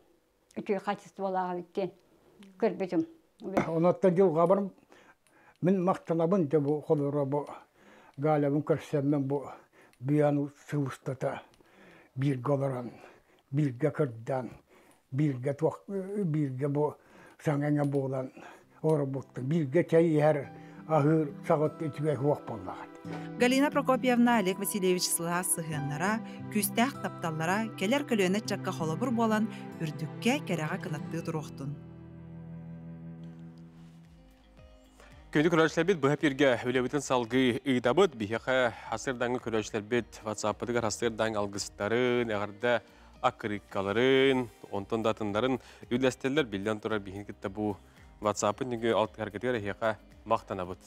Үтігі қачысты болаға біттен. Көрбетім. Онаттан жылға барым, мен мақтанабын да бұл қолыра бұл. Галявын көрсеммен бұл бүйану сывыстата. Бірге оларан, бірге кірдан, бірге бұл саңаңа болан. Ора бұқты. Бірге чайы әр ahır sağıt etmek vaq bolmagat. Galina Prokopyevna Олег Васильевич сыла сыгыннара, күстәк тапталлара, келер көлөне чакка холобур болан үрдүккә кәрәгә кынатты туруктун. Көнді көрәшілербет бұға перге өлебетін салғы ұйдабыд, бейхеқі асырдаңы көрәшілербет ватсаппыдығар асырдаң алғыстарын, әғарда ақырыққаларын, онтон датындарын үләстелер білден тұрар бейін кітті бұл ватсаппын неге алты әргетігер әйеқа мақтанабыд.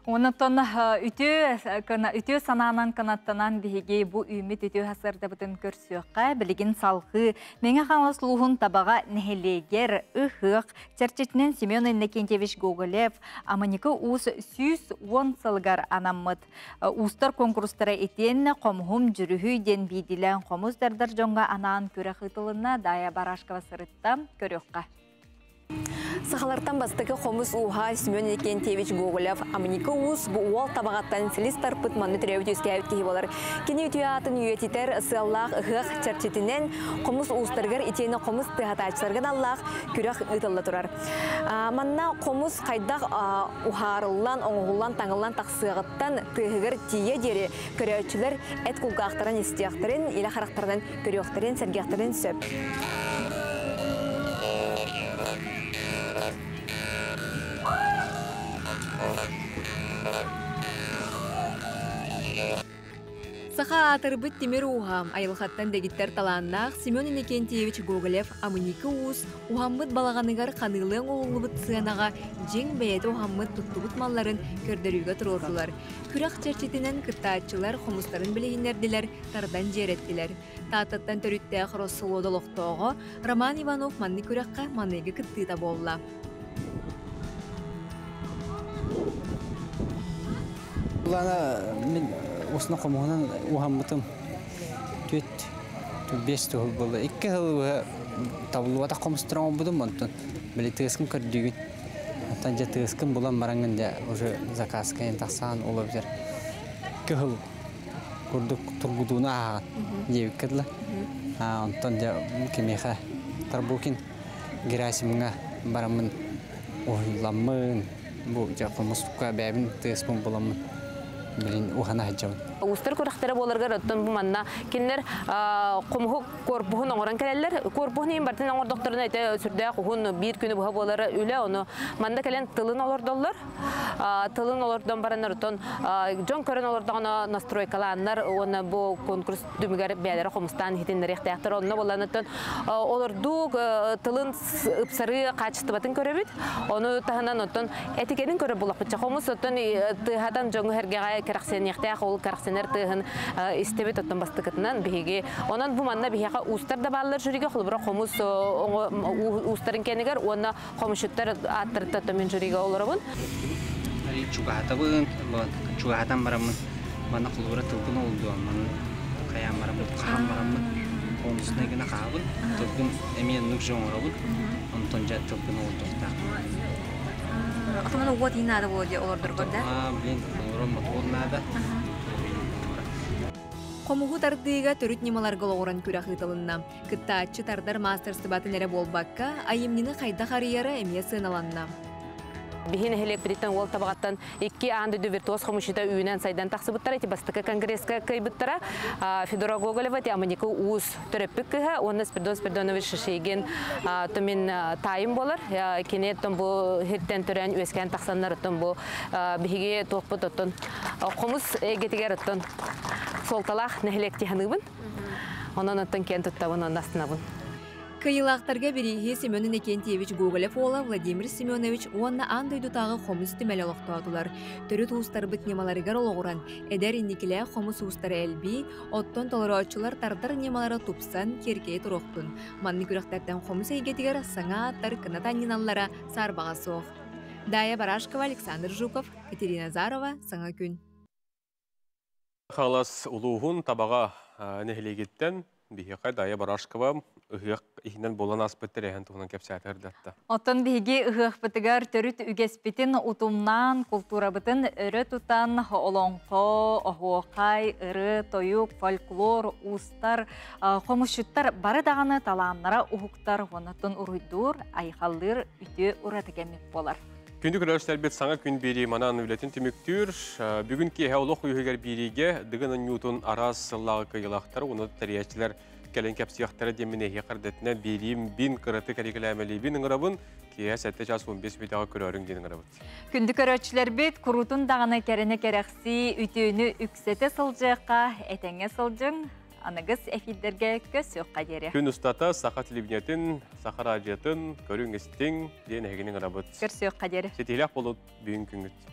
Онытон үтө сананан канаттанан биһиги бу үмит үтө хасырдабытын көрсөккө билигин салгы меңе халас лухун табага нехелегер ыхык черчетинен Семен Иннокентьевич Гоголев аманика ус 110 сылгар анаммыт устар конкурстара этен комхум жүрүхүй ден бидилен комуздардар жонга анаан көрө хытылына Дая Барашкова сырытта көрөккө. Сахалартан бастығы қомыз уға Семен Иннокентьевич Гоголев амыника уыз бұл уол табағаттан селистар пытманны түрәуді өскәуіт кейі болар. Кені үтіе атын үйетитер сыллақ ұғық чәрчетінен қомыз уыстарғар итейіні қомыз тығатачыларған аллақ күрек ұтылы тұрар. Манна қомыз қайдақ ұхарылан, оңғылан, таңылан тақсығыттан тығығыр тие дері көрәутшілер әт құлғақтаран істияқтарын, елі қарақтардан көректарын, сәргектарын сөп. Саха атырбыт темир ухам айылхаттан дегиттер таланнах Семен Иннокентьевич Гоголев амыники уус ухамбыт балаганыгар канылың оңлубыт сыанага жең бәйеті ухамбыт туттубут малларын көрдөрүүгө турурдулар. Күрак чарчетинен кыттаатчылар хомустарын билегиннердилер, тардан жереттилер. Таататтан төрүттэ хроссолодолоктоого Роман Иванов манны күракка маныгы кыттыта болла. Осына қомағынан ұғамбытым төт, 5 тұғыл болды. 2 ғыл табылуата қомыстыран бұдым онтын. Білі тығызқын көрдігін. Оттан жа тығызқын болан мараңында уже заказкайын тақсан олып жер. 2 ғыл көрдік тұрғыдуына ағын жевік кәділі. Онтан жа кемеға Тарбукин Герасимыңа барамын ойламын. Бұл жа қомыстыққа бәбін тығызқын боламын. Билин ухана хаджам. Устар көрәхтәре буларга рәттән бу манна кинләр кумху корпуһун оңран келәләр. Корпуһны имбартын оңр докторына әйтә сүрдә кухун бир көне бу булары үлә аны манда келән тылын олордалар. Тылын олордан бараннар тон Джон Көрен олордан настройкаланнар оны бу конкурс дүмгәр бәләре Комстан хитеннәр ихтияттар онны буланнан олордук тылын ипсары качтыбатын көрәбит. Оны таһанан тон этикетин көрәп булак бичә комус тон тыһадан Джон Хергә керәксен ихтияк ул керәксенер тыһын истебет оттан бастыкытынан биге. Онан бу манна бигә устар да баллар жюриге хулбра комус устарын кенегер оны комушуттар аттырта төмен жюриге олорабын. Чугатабын, чугатам барамын. Мана кулбара тылгын олду, мана каям барамын, кам барамын. Комусна гына кабын, тылгын эмен нүк жоңорабын. Онтон жат тылгын олду та. Атамана вот инада болды олордор горда. Блин, орон моторнада. Комугу тардыга төрүт немаларга логоран күрә хытылынна. Кыттаачы тардар мастерсы батынере болбакка, айымнины кайда карьера эмие сыналанна. Бихин хелек британ ол табагаттан 2 анды виртуоз хомушита үйнен сайдан тақсыбыттар эти бастыка конгресска кайбыттара Федора Гоголева те аманика уус төрөппүккө онна Спиридонович Шишейген төмен тайым болар кенеттен бу хеттен төрөн өскөн тақсаннар тон бу бихиге топпут оттон комус эгетигер оттон солталах нехлекти ханыбын онон оттон кен туттабын астынабын. Кыйылақтарға береге Семен Иннокентьевич Гоголев ола Владимир Семенович уанна андойду тағы қомыс темелі лоқтуадылар. Төрі туыстар бұт немаларығар олғыран. Әдер иннекілі қомыс ұстары әлбей, оттон толыраучылар тардар немалары тупсан керкей тұроқтын. Манны күріқтәрден қомыс әйгетігер саңа аттар кынатанниналлара сарбаға соқ. Дая Барашкова, Александр Жуков, Катерина Зарова, Саңа күн. Халас улуғын табаға нәхілегеттен Бихеқай Дая Барашкова ұғық ихінен болан аспеттер әйін тұғынан кәпсәтір дәтті. Оттан бігі ұғық бітігер түріт үгеспетін ұтымнан, культура бітін үрі тұтан, олонқо, оғуақай, үрі, тойук, фольклор, ұстар, қомышыттар бары дағаны таламнара ұғықтар ғонаттың ұрыйдур, айқалдыр үті ұратыгемек болар. Күнді күрәштер бет саңа күн бері манан үлетін түміктүр. Бүгін ке әулық үйігер береге дығының Ньютон арас сыллағы кайылақтар, оны тәрияшілер кәлін кәпсияқтары деміне еқардетіне берейім бин қыраты кәрекілі әмәлейбін ұңырабын Кие 7 час 15 минутага көрөрүң дейін ғарабыт. Күнді көрөчілер бет, құрутын дағына кәріне кәрәқси үтіні үксеті сылжыққа, әтәңе сылжың, анығыз әфилдерге көз сөққа дері. Күн ұстата Саха телевидениятын, Саха радиотын, көрің істің дейін әгенің ғарабыт. Көз сөққа дері. Сетелек болуд бүйін күнгіт.